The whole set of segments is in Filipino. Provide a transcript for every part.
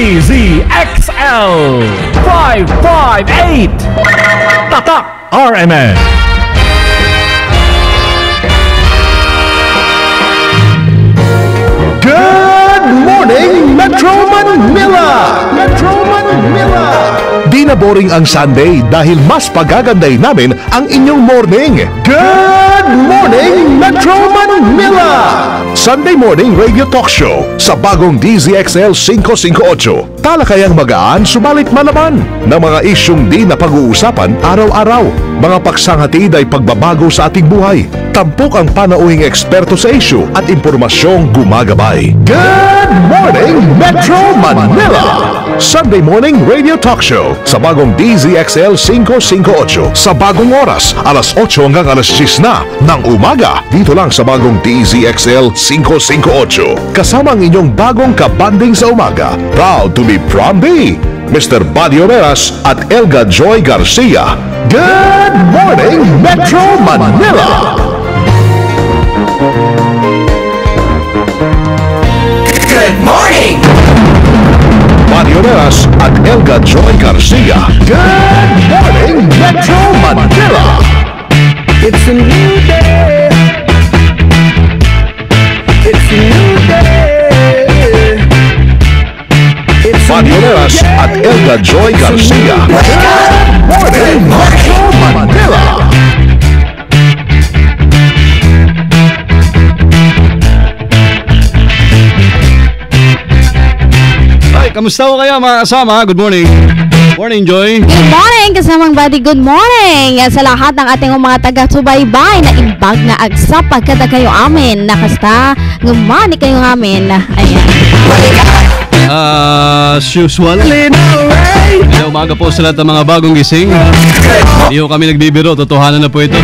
DZXL 558 Tatak RMN. Good morning, Metro Manila! Metro Manila! Di na boring ang Sunday dahil mas pagaganday namin ang inyong morning. Good morning, Metro Manila! Sunday morning radio talk show sa bagong DZXL 558. Talakayang magaan subalit malaman ng mga isyong di na pag-uusapan araw-araw. Mga paksang hatid ay pagbabago sa ating buhay. Tampok ang panauhing eksperto sa isyu at impormasyong gumagabay. Good morning, Metro Manila! Sunday morning radio talk show sa bagong DZXL 558 sa bagong oras, alas 8 hanggang alas 10 na ng umaga. Dito lang sa bagong DZXL 558. Kasama ang inyong bagong kabanding sa umaga. Proud to be Prom B, Mr. Buddy Omeras at Elga Joy Garcia. Good morning, Metro Manila! Good morning! Buddy Omeras at Elga Joy Garcia. Good morning, Metro Manila! It's a new day. It's a new day. Buddy Omeras at Elga Joy Garcia. Good morning, Metro Manila! Ay, kamusta ko kaya mga kasama? Good morning. Morning, Joy. Good morning, kasamang buddy. Good morning sa lahat ng ating mga taga-subaybay na imbag na agsa pagkada kayo amin. Nakasta, ngumani kayo amin. Ayan. As usual, may umaga po sa lahat ng mga bagong gising. Hindi ko kami nagbibiro, totohanan na po ito.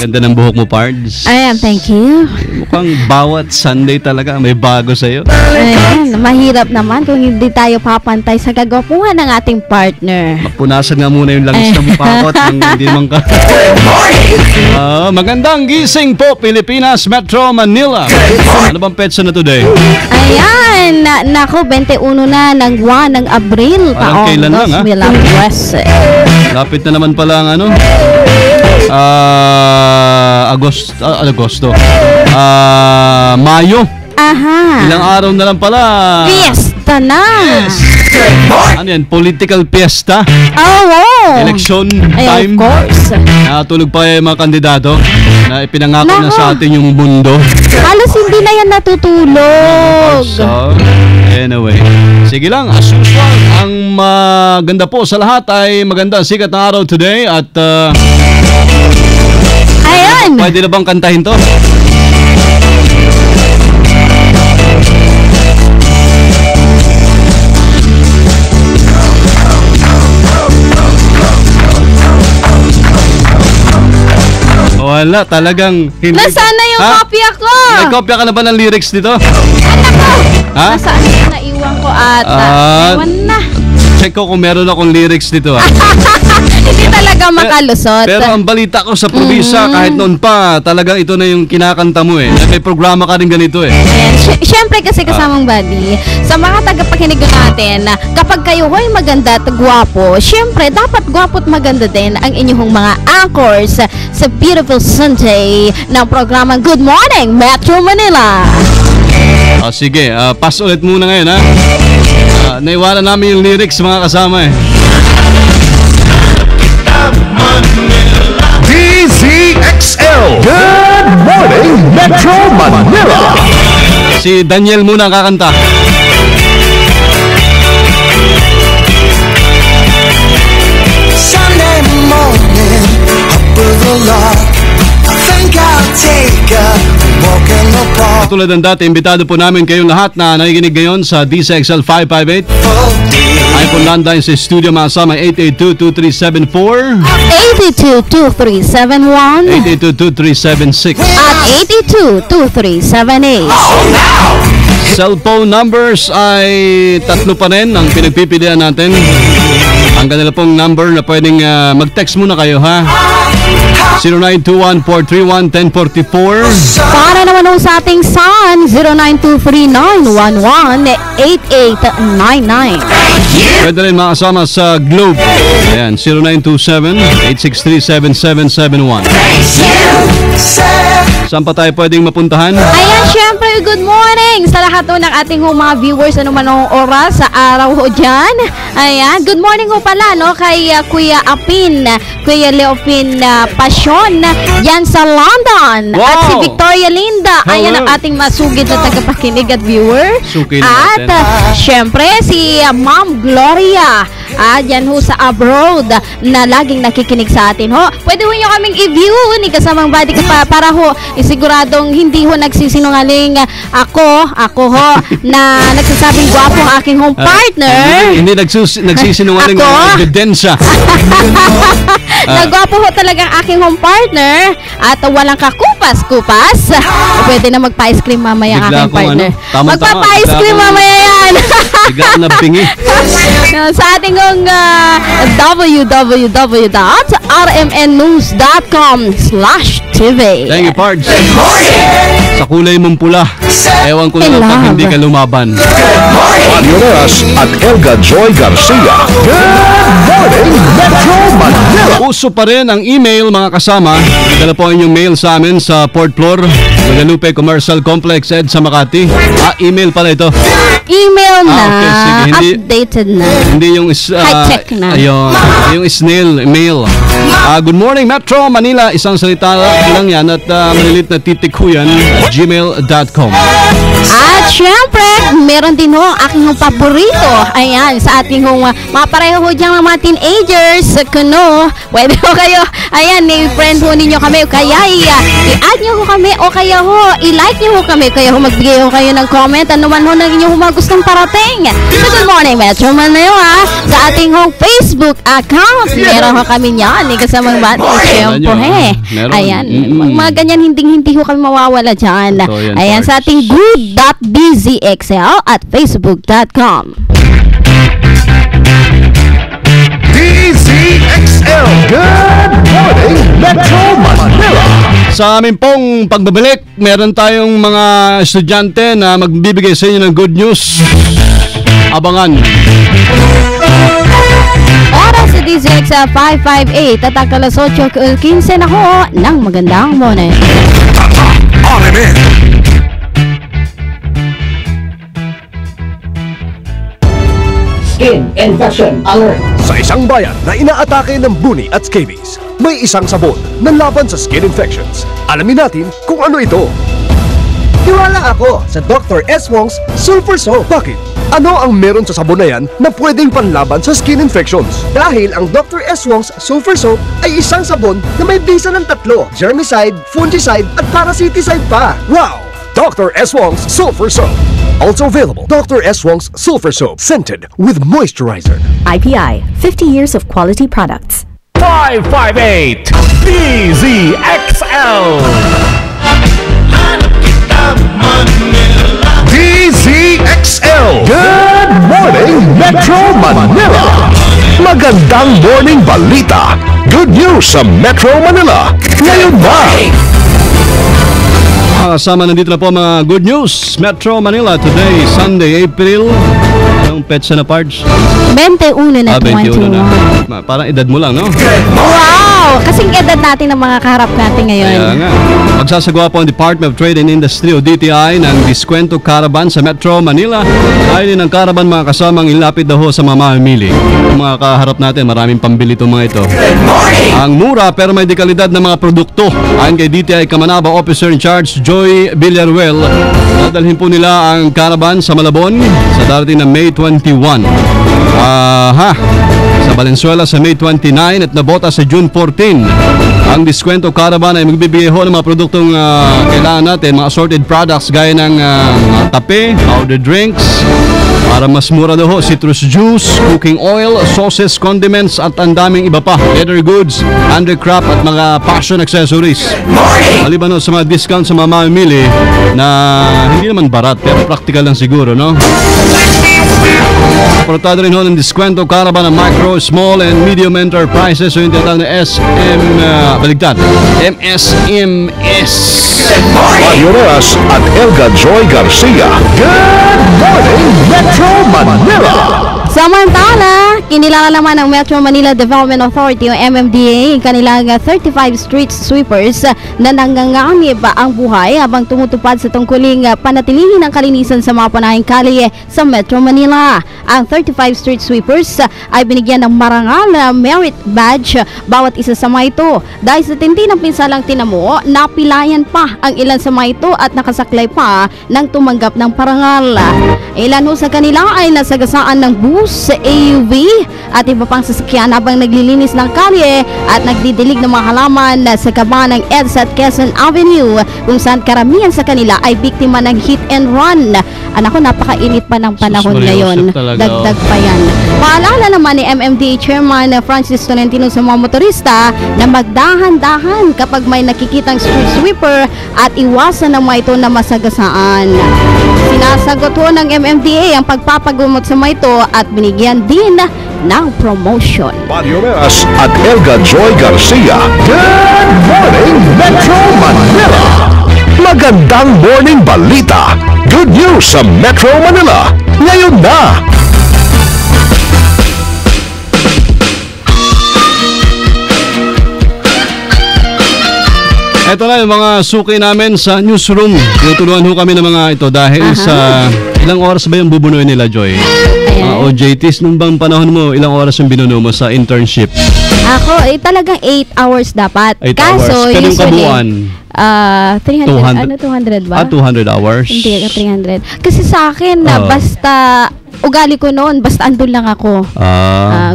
Ganda ng buhok mo, Pards. Ayan, thank you. Mukhang bawat Sunday talaga may bago sa'yo. Ayan, mahirap naman kung hindi tayo papantay sa kagwapuhan ng ating partner. Punasan nga muna yung langis ng mukha ko at hindi naman ka. Magandang gising po, Pilipinas, Metro Manila. Ano bang petsa na today? Ayan, naku, 21 na ng buwan ng Abril. Parang kailan lang, ha? Lapit na naman pala ang ano? Agosto. Mayo. Aha. Ilang araw na lang pala. Fiesta na. Yes. Ano yan? Political fiesta? Oh. Election Ay, time? of course. Natulog pa yung mga kandidato na ipinangako na sa atin yung mundo. Halos hindi na yan natutulog. So, anyway. Sige lang, as usual, ang maganda po sa lahat ay maganda sikat na araw today at Ayan. pwede na bang kantahin to? Wala, talagang hindi. Nasaan na yung kopya ko? May kopya ka na ba ng lyrics dito? Anak ko! Ha? Nasaan na naiwan ko ata? Iwan na. Check ko kung meron akong lyrics dito. Hindi talaga makalusot. Pero ang balita ko sa probinsya, kahit noon pa, talagang ito na yung kinakanta mo eh. May programa ka rin ganito eh. Ayan. Siyempre kasi kasamang buddy, sa mga tagapakinig natin, kapag kayo ay maganda at gwapo, siyempre dapat gwapo at maganda din ang inyong mga anchors sa beautiful Sunday ng programang Good Morning Metro Manila. Sige, pass ulit muna ngayon ha. Naiwanan namin yung lyrics mga kasama eh. DZXL. Good morning, Metro Manila. Si Daniel muna ang kakanta. Sunday morning, up with the lark. I think I'll take a walk in the park. Tulad ng dati, imbitado po namin kayong lahat na nakikinig ngayon sa DZXL 558. Ay po landline sa studio mga kasama 882-2374 882-2371 882-2376 at 882-2378. Cellphone numbers ay tatlo pa rin ang pinagpipilian natin. Ang kanila pong number na pwedeng mag-text muna kayo ha. 0921-431-1044. Para naman ho sa ating son, 0923-911-8899. Pwede rin makasama sa Globe. Ayan, 0927-863-7771. Saan pa tayo pwedeng mapuntahan? Ayan, syempre, good morning sa lahat ho ng ating ho mga viewers ano man ang oras sa araw ho dyan. Ayan, good morning ho pala no kay Kuya Apin, Kuya Leopin Pasyon yan sa London. Wow! At si Victoria Linda, ayan Hello. ang ating masugid na tagapakinig at viewer. Suki At natin. syempre si Ma'am Gloria, yan ho sa abroad na laging nakikinig sa atin ho. Pwede ho nyo kaming i-view ni kasamang body para ho siguradong hindi ho nagsisinungaling ako ho na nagsasabing gwapo ang aking home partner. Hindi nagsisinungaling Ako? ng ebidensya. Nagwapo ho talagang aking home partner at walang kakupas-kupas. Pwede na magpa-ice cream mamaya ang Bigla aking akong partner. tama-tama. Magpapa-ice Bigla cream akong- mamaya yan. Bigla na bingi. Sa ating www.rmnnews.com/tv. Thank you, Pards. Sa kulay mong pula. Ewan ko na lang pag hindi ka lumaban. Panyoneras at Elga Joy Garcia. Good morning, Metro Manila. Uso pa rin ang email mga kasama. Dala po inyong mail sa amin sa 4th floor, Guadalupe Commercial Complex, EDSA Makati. Email pala ito. Email na. okay, sige, hindi- Updated na. Hindi yung High-tech na. Ayun, yung snail mail. Good morning Metro Manila. Isang salita lang yan at malilit na titik ko yan at gmail.com. At syempre, meron din ho ang aking hong paborito. Ayan, sa ating hong mga pareho ho dyan mga teenagers. Kuno, pwede ho kayo, ayan, i-friend ho ninyo kami. Kaya i-add nyo ho kami o kaya ho, i-like nyo ho kami. Kaya ho, magbigay ho kayo ng comment. Ano man ho na inyong mga gustong parating. So, good morning, Metro Manila. Sa ating hong Facebook account. Meron ho kami yan. Kasamang bati. Siyempre. Meron. Ayan, mga ganyan, hindi ho kami mawawala dyan. Totoo yan, Ayan, sa Pards. ating good.bzxl at facebook.com. DZXL. Good morning, Metro Manila. Sa amin pong pagbabalik, meron tayong mga estudyante na magbibigay sa inyo ng good news. Abangan. Oras sa DZXL 558 at ang alas 8:15 na ho ng magandang morning. Skin infection alert. Sa isang bayan na inaatake ng buni at scabies, may isang sabon na laban sa skin infections. Alamin natin kung ano ito. Tiwala ako sa Dr. S. Wong's Sulfur Soap. Bakit? Ano ang meron sa sabon na yan na pwedeng panlaban sa skin infections? Dahil ang Dr. S. Wong's Sulfur Soap ay isang sabon na may bisa ng 3, germicide, fungicide at parasiticide pa. Wow! Dr. S. Wong's Sulfur Soap. Also available, Dr. S. Wong's Sulfur Soap, scented with moisturizer. IPI, 50 years of quality products. 558 DZXL. DZXL. Good morning, Metro Manila. Magandang morning balita. Good news sa Metro Manila. Ngayon ba? Kasama nandito na po mga good news. Metro Manila today, Sunday, April. Anong petsa na Pards? 21 na 21 na. 21. Parang edad mo lang, no? Wow! Kasing edad natin ng mga kaharap natin ngayon. Kaya nga. Magsasagawa po ang Department of Trade and Industry o DTI ng Diskwento Caravan sa Metro Manila. Dahil ng caravan mga kasamang ilapit daw ho sa mga mamimili. Yung mga kaharap natin, maraming pambili itong mga ito. Ang mura pero may dekalidad na mga produkto. Ayon kay DTI Kamanaba Officer in Charge Joy Villaruel, dadalhin po nila ang caravan sa Malabon sa darating na May 21. Sa Valenzuela sa May 29 at Nabota sa June 14. Ang Diskwento Caravan ay magbibigay ho ng mga produktong kailangan natin, mga assorted products gaya ng mga tape, powder drinks, para mas mura daw ho, citrus juice, cooking oil, sauces, condiments at ang daming iba pa, leather goods, handicraft at mga fashion accessories. Maliban ho sa mga discount sa mga mamimili na hindi naman barat pero practical lang siguro, no? Portado rin ho ng Diskwento Caravan ng micro, small and medium enterprises. So yung tinatawag na MSMS. Mayoreas at Elga Joy Garcia. Good morning, Metro Manila! Samantala, kinilala naman ng Metro Manila Development Authority o MMDA kanilang 35 street sweepers na nanganganib ang buhay habang tumutupad sa tungkuling panatilihin ang kalinisan sa mga panahing kalye sa Metro Manila. Ang 35 street sweepers ay binigyan ng marangal na merit badge bawat isa sa mga ito. Dahil sa tindi ng pinsalang tinamo, napilayan pa ang ilan sa mga ito at nakasaklay pa ng tumanggap ng parangal. Ilan ho sa kanila ay nasagasaan ng bus, AUV at iba pang sasakyan habang naglilinis ng kalye at nagdidilig ng mga halaman sa kaba ng EDSA at Quezon Avenue kung saan karamihan sa kanila ay biktima ng hit and run. Anak ko, napakainit pa ng panahon ngayon. Dagdag pa yan. Paalala naman ni MMDA Chairman Francis Tolentino sa mga motorista na magdahan-dahan kapag may nakikitang street sweeper at iwasan ng mga ito na masagasaan. Sinasagot ho ng MMDA ang pagpapagumot sa mga ito at binigyan din ng promotion. Mayoreas at Elga Joy Garcia. Good morning, Metro Manila! Magandang morning balita! Good news sa Metro Manila! Ngayon na! Ito na yung mga suki namin sa newsroom. Tinutulungan ho kami ng mga ito dahil sa ilang oras ba yung bubunuin nila, Joy? OJTs, nung bang panahon mo, ilang oras yung binuno mo sa internship? Ako, talagang 8 hours dapat. 8 hours. Pero yung kabuuan? 300. 200 ba? 200 hours? Hindi, 300. Kasi sa akin, basta ugali ko noon, basta andun lang ako.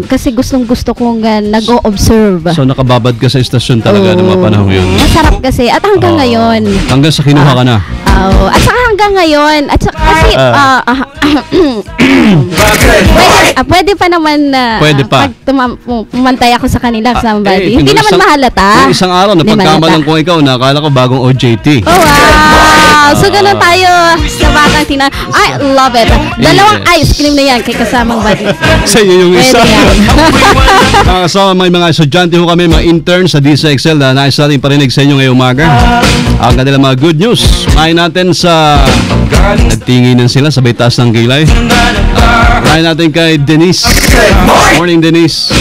Kasi gustong-gusto kong nag-o-observe. So nakababad ka sa estasyon talaga ng mga panahon yun? Masarap kasi. At hanggang ngayon. Hanggang sa kinuha ka na? At saka hanggang ngayon. At saka kasi, pwede pa naman pwede pa. Pag pumantay ako sa kanila sa body. Hindi naman mahalata. Yung isang araw, napagkamalang ko ikaw, nakakala ko bagong OJT. Oh, wow! So, ganun tayo sa batang tina. I love it. Dalawang ice cream na yan kay kasamang body. Sa iyo yung isa. Pwede yan. So, may mga estudyante ho kami, mga interns sa DCXL na nais natin parinig sa inyo ngayong umaga. Ang kanilang mga good news. Kain natin sa nagtinginan sila, sabay taas ng kilay. Kain natin kay Denise. Morning, Denise.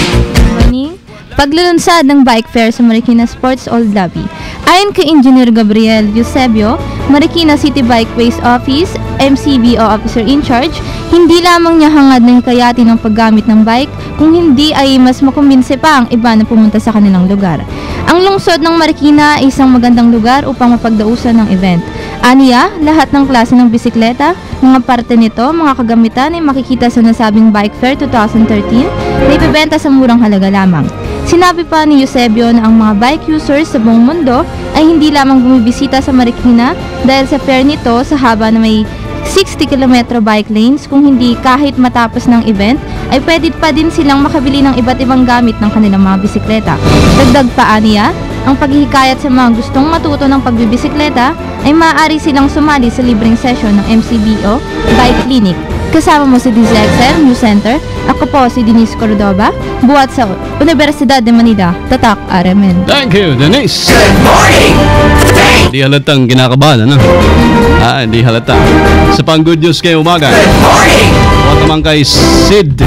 Morning. Paglulunsad ng bike fair sa Marikina Sports Old Lobby. Ayon kay Engineer Gabriel Eusebio, Marikina City Bikeways Office, MCBO Officer in Charge, hindi lamang niya hangad na hikayatin ang paggamit ng bike, kung hindi ay mas makumbinse pa ang iba na pumunta sa kanilang lugar. Ang lungsod ng Marikina ay isang magandang lugar upang mapagdausan ng event. Aniya, lahat ng klase ng bisikleta, mga parte nito, mga kagamitan ay makikita sa nasabing Bike Fair 2013 na ibibenta sa murang halaga lamang. Sinabi pa ni Eusebio na ang mga bike users sa buong mundo ay hindi lamang bumibisita sa Marikina dahil sa fair nito sa haba na may 60 km bike lanes, kung hindi kahit matapos ng event ay pwede pa din silang makabili ng iba't ibang gamit ng kanilang mga bisikleta. Dagdag pa niya, ang paghihikayat sa mga gustong matuto ng pagbibisikleta ay maaari silang sumali sa libreng session ng MCBO Bike Clinic. Kasama mo si DZXL News Center. Ako po si Denise Cordoba, buhat sa Universidad de Manila, Tatak RMN. Thank you, Denise. Good morning! Hindi halatang kinakabahan, ano? Hindi halata. Sa pang good news kayo umaga. Good morning! Buhat naman kay Sid.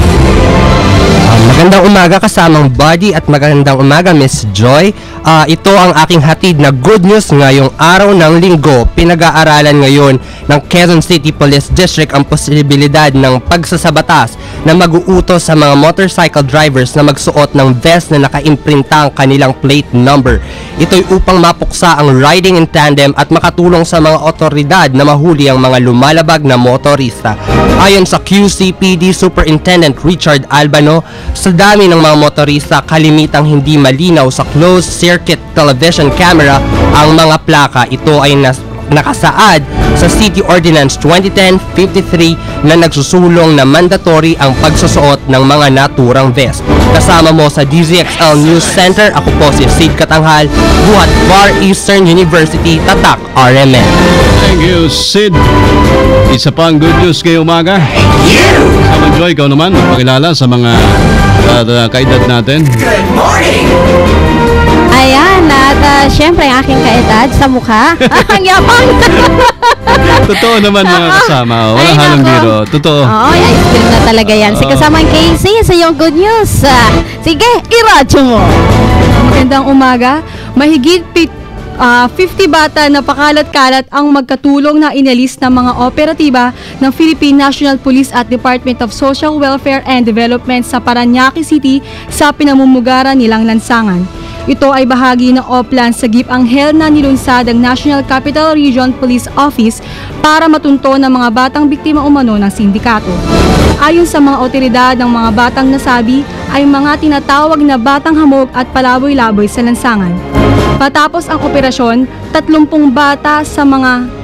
Magandang umaga kasamang Buddy at magandang umaga Miss Joy. Ito ang aking hatid na good news ngayong araw ng linggo. Pinag-aaralan ngayon ng Quezon City Police District ang posibilidad ng pagsasabatas na mag-uutos sa mga motorcycle drivers na magsuot ng vest na nakaimprinta ang kanilang plate number. Ito'y upang mapuksa ang riding in tandem at makatulong sa mga otoridad na mahuli ang mga lumalabag na motorista. Ayon sa QCPD Superintendent Richard Albano, sa dami ng mga motorista, kalimitang hindi malinaw sa closed circuit television camera ang mga plaka. Ito ay nakasaad sa City Ordinance 2010-53 na nagsusulong na mandatory ang pagsusuot ng mga naturang vest. Kasama mo sa DZXL News Center, ako po si Sid Katanghal, buhat Far Eastern University, Tatak, RMN. Thank you, Sid. Isa pang good news ngayong umaga. Sama Joy, ikaw naman, magpakilala sa mga kaedad natin. Ayan, at syempre ang aking kaedad sa mukha. Ang yapang! Totoo naman mga kasama. Wala Ay, halong nako. biro. Totoo. Oo, ay, skill na talaga yan. Si kasamang Casey sa iyong good news. Sige, iradyo mo. Magandang umaga. Mahigit 50 bata na pakalat-kalat ang magkatulong na inalis ng mga operatiba ng Philippine National Police at Department of Social Welfare and Development sa Parañaque City sa pinamumugaran nilang lansangan. Ito ay bahagi ng oplan sa Gip Anghel na nilunsad ang National Capital Region Police Office para matunto ng mga batang biktima umano ng sindikato. Ayon sa mga otoridad, ng mga batang nasabi ay mga tinatawag na batang hamog at palaboy-laboy sa lansangan. Patapos ang operasyon, 30 bata sa mga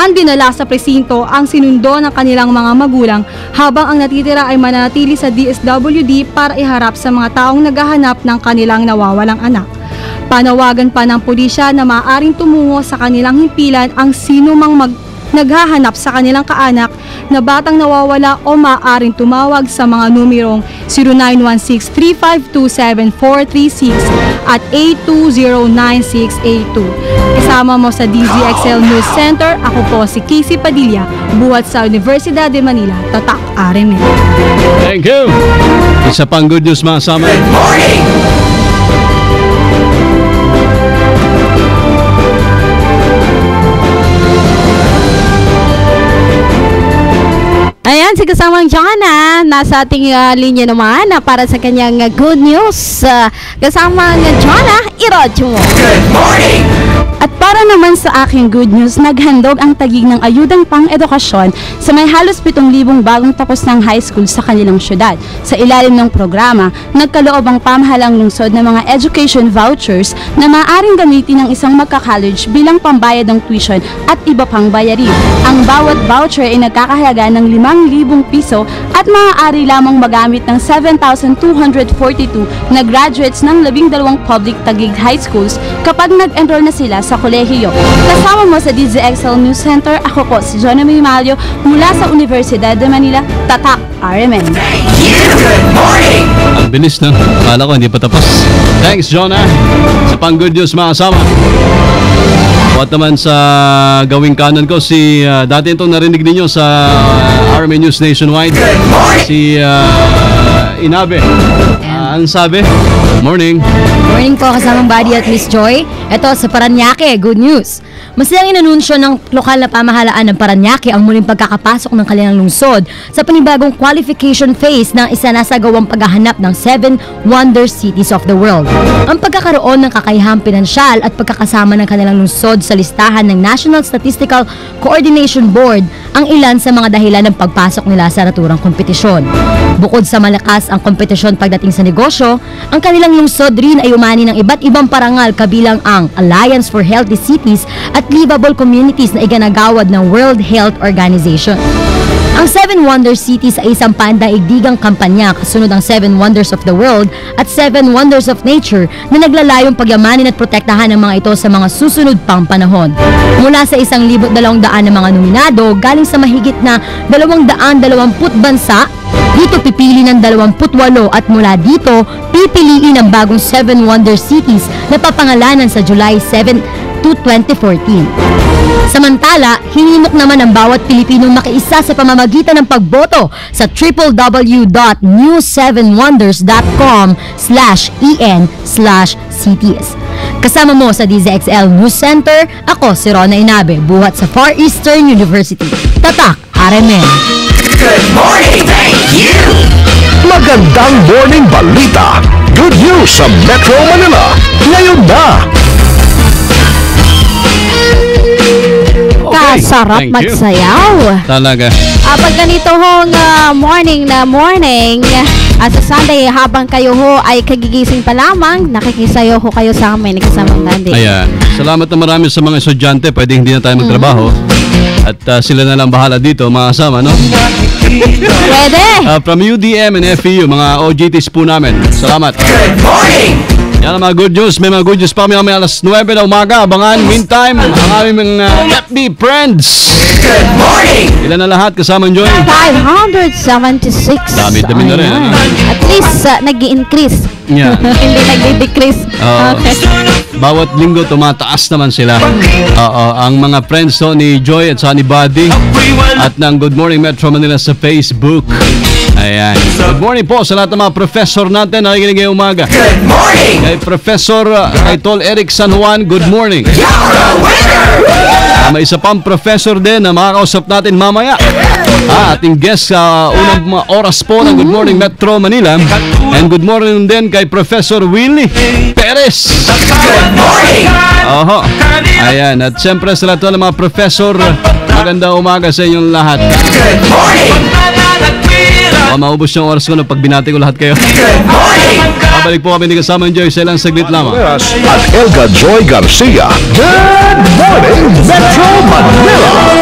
dinala sa presinto ang sinundo ng kanilang mga magulang habang ang natitira ay mananatili sa DSWD para iharap sa mga taong naghahanap ng kanilang nawawalang anak. Panawagan pa ng pulisya na maaaring tumungo sa kanilang himpilan ang sinumang naghahanap sa kanilang kaanak na batang nawawala o maaaring tumawag sa mga numerong 0916-352-7436 at 820-9682. Kasama mo sa DZXL News Center, ako po si Casey Padilla, buhat sa Universidad de Manila, Tatak, RMN. Thank you. Isa pang good news mga kasama. Good morning! Ayan, si kasamang Jonna, nasa ating linya naman para sa kanyang good news. Kasamang Jonna, iradyo mo. Good morning! At para naman sa aking good news, naghandog ang tagig ng ayudang pang-edukasyon sa may halos 7,000 bagong tapos ng high school sa kanilang syudad. Sa ilalim ng programa, nagkaloob ang pamahalang lungsod ng mga education vouchers na maaaring gamitin ng isang magka-college bilang pambayad ng tuition at iba pang bayarin. Ang bawat voucher ay nagkakahalaga ng 5,000 piso at maaari lamang magamit ng 7,242 na graduates ng 12 public Taguig high schools kapag nag-enroll na sila sa kolehiyo. Kasama mo sa DZXL News Center, ako po si Jonah Malio mula sa Universidad de Manila, Tatak, RMN. Good morning! Ang bilis na. Akala ko hindi pa tapos. Thanks, Jonah. Sa pang good news mga kasama. At naman sa gawing kanan ko, si dati itong narinig ninyo sa RMN News Nationwide. Si Inabe. Ang sabi? Morning. Morning po kasamang Buddy at Miss Joy. Ito sa Parañaque, good news. Masayang inanunsyo ng lokal na pamahalaan ng Parañaque ang muling pagkakapasok ng kanilang lungsod sa panibagong qualification phase ng isinasagawang paghahanap ng 7 Wonder Cities of the World. Ang pagkakaroon ng kakayahang pinansyal at pagkakasama ng kanilang lungsod sa listahan ng National Statistical Coordination Board ang ilan sa mga dahilan ng pagpasok nila sa naturang kompetisyon. Bukod sa malakas ang kompetisyon pagdating sa negosyo, ang kanilang lungsod rin ay umani ng iba't ibang parangal kabilang ang Alliance for Healthy Cities at Livable Communities na iganagawad ng World Health Organization. Ang 7 Wonder Cities ay isang pandaigdigang kampanya kasunod ang 7 Wonders of the World at 7 Wonders of Nature na naglalayong pagyamanin at protektahan ang mga ito sa mga susunod pang panahon. Mula sa 1,200 na mga nominado galing sa mahigit na 220 bansa, dito pipili ng 28 at mula dito pipiliin ang bagong 7 Wonder Cities na papangalanan sa July 7 to 2014. Samantala, hinimok naman ang bawat Pilipinong makiisa sa pamamagitan ng pagboto sa www.new7wonders.com/en/cities. Kasama mo sa DZXL News Center, ako si Rona Inabe, buhat sa Far Eastern University. Tatak, RMN. Good morning, thank you! Magandang morning balita! Good news sa Metro Manila! Ngayon na! Kasarap thank you. magsayaw. Talaga. Pag ganito hong morning na morning, Sa Sunday, habang kayo ho ay kagigising pa lamang, nakikisayo ho kayo sa amin, kasamang Daddy. Ayan. Salamat na marami sa mga estudyante. Pwede hindi na tayo magtrabaho. At sila na lang bahala dito, mga kasama, no? Pwede! From UDM and FEU, mga OGTs po namin. Salamat. Good morning! Yan ang mga good news. May mga good news pa kami alas 9 na umaga. Abangan. Meantime, ang aming mga FB friends. Good morning! Ilan na lahat kasama Joy? 576. Dami na rin. At least, nag-i-increase. Yeah. Hindi nag-decrease. Okay. Bawat linggo tumataas naman sila. Ang mga friends ni Joy at ni Buddy at ng Good Morning Metro Manila sa Facebook. Ayan. Good morning po sa lahat ng mga professor natin na nakikinig ngayong umaga. Good morning! Kay Professor Tol Eric San Juan, good morning. May isa pang professor din na makakausap natin mamaya. Ating guest sa unang mga oras po ng Good Morning Metro Manila. And good morning din kay Professor Willie Perez. Good morning! Ayan. At siyempre sa lahat ng mga professor, magandang umaga sa inyong lahat. Good morning! Maubos yung oras ko na pag binati ko lahat kayo. Good morning! Pabalik po kami ni kasama Joy sa ilang saglit lamang. At Elga Joy Garcia. Good morning, Metro Manila!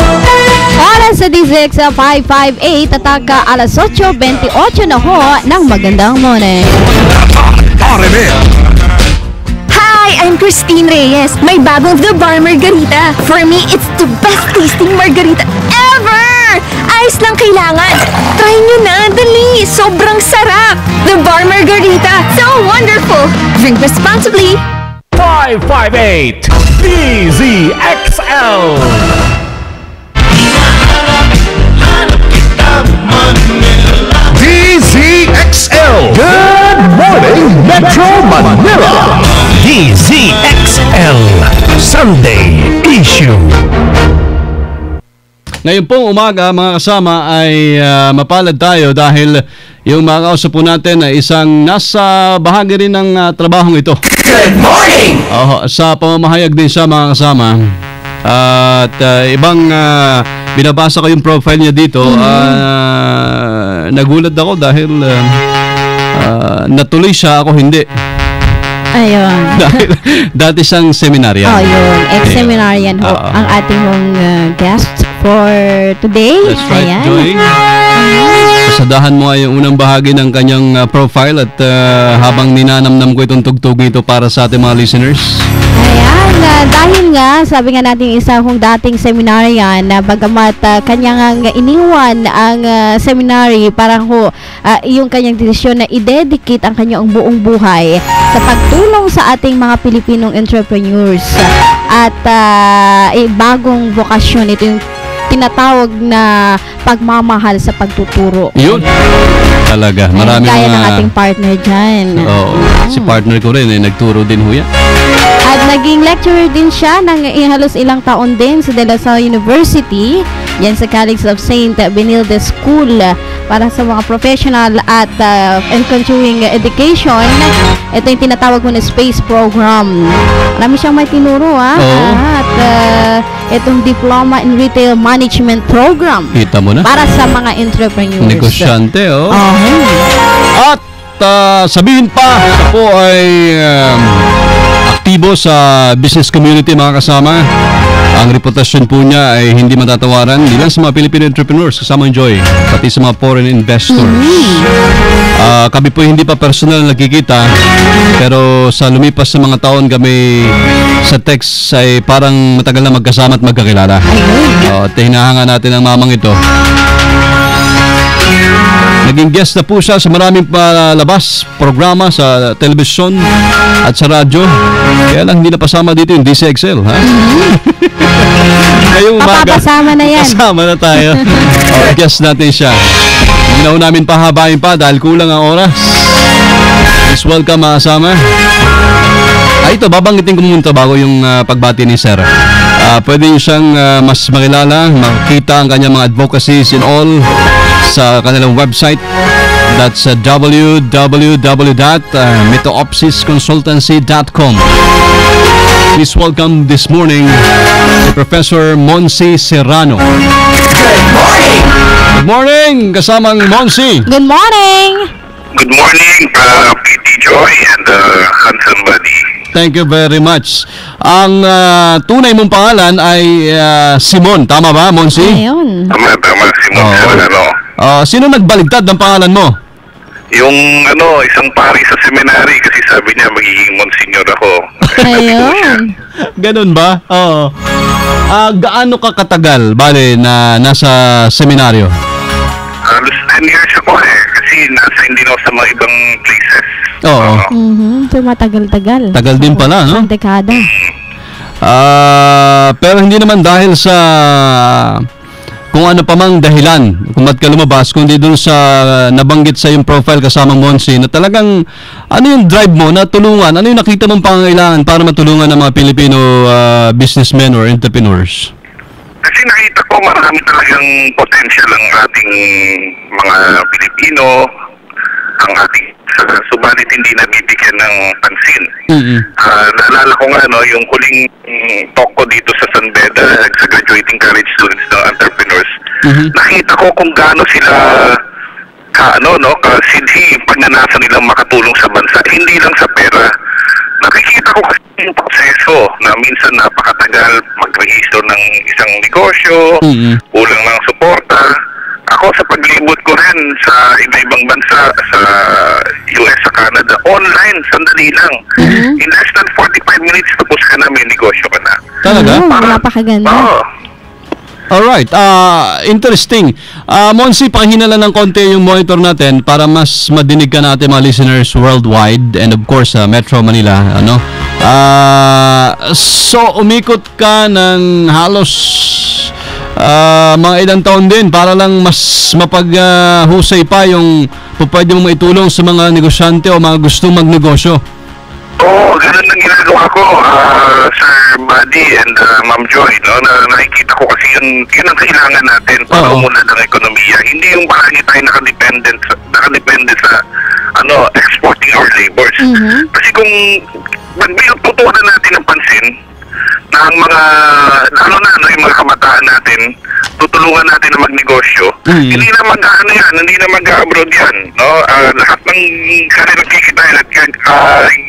Oras sa DZX 558 at alas 8:28 na ho ng magandang morning. Hi, I'm Christine Reyes. May bagong The Bar Margarita. For me, it's the best tasting margarita ever! Ice lang kailangan. Try nyo na, dali. Sobrang sarap. The Bar Margarita. So wonderful. Drink responsibly. 558 DZXL. DZXL. Good morning, Metro Manila. DZXL Sunday Issue. Ngayon pong umaga, mga kasama, ay mapalad tayo dahil yung mga kausap po natin ay isang nasa bahagi rin ng trabahong ito. Good morning! Sa pamamahayag din siya, mga kasama. At ibang binabasa ko yung profile niya dito. Nagulat ako dahil natuloy siya, ako hindi. Ayun. Dati siyang seminaryan. Yun. Ex-seminarian ho ang ating guest for today. That's right, Joy. Pasadahan mo ay yung unang bahagi ng kanyang profile at habang ninanamnam ko itong tugtog ito para sa ating mga listeners. Ayan, dahil nga, sabi nga natin isa kong dating seminarian na bagamat kanya nga iniwan ang seminary para ho yung kanyang desisyon na i-dedicate ang kanyang buong buhay sa pagtulong sa ating mga Pilipinong entrepreneurs at bagong vokasyon. Ito yung tinatawag na pagmamahal sa pagtuturo. Yun. Talaga. Marami kaya ng ating partner dyan. Si partner ko rin nagturo din ho yan. At naging lecturer din siya ng halos ilang taon din sa De La Salle University. Yan sa College of St. Benilde School para sa mga professional at and continuing education. Ito yung tinatawag mo na space program. Marami siyang may tinuro at itong diploma in retail management program. Kita mo na. Para sa mga entrepreneurs. Negosyante, At sabihin pa, siya po ay aktibo sa business community, mga kasama. Ang reputasyon po niya ay hindi matatawaran, hindi lang sa mga Filipino entrepreneurs, kasama ang Joy, pati sa mga foreign investors. Kami po hindi pa personal nagkikita, pero sa lumipas na mga taon kami sa text ay parang matagal na magkasama at magkakilala. At hinahanga natin ang mamang ito. Naging guest na po siya sa maraming palabas, programa sa telebisyon at sa radyo. Kaya lang hindi na pasama dito yung DCXL, ha? Ngayong umaga, papasama na yan. Kasama na tayo. Guest natin siya. Hindi na ho namin pahabain pa dahil kulang ang oras. Please welcome, mga kasama. Ito, babanggitin ko muna bago yung pagbati ni Sir. Pwede nyo siyang mas makilala, makita ang kanyang mga advocacies and all sa kanilang website. That's www.metoopsisconsultancy.com. Please welcome this morning Professor Monsi Serrano. Good morning! Good morning, kasamang Monsi. Good morning! Good morning, PT Joy and Handsome Buddy. Thank you very much. Ang tunay mong pangalan ay Simon, tama ba, Monsi? Ayun. Tama, Simon. Sino nagbaligtad ng pangalan mo? Yung isang pari sa seminary kasi sabi niya magiging monsignor ako. Ayun. Ganun ba? Oo. Gaano ka katagal, bale, na nasa seminaryo? Halos 10 years ako kasi nasa din ako sa mga ibang places. Oo. So matagal-tagal. Tagal din pala, no? Isang dekada. Pero hindi naman dahil sa kung ano pa mang dahilan kung ba't ka lumabas, kundi dun sa nabanggit sa yung profile kasamang Monsi na talagang ano yung drive mo na tulungan, ano yung nakita mong pangangailangan para matulungan ng mga Pilipino businessmen or entrepreneurs? Kasi nakita ko marami talagang potential ang ating mga Pilipino, ang ating subalit hindi nabibigyan ng pansin. Naalala ko nga yung huling talk ko dito sa San Beda sa graduating college students ng entrepreneurs. Nakita ko kung gaano sila kasidhi pagnanasa nilang makatulong sa bansa, hindi lang sa pera. Nakikita ko kasi yung proseso na minsan napakatagal mag-register ng isang negosyo, kulang ng suporta. Ako sa paglibot ko rin sa iba-ibang bansa, sa US, sa Canada, online, sandali lang. In less than 45 minutes, tapos ka na, may negosyo ka na. Talaga? Napakaganda. Alright, interesting. Monsi, pakihina lang ng konti yung monitor natin para mas madinig ka natin mga listeners worldwide and of course Metro Manila. So, umikot ka ng halos mga ilang taon din para lang mas mapaghusay pa yung pwede mong maitulong sa mga negosyante o mga gustong magnegosyo. Oo, ganun ang ginagawa ko, Sir Buddy and Ma'am Joy, na nakikita ko kasi yun ang kailangan natin para umunlad ang ekonomiya. Hindi yung palagi tayo nakadepende sa exporting our labors. Kasi kung tutunan natin ng pansin na ang mga, lalo na yung mga kabataan natin, tutulungan natin na magnegosyo, hindi na hindi na mag-abroad yan, lahat ng kanilang kikitain at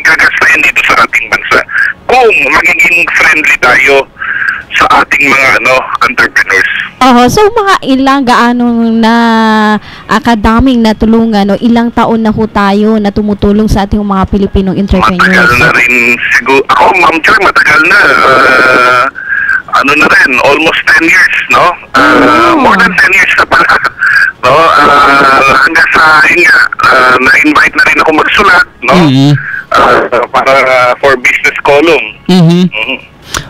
gagastahin dito sa ating bansa kung magiging friendly tayo sa ating mga entrepreneurs. So mga gaano na akadaming natulungan o ilang taon na ho tayo na tumutulong sa ating mga Pilipinong entrepreneurs? Matagal na rin siguro. Ako, Ma'am Choy, matagal na. Na rin, almost 10 years, more than 10 years na pala. Hanggang sa na-invite na rin ako magsulat, para for business column.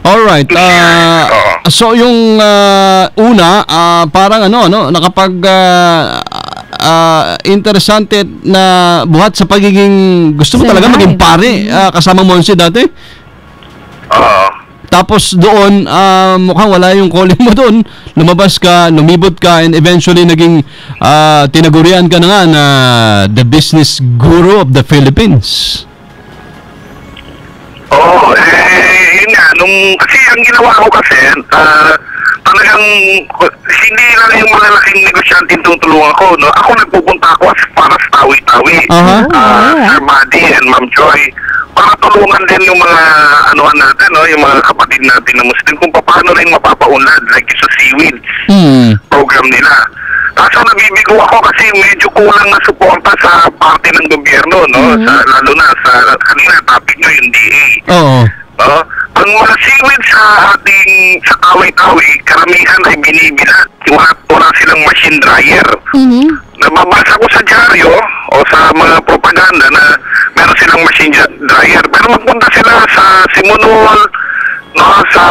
Alright. So yung una, parang nakapag interesante na buhat sa pagiging gusto mo talaga maging pare kasama Monsi dati? Tapos doon, mukhang wala yung calling mo doon. Lumabas ka, lumibot ka, and eventually naging tinagurian ka na nga na the business guru of the Philippines. Yun nga, kasi ang ginawa ko kasi, talagang hindi lang yung mga laking negosyante tutulungan ko, Ako nagpupunta ako para sa tawi-tawi. Sir Buddy and Ma'am Joy, para tulungan din yung mga natin, yung mga kapatid natin na Muslim kung paano rin mapapaunlad, like sa seaweed program nila. Kaso nabibigo ako kasi medyo kulang na suporta sa parte ng gobyerno, lalo na sa kanina topic nyo yung DA. Ang mga seaweed sa ating sa tawi-tawi, karamihan ay binibilat. Wala silang machine dryer. Nababasa ko sa dyaryo o sa mga propaganda na meron silang machine dryer. Pero magpunta sila sa Simonol, sa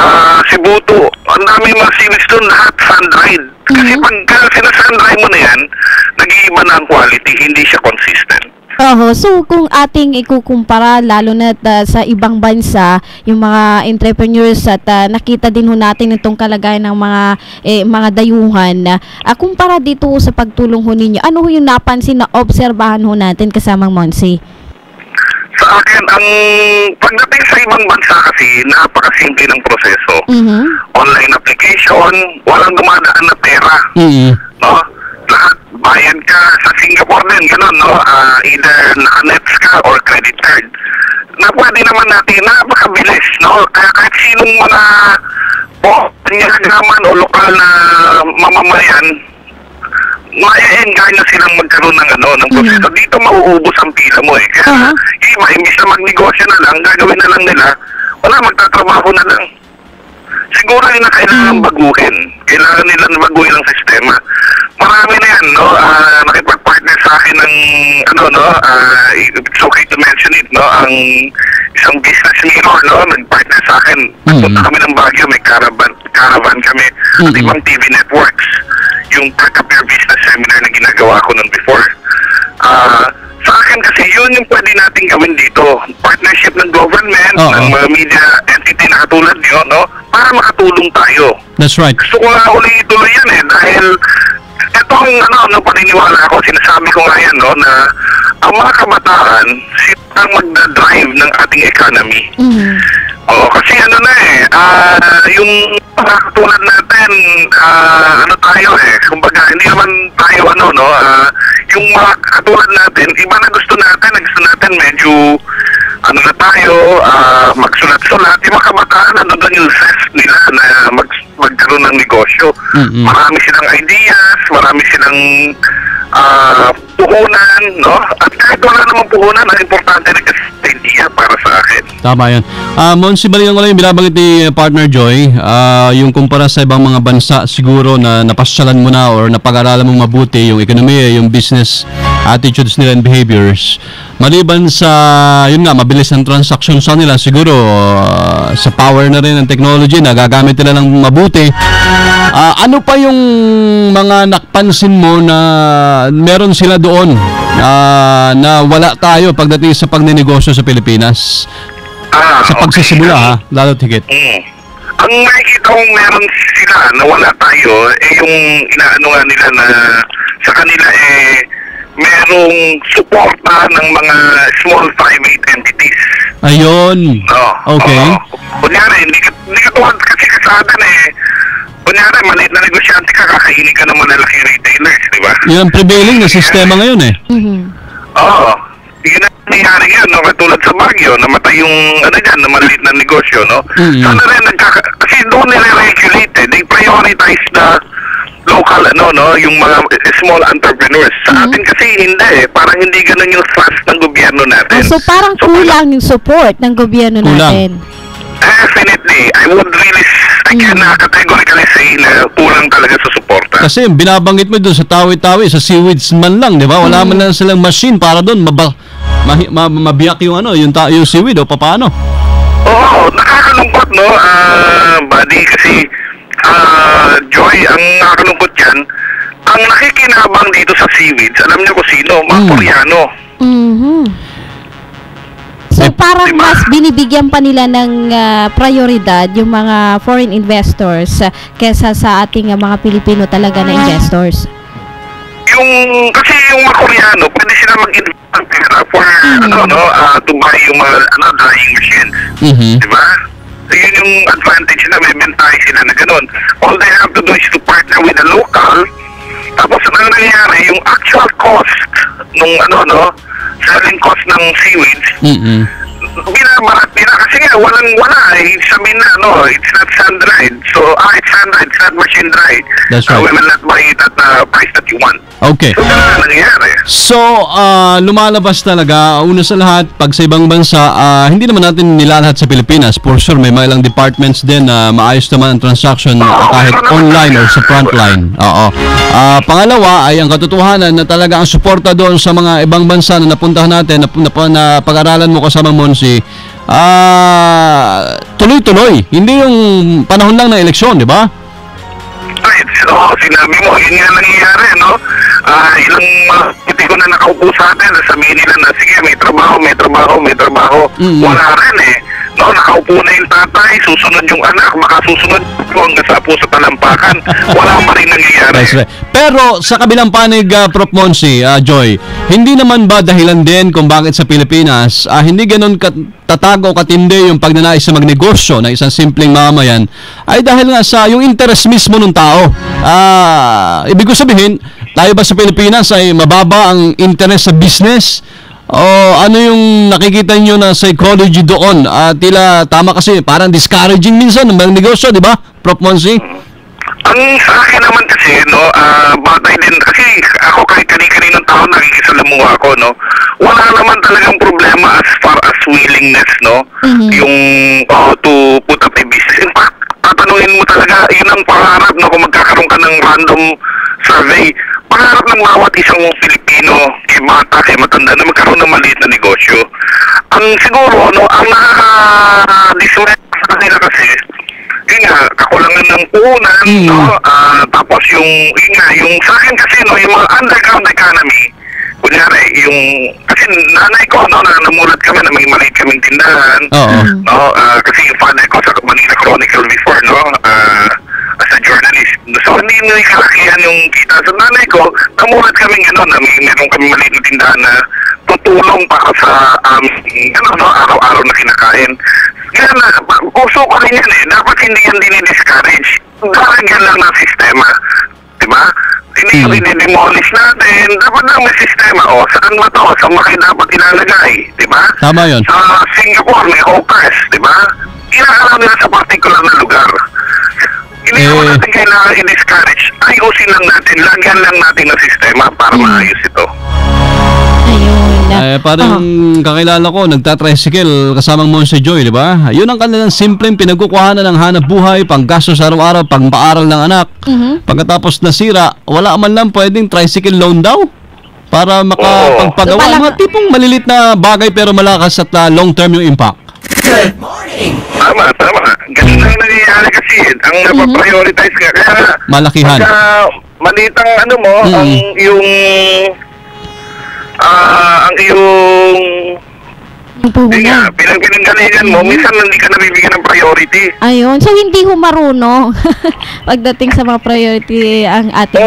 Sibuto, ang dami mga seaweeds doon, lahat sun-dried. Kasi pagka sinasun-dry mo na yan, nag-iiba na ang quality, hindi siya consistent. So kung ating ikukumpara lalo na sa ibang bansa, yung mga entrepreneurs at nakita din ho natin itong kalagayan ng mga dayuhan, kumpara dito sa pagtulong ho ninyo, ano ho yung napansin na obserbahan ho natin kasamang Monsi? Sa akin, ang pagdating sa ibang bansa kasi, napakasimple ng proseso. Online application, walang dumadaan na pera. lahat bayad ka sa Singapore din, gano'n, no? Either naka-nets ka or credit card. Na pwede naman natin, napakabilis, no? Kaya kahit sinong mga panyagaman o lokal na mamamayan, ma-enganyo silang magkaroon ng ng proseso. Dito mauubos ang pila mo eh. Kaya imbis na magnegosyo na lang, gagawin na lang nila, wala, magtatrabaho na lang. Siguro yun na kailangan baguhin. Kailangan nila baguhin ang sistema. Marami na yan, no? Nakipag-partner sa akin ng, it's okay to mention it, no? Ang isang business mirror, no? Nag-partner sa akin. Punta kami ng Baguio, may caravan kami. At ibang TV networks. Yung Prepare Business Seminar na ginagawa ko nun before. Sa akin kasi yun yung pwede natin gawin dito. Partnership ng government, ng mga media entity na katulad nyo, no? Para makatulong tayo. That's right. Gusto ko nga uli ituloy yan eh, dahil etong paniniwala ko, sinasabi ko nga yan, no, na ang mga kabataan, sila ang magdadrive ng ating economy. Kasi yung mga katulad natin, tayo eh, kumbaga, hindi naman tayo yung mga katulad natin, iba na gusto natin medyo, na tayo, magsulat-sulat, yung mga kabataan, doon yung zest nila na magkaroon ng negosyo. Marami silang ideas, marami silang puhunan, no? At kahit wala namang puhunan, ang importante na kasi idea para sa akin. Tama yan. Monsi, balikan ko lang yung binabanggit ni Partner Joy, yung kumpara sa ibang mga bansa siguro na napasyalan mo na or napag-aralan mong mabuti yung ekonomiya, yung business attitudes nila and behaviors. Maliban sa, yun nga, mabilis ang transaction sa nila, siguro sa power na rin ng technology na gagamit nila ng mabuti. Ano pa yung mga nakpansin mo na meron sila doon na wala tayo pagdating sa pagninegosyo sa Pilipinas? Sa pagsisimula, ha? Lalo't higit. Ang nakikita kong meron sila na wala tayo, yung inaano nga nila na sa kanila merong suporta ng mga small private entities. Ayun. Okay. Kunyari, hindi ka tuwad kasi kasada na kunyari, maliit na negosyante ka, kakainin ka ng malalaking retailers, di ba? Yun ang prevailing na sistema ngayon eh. Yun ang nangyari ngayon, no? Katulad sa Baguio, namatay yung, na maliit na negosyo, no? Sana rin, kasi doon nire-regulate they prioritize the local, yung mga small entrepreneurs. Sa atin kasi hindi parang hindi ganun yung thrust ng gobyerno natin. So parang kulang yung support ng gobyerno natin. Definitely. I can categorically say na kulang talaga sa suporta. Kasi binabanggit mo doon sa tawi-tawi, sa seaweeds man lang, di ba? Wala man lang silang machine para doon mabiyak yung yung seaweed o paano? Oo, nakakalungkot, no? Buddy, kasi Joy, ang nakakalungkot yan, ang nakikinabang dito sa seaweeds, alam niyo kung sino? Mga Koreano. So parang mas binibigyan pa nila ng prioridad yung mga foreign investors kesa sa ating mga Pilipino talaga na investors. Kasi yung mga Koreano, pwede sila mag-invest ng pera for, to buy yung mga drying machines. Diba? Yun yung advantage na may bentahe sila na gano'n. All they have to do is to partner with the local. Tapos ang nangyayari, yung actual cost nung selling cost ng seaweeds, binabarat nila kasi nga wala sabihin na it's not sun-dried. So it's sun-dried, it's not machine-dried. That's right. We will not buy it at the price that you want. Okay. So ganun nangyayari. So lumalabas talaga, una sa lahat, pag sa ibang bansa, hindi naman natin nilalahat sa Pilipinas. For sure, may mga ilang departments din na maayos naman ang transaction kahit online or sa frontline. Pangalawa ay ang katotohanan na talaga ang suporta doon sa mga ibang bansa na napuntahan natin, na pag-aralan mo kasama Monsi, tuloy-tuloy. Hindi yung panahon lang ng eleksyon, di ba? Sinabi mo, yun nga nangyayari, no? Ilang hindi ko na nakaupo sa atin, sabihin nila na, sige, may trabaho. Wala rin No, nakaupo na yung tatay, susunod yung anak, makasusunod hanggang sa puso talampakan. Wala pa rin nangyayari. That's right. Pero sa kabilang panig, Prof. Monsi, Joy, hindi naman ba dahilan din kung bakit sa Pilipinas, hindi ganun tatago katindi yung pagnanais sa magnegosyo ng isang simpleng mamamayan, ay dahil nga sa yung interest mismo ng tao. Ibig ko sabihin, tayo ba sa Pilipinas ay mababa ang interest sa business? O ano yung nakikita nyo na psychology doon? Tila tama kasi parang discouraging minsan ng negosyo, di ba, Prof. Monsi? Ang sa akin naman kasi, no, batay din, kasi ako kahit kaninong taon nakikisalamuha ako, no, wala naman talagang problema as far as willingness, no, yung to put up a business. In fact, tatanungin mo talaga, yun ang pangarap, no, kung magkakaroon ka ng random survey, pangarap ng bawat isang Pilipino, kay bata, kay matanda, na magkaroon ng maliit na negosyo. Ang siguro, no, ang nakaka-dismay sa kanila kasi, yun nga, kakulangan ng puhunan, no, tapos yung sa akin kasi, no, yung mga underground economy, kunyari, yung, kasi nanay ko, no, namulat kami na may maliit kaming tindahan, no, kasi yung father ko sa Manila Chronicle before, no, as a journalist. So, hindi kalakihan yung kita. So, nanay ko, namulat kami na meron kami maliit na tindahan na tutulong para sa araw-araw na kinakain. Kaya na, puso ko rin yan dapat hindi yan dinidiscourage. Daragyan lang ng sistema. Diba? Hindi yung i-demolish natin. Dapat lang may sistema. Saan ba to? Saan ba kayo dapat ilalagay? Diba? Tama yun. Sa Singapore, may hawkers. Diba? Inaalam nila sa particular na lugar. Hindi naman natin kailangan i-discourage. Ayusin lang natin. Lagyan lang natin ng sistema para maayos ito. Parang kakilala ko, nagtatricycle kasamang Monse Joy, di ba? Yun ang kanilang simpleng pinagkukuhanan ng hanap buhay, panggastos araw-araw, pang-paaral ng anak. Pagkatapos nasira, wala man lang pwedeng tricycle loan daw para makapagpagawa. Mga tipong malilit na bagay pero malakas at long-term yung impact. Good morning! Tama. Ganun lang nangyayari kasi. Ang napaprioritize ka. Kaya malakihan. Pagka malitang ang iyong pinanggalingan mo, minsan hindi ka nabibigyan ng priority. Ayun. So, hindi ho marunong pagdating sa mga priority ang ating...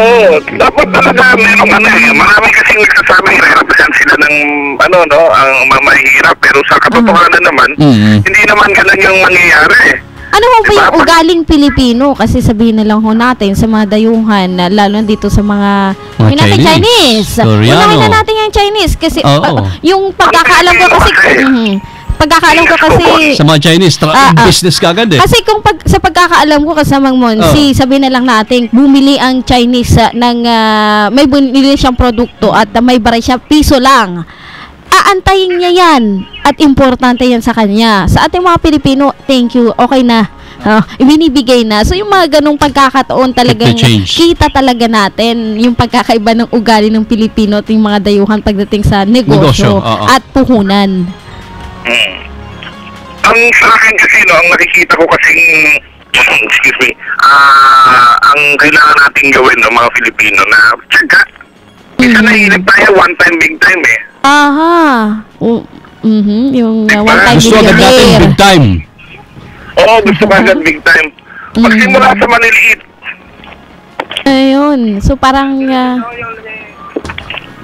Dapat talaga merong marami kasing nagsasabi, represent sila ng ang mga mahihirap, pero sa katotohanan naman, hindi naman ganun yung mangyayari. Ano ho ba yung ugaling Pilipino? Kasi sabihin na lang ho natin sa mga dayuhan, lalo dito sa mga Chinese. Unahin na natin yung Chinese kasi yung pagkakaalam ko kasi sa mga Chinese business kagad Kasi kung sa pagkakaalam ko kasamang Monsi, sabihin na lang natin bumili ang Chinese ng may binili siyang produkto at may baray siya piso lang. Aantayin niya yan at importante yan sa kanya. Sa ating mga Pilipino, thank you, okay na. Ibinibigay na. So yung mga ganong pagkakataon talagang kita talaga natin yung pagkakaiba ng ugali ng Pilipino at yung mga dayuhan pagdating sa negosyo at puhunan. Ang sa akin kasi, ang nakikita ko kasing excuse me, ang kailangan natin gawin ng mga Filipino na tsaga. Isa nahihilip tayo one time, big time yung one time gusto agad natin big time. Gusto agad big time. Magsimula sa maliliit. Ayun. So parang diba,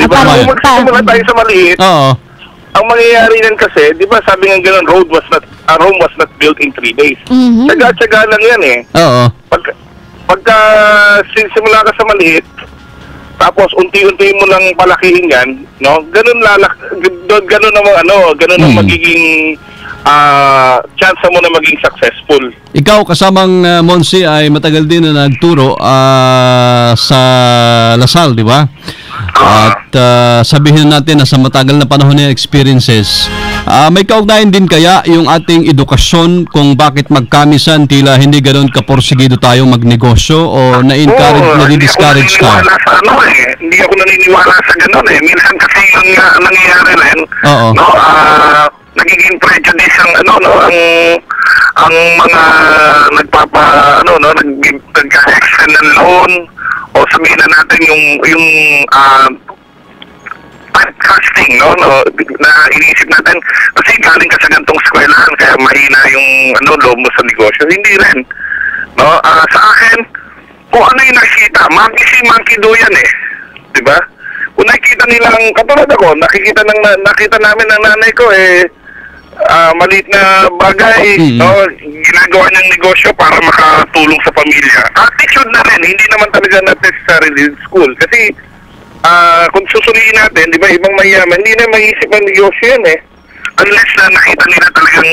magsimula tayo sa maliit. Ang mangyayari yan kasi, di ba sabi nga gano'n, Rome was not built in 3 days. Tsaga-tsaga lang yan Pagka simula ka sa maliit, tapos unti-unti mo lang palakihin yan, no? Ganun ang magiging chance mo na maging successful. Ikaw kasamang Monsi ay matagal din na nagturo sa Lasal, di ba? At sabihin natin na sa matagal na panahon ng experiences, may kaugnayan din kaya yung ating edukasyon kung bakit magkamisan tila hindi ganoon kaporsigido tayong magnegosyo o na-encourage, nadi-discourage ka? Hindi ako naniniwala sa ganoon Minsan kasi yung nangyayari rin, nagiging prejudice ang mga nagka-extend ng loan o sabihin na natin yung casting na iniisip natin kasi galing ka sa gantong eskwelahan kaya mahina yung loob mo sa negosyo. Hindi rin. Sa akin, kung ano yung nakikita, monkey do yan diba? Kung nakikita nilang, katulad ako, nakita namin ng nanay ko maliit na bagay, ginagawa niyang negosyo para makatulong sa pamilya. Attitude na rin, hindi naman talaga not necessarily in school. Kasi kung susuriin natin, di ba, ibang mayaman, hindi na maiisip ang negosyo yan eh. Unless na nakita nila talagang,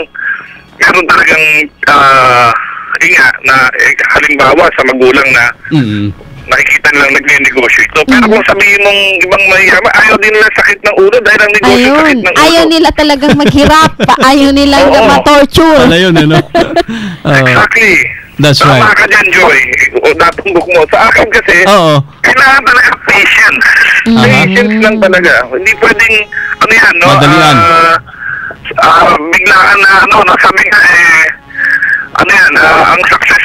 meron talagang, na halimbawa sa magulang na nakikita nilang nagne-negosyo ito. Pero kung sabihin mong ibang mayaman, ayaw din nila sakit ng ulo dahil ang negosyo sakit ng ulo. Ayaw nila talagang maghirap. Ayaw nilang ma-torture. Ano yun, ano? Exactly. That's right. Tama ka dyan, Joy. O natumbok mo. Sa akin kasi, kailangan talaga patience. Patience lang talaga. Hindi pwedeng, ano yan, no? Madalian. Biglaan na, nasabi nga ano yan, ang success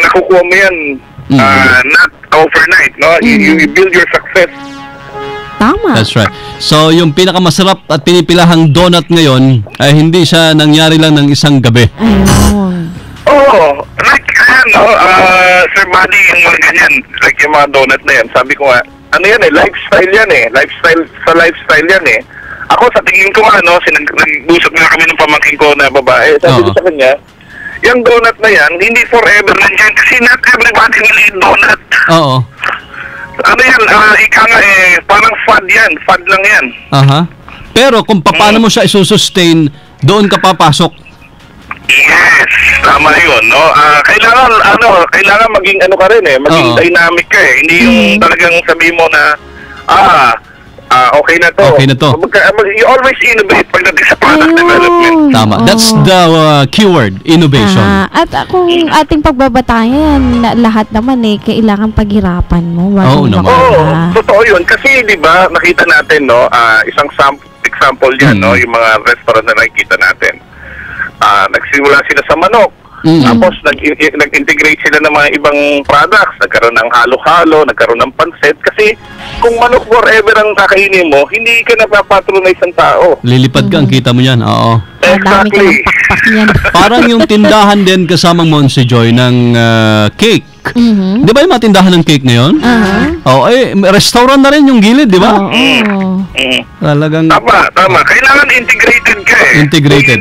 nakukuha mo yan, not overnight, no? You build your success. Tama. That's right. So, yung pinakamasarap at pinipilahang donut ngayon ay hindi siya nangyari lang ng isang gabi. Oo. Like, Sir Buddy, yung mga ganyan, like yung mga donut na yan, sabi ko nga, ano yan lifestyle yan lifestyle yan Ako, sa tingin ko nga, nag-usap nga kami ng pamangkin ko na babae, sabi ko sa kanya, yung donut na yan, hindi forever nandiyan kasi not everybody will eat donut. Oo. Ano yan, ika nga parang fad yan, fad lang yan. Pero kung paano mo siya isusustain, doon ka papasok. Yes, tama yun, no? Kailangan maging ka rin maging dynamic ka Hindi yung talagang sabi mo na, okay na to. Okay na to. You always innovate pagdating sa product development. Tama. That's the keyword, innovation. At kung ating pagbabatayan, lahat naman kailangan paghirapan mo. Totoo yun. Kasi, di ba, nakita natin, no, isang example yan, no, yung mga restaurant na nakikita natin. Nagsimula sila sa manok. Tapos nag-integrate sila ng mga ibang products. Nagkaroon ng halo-halo, nagkaroon ng pansit. Kasi kung manok forever ang kakainin mo, hindi ka napapatronize ng tao. Lilipad ka, ang kita mo yan. Oo. Exactly. Parang yung tindahan din kasamang Monsi Joy ng cake. Di ba yung mga tindahan ng cake ngayon? Restaurant na rin yung gilid, di ba? Talagang... Tama. Kailangan integrated ka Integration.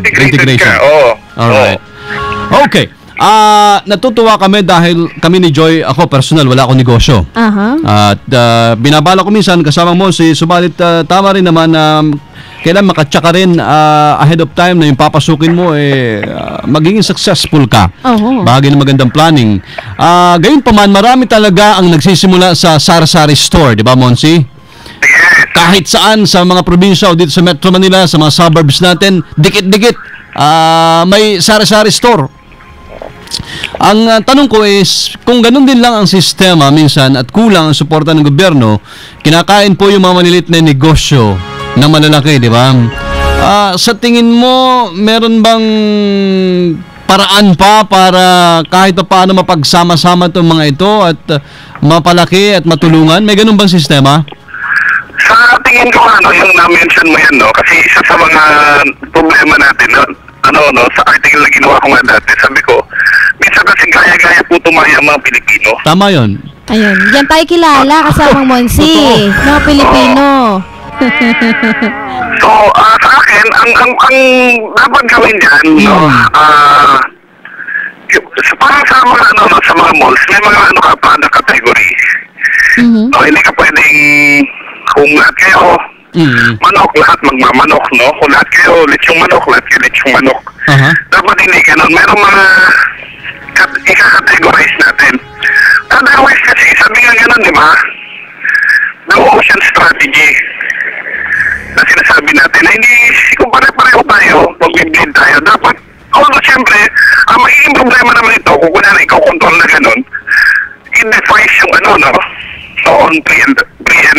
ka. Alright. Okay. Natutuwa kami dahil kami ni Joy, ako personal, wala akong negosyo. At binabala ko minsan kasama mo subalit tama rin naman na kailan makatsaka rin ahead of time na yung papasukin mo magiging successful ka. Bagay na magandang planning. Gayon pa man, marami talaga ang nagsisimula sa sari-sari store, di ba, Monsi? Kahit saan sa mga probinsya o dito sa Metro Manila, sa mga suburbs natin, dikit-dikit may sari-sari store. Ang tanong ko is, kung ganun din lang ang sistema minsan at kulang ang suporta ng gobyerno, kinakain po yung mga malilit na negosyo na malalaki, di ba? Sa tingin mo, meron bang paraan pa para kahit paano mapagsama-sama itong mga ito at mapalaki at matulungan? May ganun bang sistema? Sa tingin ko, yung na-mention mo yan, no? Kasi isa sa mga problema natin, sa article na ginawa ko nga dati, sabi ko, minsan kasi gaya-gaya po tumaya ang mga Pilipino. Tama yun. Ayun, yan tayo kilala kasamang Monsi, mga Pilipino. So, sa akin, ang dapat gawin dyan, parang sa mga malls, may mga product category. Hindi ka pwedeng, kung lahat kayo, manok, lahat magmamanok, no? Kung lahat kayo, lechong manok, lahat kayo lechong manok. Dapat hindi ka nun. Merong mga ika-categorize natin. Otherwise kasi, sabi nga ganun, di ba? Blue ocean strategy na sinasabi natin na hindi, kung pare-pareho tayo, mag-blend tayo, dapat, siyempre, ang magiging problema naman ito, kung kunwari ikaw control na ganun, i-device yung on pre-enterprise.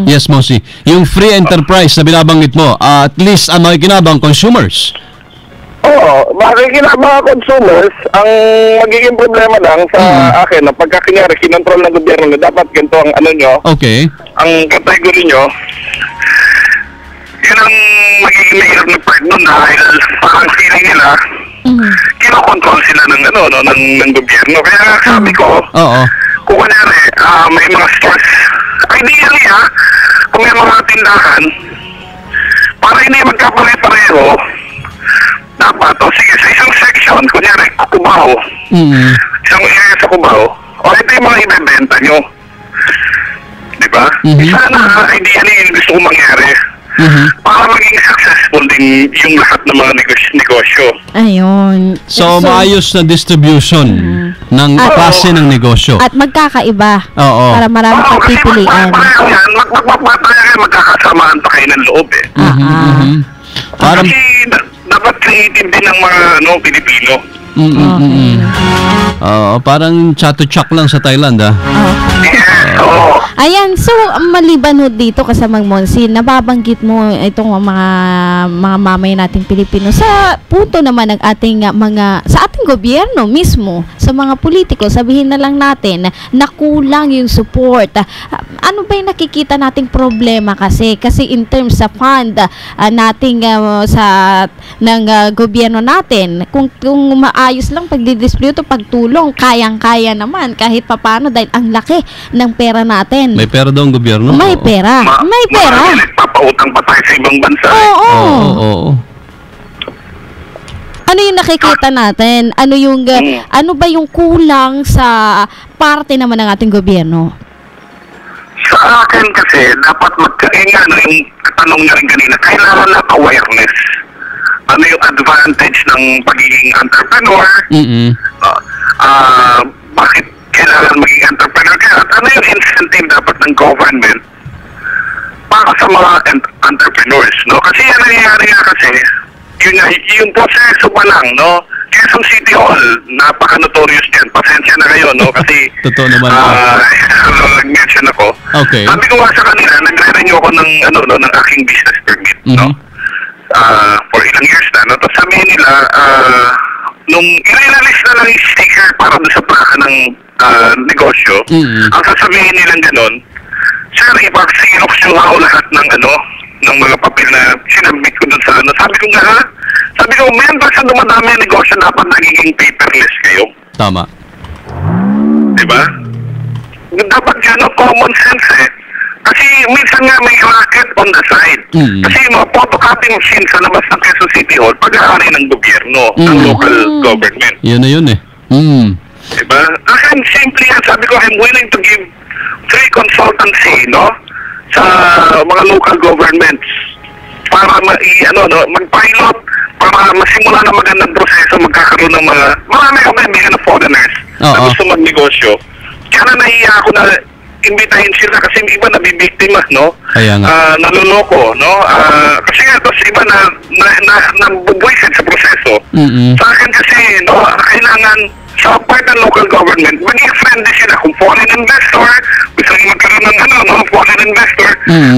Yes, Monsi. Yung free enterprise na binabanggit mo, at least ang makikinabang consumers. Makikinabang mga consumers, ang magiging problema lang sa akin, pagka kinyari, kinontrol ng gobyerno na dapat ganito ang ang category nyo, yun ang magiging mahirap na part nun dahil parang feeling nila, kinokontrol sila ng gobyerno. Kaya sabi ko, kung kunyari, may mga stores, ideally kung may mga tindahan, para hindi magkapare-pareho, dapat, sige, sa isang section, kunyari, Cubao, isang area sa Cubao, ito yung mga ibebenta nyo. Diba? Sana, idea na yung gusto kong mangyari. Para maging successful din yung lahat ng mga negosyo. Ayun. So, maayos na distribution ng klase ng negosyo. At magkakaiba. Oo. Para marami pagpipilian. Magkakasamaan pa kayo ng loob eh. Parang, kasi dapat creative din ng mga Pilipino. parang chat-to-chat lang sa Thailand, Ayan, so maliban ho dito kasamang Monsin, nababanggit mo itong mga mamay nating Pilipino sa punto naman ng ating sa ating gobyerno mismo, sa mga politiko, sabihin na lang natin na kulang yung support. Ano ba yung nakikita nating problema kasi in terms sa fund nating ng gobyerno natin, kung maayos lang pagdidistribute o pagtulong, kayang-kaya naman kahit papano dahil ang laki ng pera natin. may pera daw ang gobyerno. May pera. May pera. Papautang pa tayo sa ibang bansa. Oo. Ano yung nakikita natin? Ano yung ano ba yung kulang sa parte naman ng ating gobyerno? Sa akin kasi dapat yung tanong niya rin kanina, kailangan na awareness. Ano yung advantage ng pagiging entrepreneur? Bakit kailangan maging entrepreneur ka? At ano yung incentive dapat ng government para sa mga entrepreneurs, no? Kasi yan nangyayari nga kasi, yung proseso pa lang, no? Quezon City Hall, napaka-notorious yan. Pasensya na kayo, no? Kasi, totoo naman. nag-mention ako. Okay. Sabi ko nga sa kanila, nagre-renew ako ng aking business permit, no? For ilang years na, no? Tapos sabihin nila, nung i-release na lang yung sticker para doon sa plaka ng negosyo, ang sasabihin nilang gano'n, sir, ipag-xerox yung ako lahat ng ng mga papel na sinabit ko doon sa Sabi ko nga, members sa dumadami ang negosyo, dapat nagiging paperless kayo. Tama. Diba? Dapat yun ang common sense eh. Kasi minsan nga may racket on the side. Kasi yung mga photocopy machine sa labas ng Quezon City Hall, pag-aari ng gobyerno, ng local government. Yun na yun eh. Diba? Akin, simple yan. Sabi ko, I'm willing to give free consultancy, no? Sa mga local governments para mag-pilot, para masimula na magandang proseso, magkakaroon ng marami na foreigners na gusto magnegosyo. Kaya na nahiya ako na imbitahin sila kasi iba nabibiktima, no? Naluloko, no? Kasi nga, tapos iba nabubwisit sa proseso. Sa akin kasi, no, kailangan sa part ng local government, maging friendly sila. Kung foreign investor, gusto nyo magkaroon ng foreign investor,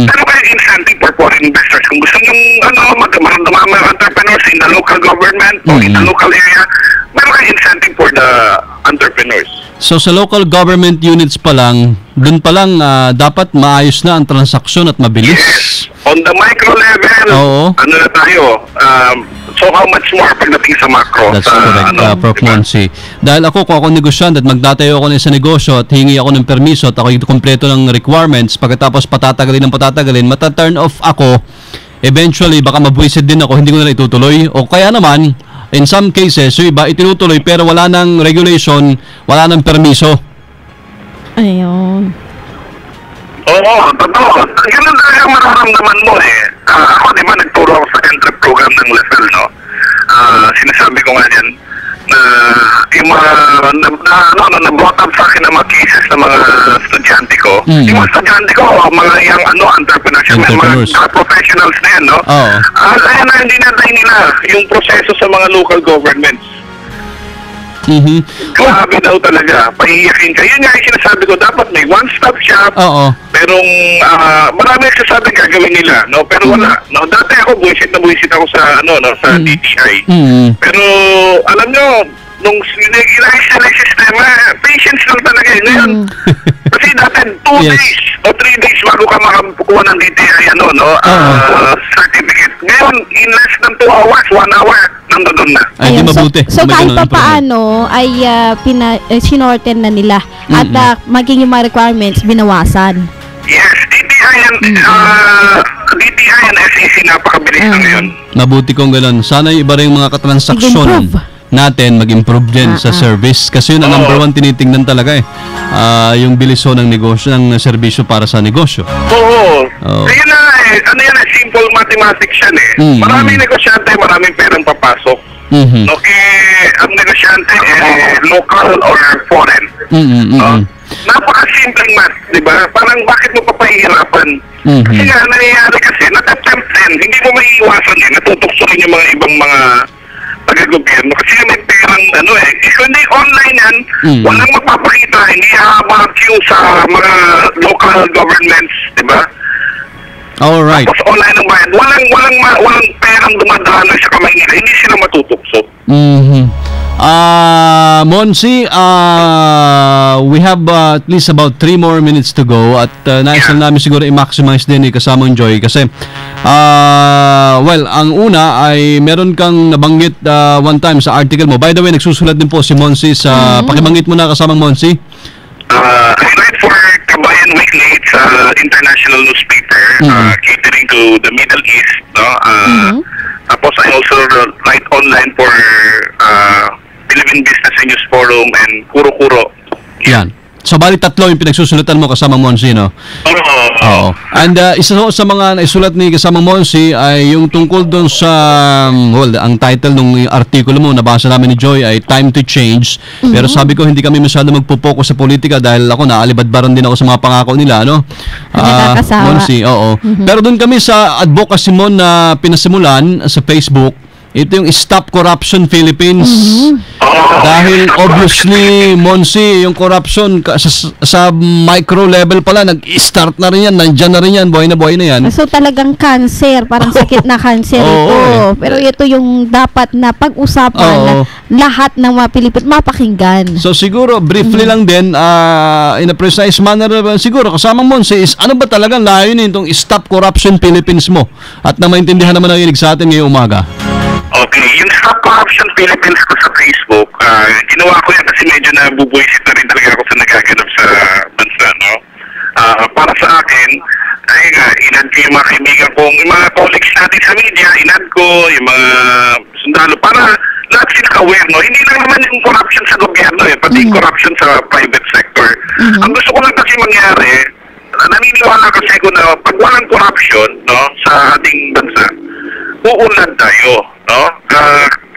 pero kaya incentive for foreign investors. Kung gusto nyo dumami entrepreneurs in the local government or in the local area, meron kaya incentive for the entrepreneurs. So sa local government units pa lang, dun pa lang dapat maayos na ang transaksyon at mabilis. Yes. On the micro level, ano na tayo, so how much more pagdating sa macro? That's correct, Prof. Monsi. Dahil kung ako negosyante at magtatayo ako ng isang negosyo at hingi ako ng permiso at ako yung kompleto ng requirements, pagkatapos patatagalin, mata-turn off ako, eventually baka mabwisit din ako, hindi ko na itutuloy. O kaya naman, in some cases, yung iba itinutuloy pero wala nang regulation, wala nang permiso. Ayun. Oo, totoo. Ganun talaga ang mararamdaman mo eh. Ako, di ba, nagturo ako sa entry program ng level, no? Sinasabi ko nga yan na yung mga na-brought up sa akin ng mga cases ng mga estudyante ko. Yung mga estudyante ko, mga yung entrepreneurship, mga professionals na yan, no? Kaya na hindi natin nila yung proseso sa mga local governments. Grabe daw talaga. Pahiyakin ka. Yun nga yung sinasabi ko, dapat may one-stop shop. Merong marami nagsasabi gagawin nila, no? Pero wala. No? Dati ako, buwisit ako sa sa DTI. Pero alam nyo, nung nag-ilayos na yung sistema, patience lang talaga. Ngayon, kasi dati 2 days o 3 days bago ka makakuha ng DTI certificate. Ngayon, in less than 2 hours, 1 hour, nandoon na. Ay, di mabuti. So kahit pa paano ay sinorten na nila at maging yung mga requirements binawasan. Yes, DTI DTI and SEC napakabilis na ngayon. Mabuti kong gano'n. Sana yung iba rin mga katransaksyon natin mag-improve din sa service. Kasi yun ang number one tinitingnan talaga eh. Yung bilis ng negosyo, ng serbisyo para sa negosyo. Oo. Kaya na ano yan, simple mathematics yan eh. Maraming negosyante, maraming perang papasok. Ang negosyante local or foreign. Napaka-simpleng math, di ba? Parang bakit mo papahihirapan? Kasi nga, nangyayari kasi, natatempt din. Hindi mo maiiwasan eh. Natutokso rin yung mga ibang mga taga-gobyerno. Kasi may perang, kung hindi online yan, walang mapapakita. Hindi queue sa mga local governments, di ba? Alright. Tapos online ang bayan. Walang perang dumadaan sa kamay nila. Hindi sila matutokso. Monsi, we have at least about 3 more minutes to go at nais lang namin siguro i-maximize din kasamang Joy kasi well, ang una ay meron kang nabanggit one time sa article mo. By the way, nagsusulat din po si Monsi sa pakibanggit mo na kasamang Monsi. I write for Kabayan Weekly. It's an international newspaper catering to the Middle East. Tapos I also write online for Philippine Business and News Forum and Kuro-Kuro. Yan. So, bali 3 yung pinagsusulatan mo kasama Monsi, no? Oo. And isa sa mga naisulat ni kasama Monsi ay yung tungkol doon sa, ang title ng artikulo mo, nabasa namin ni Joy ay Time to Change. Pero sabi ko, hindi kami masyado magpo-focus sa politika dahil ako naalibadbaran din ako sa mga pangako nila, no? Monsi, oo. Pero doon kami sa advocacy mo na pinasimulan sa Facebook, ito yung Stop Corruption Philippines. Dahil obviously, Monsi, yung corruption sa micro level pala, nag-start na rin yan, nandyan na rin yan, buhay na yan. So talagang cancer, parang sakit na cancer ito. Pero ito yung dapat na pag-usapan lahat ng mga Pilipino mapakinggan. So siguro, briefly lang din, in a precise manner, siguro, kasamang Monsi is, ano ba talagang layunin itong Stop Corruption Philippines mo? At na maintindihan naman ang inig sa atin ngayong umaga. Okay, yung Stop Corruption Philippines ko sa Facebook, ginawa ko yan kasi medyo nabubuisit na rin talaga ako sa nagaganap sa bansa, no? Para sa akin, ay nga, inad ko yung mga kaibigan kong, yung mga colleagues natin sa media, inad ko, yung mga sundalo, para lahat sila aware, no? Hindi lang naman yung corruption sa gobyerno, pati yung corruption sa private sector. Ang gusto ko lang kasi mangyari, naniniwala kasi ko na pag walang corruption, no, sa ating bansa, uunlad tayo, no?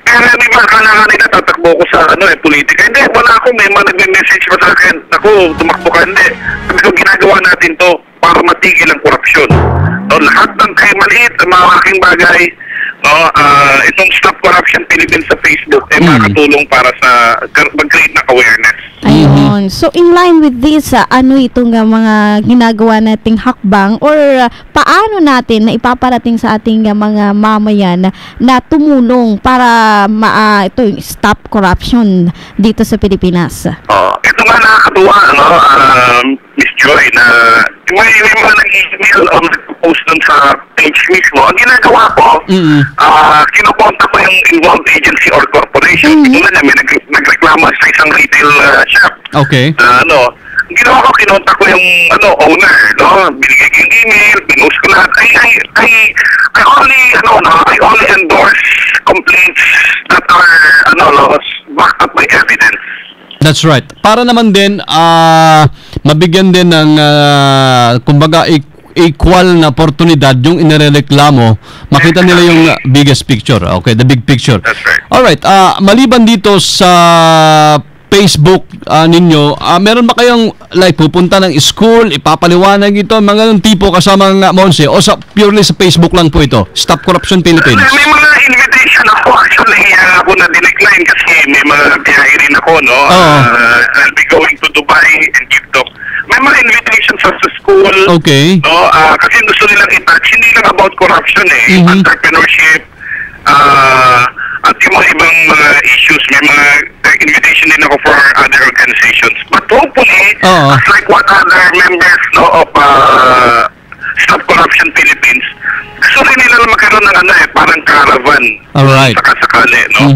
Kaya may mga kailangan nila tatakbo ko sa politika. Hindi, wala ako, may mga nagme-message pa sa akin. Ako, tumakbo ka, hindi. Sabi ko, ginagawa natin to para matigil ang korupsyon. No, lahat ng kay maliit, mga aking bagay, no, itong Stop Corruption Philippines sa Facebook ay makatulong para sa mag-create ng awareness. Ayun. So, in line with this, ano itong mga ginagawa nating hakbang or paano natin na ipaparating sa ating mga mamayan na tumulong para ito yung stop corruption dito sa Pilipinas? Ito nga nakakatuwa, no, Miss Joy, na may mga nag-email o nag-post dun sa page mismo. Ang ginagawa ko, kinukonta ko yung involved agency or corporation. Tingnan niya, may nagreklamo sa isang retail shop. Okay. Ang ginawa ko, kinonta ko yung owner, no? Binigay ko yung email, pinost ko lahat. I only endorse complaints that are backed up by evidence. That's right. Para naman din mabigyan din ng kumbaga equal na oportunidad yung inireklamo, makita nila yung biggest picture. Okay, the big picture. That's right. Alright, maliban dito sa Facebook ninyo, meron ba kayong pupunta ng school, ipapaliwanag ito, mga ganun tipo kasama ng Monsi, o purely sa Facebook lang po ito? Stop Corruption Philippines. May mga invitation ako. Actually, ako na dinecline kasi may mga biyahe rin ako, no? I'll be going to Dubai and give talk. May mga invitations sa school. Okay. No? Kasi gusto nilang i-touch. Hindi lang about corruption entrepreneurship, at yung mga ibang mga issues. May mga invitation din ako for other organizations. But hopefully, as like what other members of Stop Corruption Philippines, gusto rin nila na magkaroon ng parang caravan. Alright. Sakasakali, no?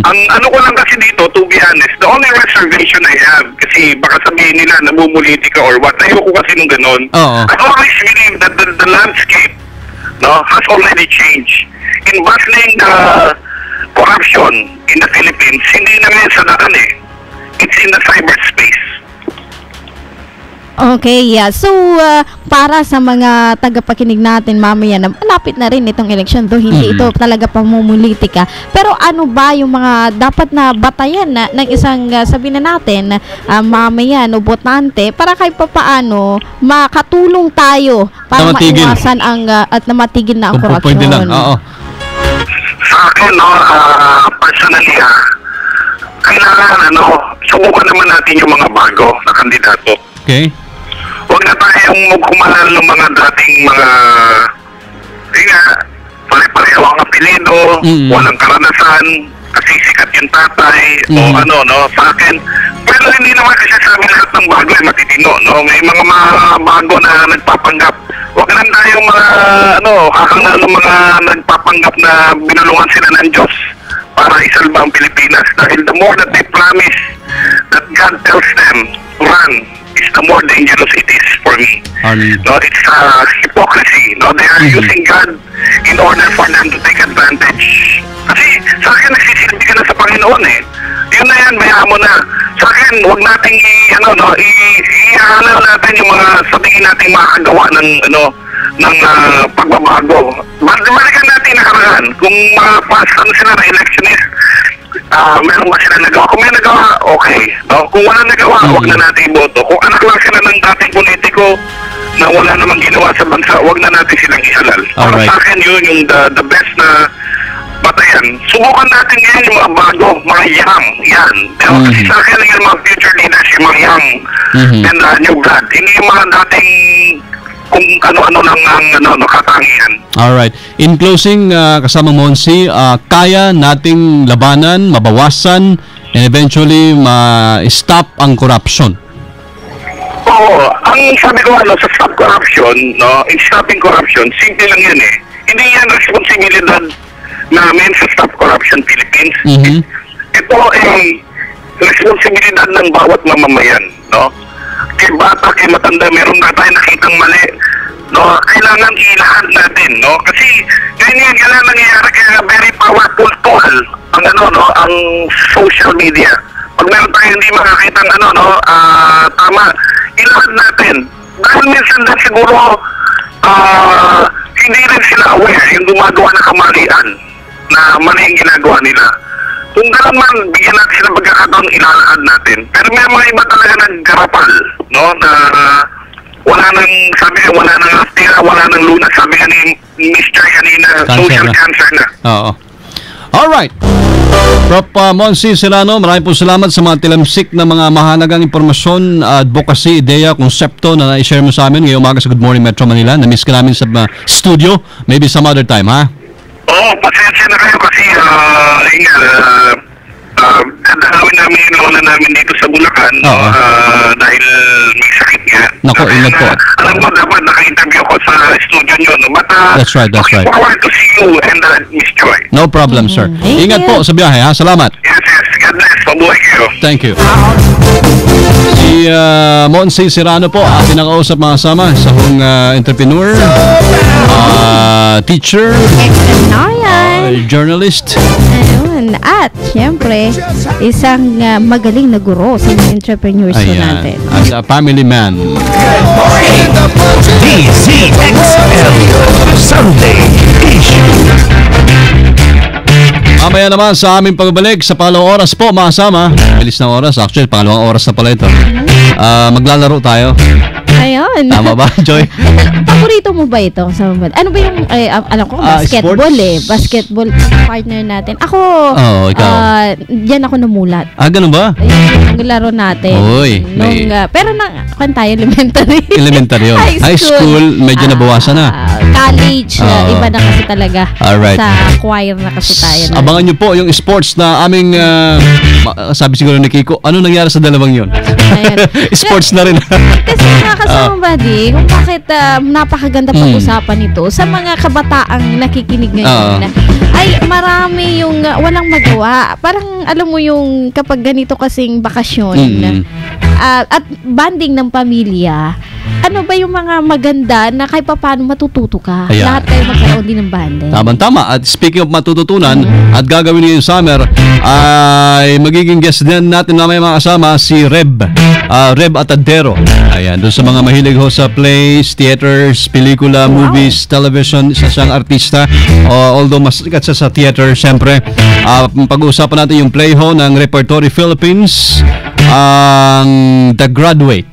Ang ano ko lang kasi dito, to be honest, the only reservation I have, kasi baka sabihin nila namumuliti ka or what, ayoko kasi nung ganon. I always believe that the landscape, no, has already changed. In battling corruption in the Philippines, hindi na ngayon sa daan it's in the cyberspace. Okay, yeah. So, para sa mga tagapakinig natin mamaya na malapit na rin itong election, though hindi ito talaga pamumulitika. Pero ano ba yung mga dapat na batayan ng isang, sabihin na natin, mamaya, no, botante, para kahit papaano, makatulong tayo para maiwasan ang, at na matigil na ang korupsyon. Pwede lang, oo. Sa akin, personally, kailangan, subukan naman natin yung mga bago na kandidato. Okay. Huwag na tayong magkumalal ng mga dating mga pare-pareho ang apelido, walang karanasan, kasi sikat yung tatay, o sa akin. Pero hindi naman kasi sabi lahat ng bago ay matitino, no? May mga bago na nagpapanggap. Huwag lang tayong mga, kakanggal ng mga nagpapanggap na binulungan sila ng Diyos para isalba ang Pilipinas. Dahil the more that they promise that God tells them to run, is the more dangerous it is for me. No, it's hypocrisy. No, they are using God in order for them to take advantage. Kasi sa akin nagsisilbi ka na sa Panginoon Yun na yan, bayaan mo na. Sa akin, huwag nating ihahalal natin yung mga sabihin nating makakagawa ng pagbabago. Balikan natin nakaraan. Kung past sila na electionist, meron ba sila nagawa? Kung may nagawa, okay. No? Kung wala nagawa, huwag na natin iboto. Kung anak lang sila ng dating politiko na wala namang ginawa sa bansa, huwag na natin silang ihalal. Para sa akin yun, yung the best na batayan. Subukan natin ngayon yung mga bago, mga young, yan. Pero kasi sa akin yung mga future leaders, yung mga young and new blood. Hindi yung mga dating kung ano-ano lang ang katangian. Alright. In closing, kasama Monsi, kaya nating labanan, mabawasan, and eventually ma-stop ang corruption. Oo. Ang sabi ko sa stop corruption, in stopping corruption, simple lang yan Hindi yan responsibilidad namin sa Stop Corruption Philippines. Ito ay responsibilidad ng bawat mamamayan, Kay bata, kay matanda, meron na tayo nakitang mali, kailangan ilahad natin, Kasi ganyan lang nangyayari, kaya very powerful tool ang social media. Pag meron tayo hindi makakitang tama, ilahad natin. Dahil minsan din siguro hindi rin sila aware yung gumagawa ng kamalian na mali yung ginagawa nila. Kung gano'n man, bigyan natin sila pagkakataon, ilalahad natin. Pero may mga iba talaga nagkarapal, na wala nang, sabi nga, wala nang astira, wala nang luna. Sabi nga ni Mr. kanina, social cancer na. Oo. Alright. Prof. Monsi Serrano, maraming po salamat sa mga tilamsik na mga mahalagang impormasyon, advocacy, ideya, konsepto na na-share mo sa amin ngayong umaga sa Good Morning Metro Manila. Na-miss ka namin sa studio. Maybe some other time, ha? Oo, pasensya na kayo kasi dadalawin namin yung lola namin dito sa Bulacan dahil may sakit nga. Naku, ingat po. Alam mo, dapat naka-interview ko sa studio nyo, But that's right. looking forward to see you and Miss Joy. No problem, sir. Ingat po sa biyahe, ha? Salamat. Yes. God bless. Mabuhay kayo. Thank you. Si Monsi Serrano po, ating nakausap mga sama, isang entrepreneur, teacher, journalist. Ayun. At, syempre, isang magaling na guro sa mga entrepreneurs natin. As a family man. DZXL Sunday Issue. Mamaya naman sa aming pagbabalik sa pangalawang oras po, masama. Bilis ng oras. Actually, pangalawang oras na pala ito. Maglalaro tayo. Ayun. Tama ba, Joy? Paborito mo ba ito? Ano ba yung, alam ko, basketball sports? Basketball partner natin. Ako, ikaw. Diyan ako namulat. Ganun ba? Yung laro natin. Uy. Pero kung tayo, elementary. Elementary yun. High school, medyo nabawasan na. College, iba na kasi talaga. Alright. Sa choir na kasi tayo. Abangan nyo po yung sports na aming, sabi siguro ni Kiko, ano nangyari sa dalawang yun? Ayan. Sports na rin. Kasi mga kasamang buddy, kung bakit napakaganda pag-usapan ito sa mga kabataang nakikinig ngayon, ay marami yung walang magawa. Parang alam mo yung kapag ganito kasing bakasyon at banding ng pamilya, ano ba yung mga maganda na kahit paano matututo ka? Ayan. Lahat kayo magkaroon din ng banding. Tama. At speaking of matututunan, at gagawin ngayong summer, ay magiging guest din natin mamaya mga kasama si Reb Atadero. Ayan, doon sa mga mahilig ho sa plays, theaters, pelikula, movies, television, isa siyang artista. Although mas sikat siya sa theater, siyempre. Pag-uusapan natin yung play ho ng Repertory Philippines, ang The Graduate.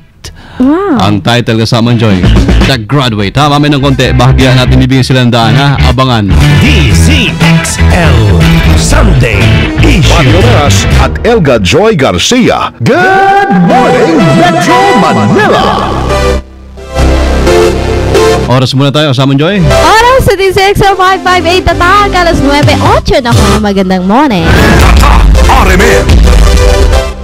Wow. Ang title kasama Joy, The Graduate. Mamaya ng konti, bahagyan natin bibigyan sila ng daan, ha? Abangan. DZXL Sunday Issue. Mario Meras at Elga Joy Garcia. Good morning, Metro Manila. Oras muna tayo, kasama Joy. Oras sa DZXL 558 tatag, alas 9:08 na mga magandang morning.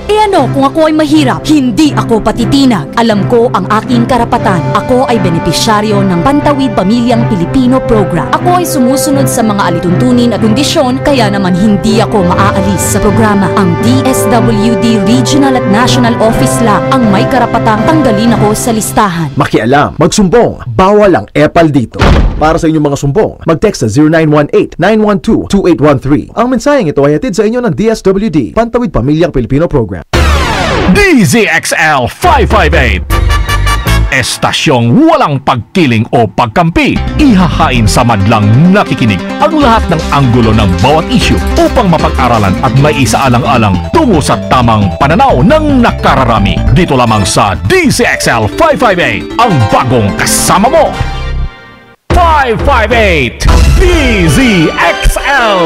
E ano, kung ako ay mahirap, hindi ako patitinag. Alam ko ang aking karapatan. Ako ay benepisyaryo ng Pantawid Pamilyang Pilipino Program. Ako ay sumusunod sa mga alituntunin at kondisyon, kaya naman hindi ako maaalis sa programa. Ang DSWD Regional at National Office lang ang may karapatang tanggalin ako sa listahan. Makialam, magsumbong, bawal ang epal dito. Para sa inyong mga sumbong, mag-text sa 0918-912-2813. Ang mensaheng ito ay hatid sa inyo ng DSWD, Pantawid Pamilyang Pilipino Program. DZXL 558. Estasyong walang pagkiling o pagkampi. Ihahain sa madlang nakikinig ang lahat ng anggulo ng bawat issue upang mapag-aralan at may isaalang-alang tungo sa tamang pananaw ng nakararami. Dito lamang sa DZXL 558, ang bagong kasama mo. 558 DZXL.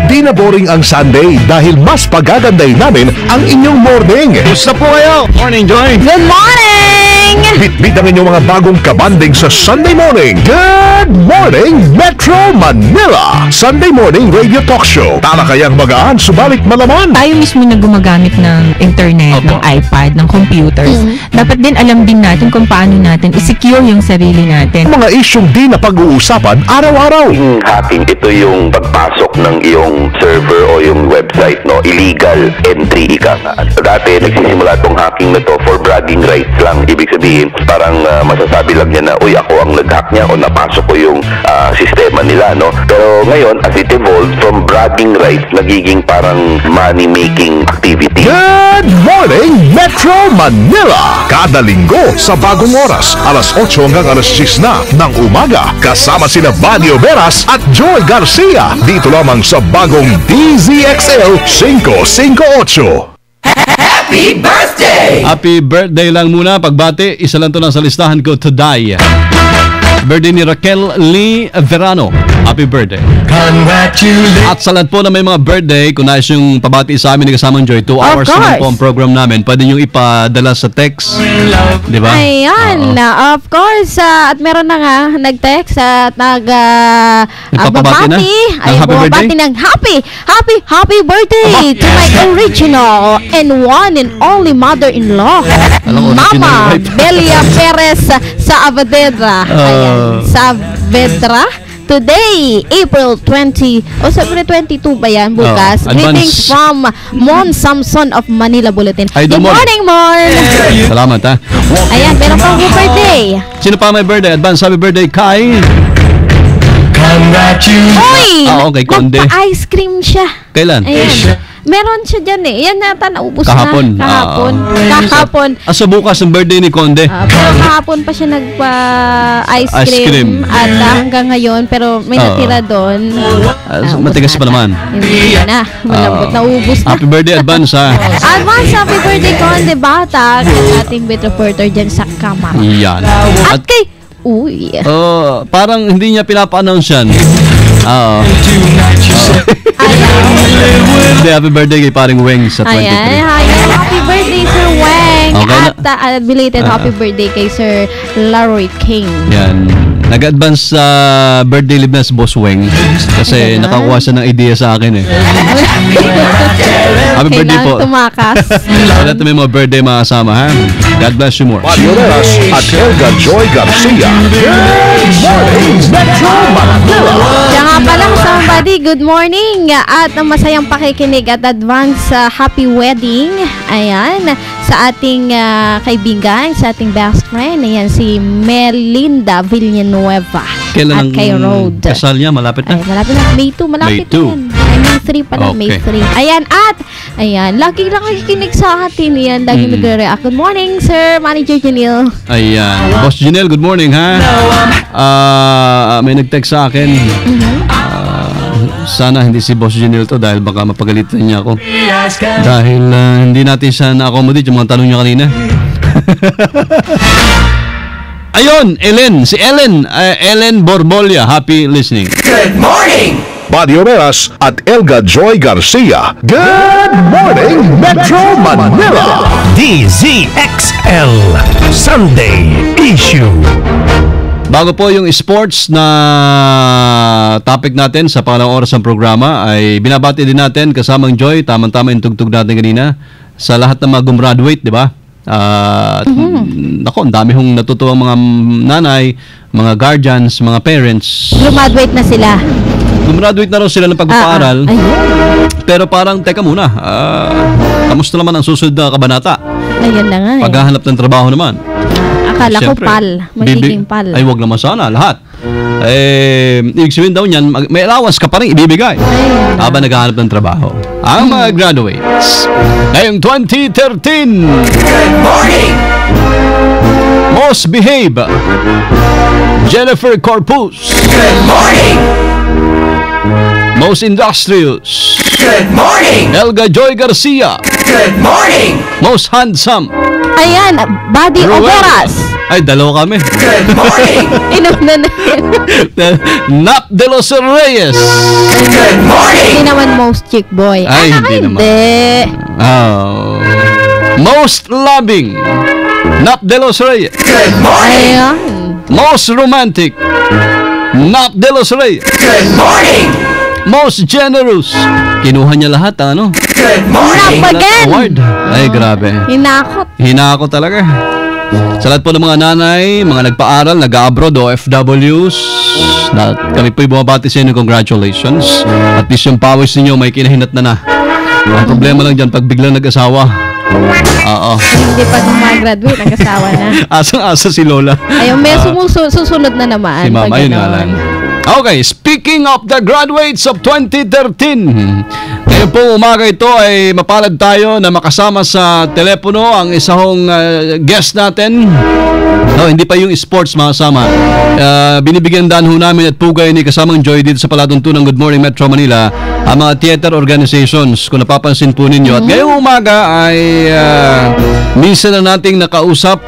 Di na boring ang Sunday dahil mas pagaganday namin ang inyong morning. Gusto po kayo? Morning, Joy. Good morning! Bit-bit ang inyong mga bagong kabanding sa Sunday morning. Good morning, Metro Manila! Sunday morning radio talk show. Talakayang magaan, subalit malaman. Tayo mismo na gumagamit ng internet, ng iPad, ng computers. Dapat din alam din natin kung paano natin i-secure yung sarili natin. Mga isyong di na pag-uusapan araw-araw. Hacking, ito yung pagpasok ng iyong server o yung website, no? Illegal entry, ika nga. Dati, nagsisimula itong hacking na to for bragging rights lang. Ibig sabihin, parang masasabi lang niya na, uy, ako ang nag-hack niya o napasok ko yung sistema nila, no? Pero ngayon, as it evolved from bragging rights, nagiging parang money-making activity. Good morning, Metro Manila! Kada linggo sa bagong oras, alas 8 hanggang alas 10 na ng umaga. Kasama sina Banyo Meras at Joy Garcia. Dito lamang sa bagong DZXL 558. Happy birthday! Happy birthday lang muna. Pagbati, isa lang to lang sa listahan ko, to die. Birthday ni Raquel Lee Verano. Happy birthday. Congratulations. At sa lahat po na may mga birthday, kung nais yung pabati sa amin ni Kasamang Joy, 2 hours naman po ang program namin. Pwede nyo ipadala sa text. Di ba? Ayan, of course. At meron na nga nag-text at nagpapabati na? Ay, happy birthday? ng happy birthday to my original and one and only mother-in-law, Mama Belia Perez sa Avedra. Ayan, sa Avedra. Today, April 20, April 22 ba yan? Bukas. Greetings from Mon Samson of Manila Bulletin. Good morning, Mon! Salamat, ha? Ayan, meron pang birthday. Sino pa may birthday? Advance happy birthday kay... Congratulations! Uy! kay Conde. Nagpa-ice cream siya. Kailan? Ayan. Meron siya dyan eh. Yan nata, naubos kahapon. na. Kahapon. So bukas ang birthday ni Conde. Pero kahapon pa siya nagpa-ice cream. At hanggang ngayon, pero may natira doon. Matigas pa naman. Hindi na. Malambot. Naubos na. Happy birthday advance, ha? Advance happy birthday, Conde Bata. Ating bit reporter dyan sa kamara. Yan. At kay... Uy. Parang hindi niya pinapa-announce yan. Ayan. Happy birthday kay paring Weng sa 23. Ayan. Happy birthday, Sir Weng. Okay At belated happy birthday kay Sir Larry King. Yan. Nag-advance sa birthday live na si Boss Weng kasi nakakuha siya ng idea sa akin eh. Happy birthday po. Kailangan tumakas. Wala may mga birthday mga kasama, ha? God bless you more. Padiolas at Elga Joy Garcia. Good morning, Metro Manila. Kaya nga pala kasama buddy, good morning at masayang pakikinig at advance happy wedding. Ayan, sa ating kaibigan, sa ating best friend. Ayan, si Melinda Villanueva. Kailan at kay Road. Kasal niya? Malapit na? Ay, malapit na. May 2, malapit May 2. na yan. Ay, May 3 pala, Okay. May 3. Ayan, at, ayan, lagi lang nakikinig sa atin. Ayan, lagi nagre-react. Good morning, Sir Manager Janil. Ayan. Boss Janelle, good morning, ha? May nag-text sa akin. Sana hindi si Boss Janelle to dahil baka mapagalitan niya ako. Dahil hindi natin siya na-accommodate yung mga tanong niya kanina. Ayun, Ellen. Si Ellen. Ellen Borbolia. Happy listening. Good morning! Padiolas at Elga Joy Garcia. Good morning, Metro Manila. DZXL Sunday Issue. Bago po yung sports na topic natin sa pangalawang oras ng programa, ay binabati din natin kasamang Joy, tamang-tama yung tugtog natin kanina, sa lahat ng mga gumraduate, di ba? Nako, ang dami hong natutuwang mga nanay, mga guardians, mga parents. Graduate na sila. Gumraduate na raw sila ng pagpapaaral. Pero parang, teka muna, kamusta naman ang susunod na kabanata? Ayan na nga eh. Paghahanap ng trabaho naman. Akala ko Siyempre, pal. Magiging pal. Ay, wag naman sana, lahat. Ibig sabihin daw niyan, may allowance ka pa rin ibibigay habang naghahanap ng trabaho. Ang mga graduates ngayong 2013. Good morning! Most Behave, Jennifer Corpus. Good morning! Most Industrious. Good morning! Elga Joy Garcia. Good morning! Most Handsome. Ayan, Buddy Ruel. Oberas. Ay, dalawa kami. Good morning! Inom na na. Nap de los Reyes. Good morning! Hindi naman most chick boy. Ay, hindi naman. Oh. Most Loving, Nap de los Reyes. Good morning! Ayan. Most Romantic, Nap de los Reyes. Good morning! Most Generous. Kinuha niya lahat, ano? Good morning! Nap again! Award. Ay, grabe. Hinakot. Hinakot talaga. Sa lahat po ng mga nanay, mga nagpa-aral, nag-abroad, OFWs, na kami po'y bumabati sa inyo, congratulations. At least yung pawis ninyo may kinahinat na. Ang problema lang dyan, pag biglang nag-asawa. Oo. Hindi pa gumagraduate, nag-asawa na. Asang-asa si Lola. Ayun, may susunod na naman. Si Mama, Pag ayun nga ganon. lang. Okay, speaking of the graduates of 2013, ngayon po umaga ito ay mapalad tayo na makasama sa telepono ang isang guest natin. No, hindi pa yung sports makasama. Binibigyan daan ho namin at pugay ni kasamang Joy dito sa palatuntunan Good Morning Metro Manila ang mga theater organizations kung napapansin po ninyo. At ngayong umaga ay minsan na nating nakausap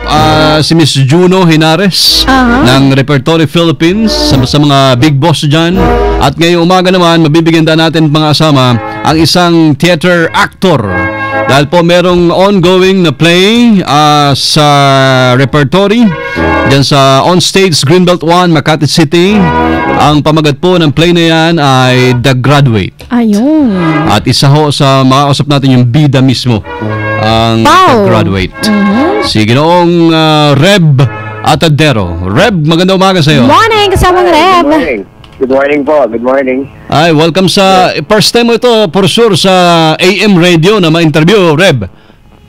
si Miss Juno Hinares ng Repertory Philippines sa mga big boss dyan. At ngayong umaga naman mabibigyan daan natin mga kasama ang isang theater actor. Dahil po merong ongoing na play sa Repertory dyan sa On Stage Greenbelt 1, Makati City. Ang pamagat po ng play na yan ay The Graduate. Ayun. At isa ho sa makausap natin yung bida mismo, ang The Graduate. Si Ginoong Reb Atadero. Reb, magandang umaga sa iyo. Morning, kasamang Reb. Good morning. Good morning po. Good morning. Ay, welcome sa first time mo ito for sure sa AM radio na ma-interview, Reb.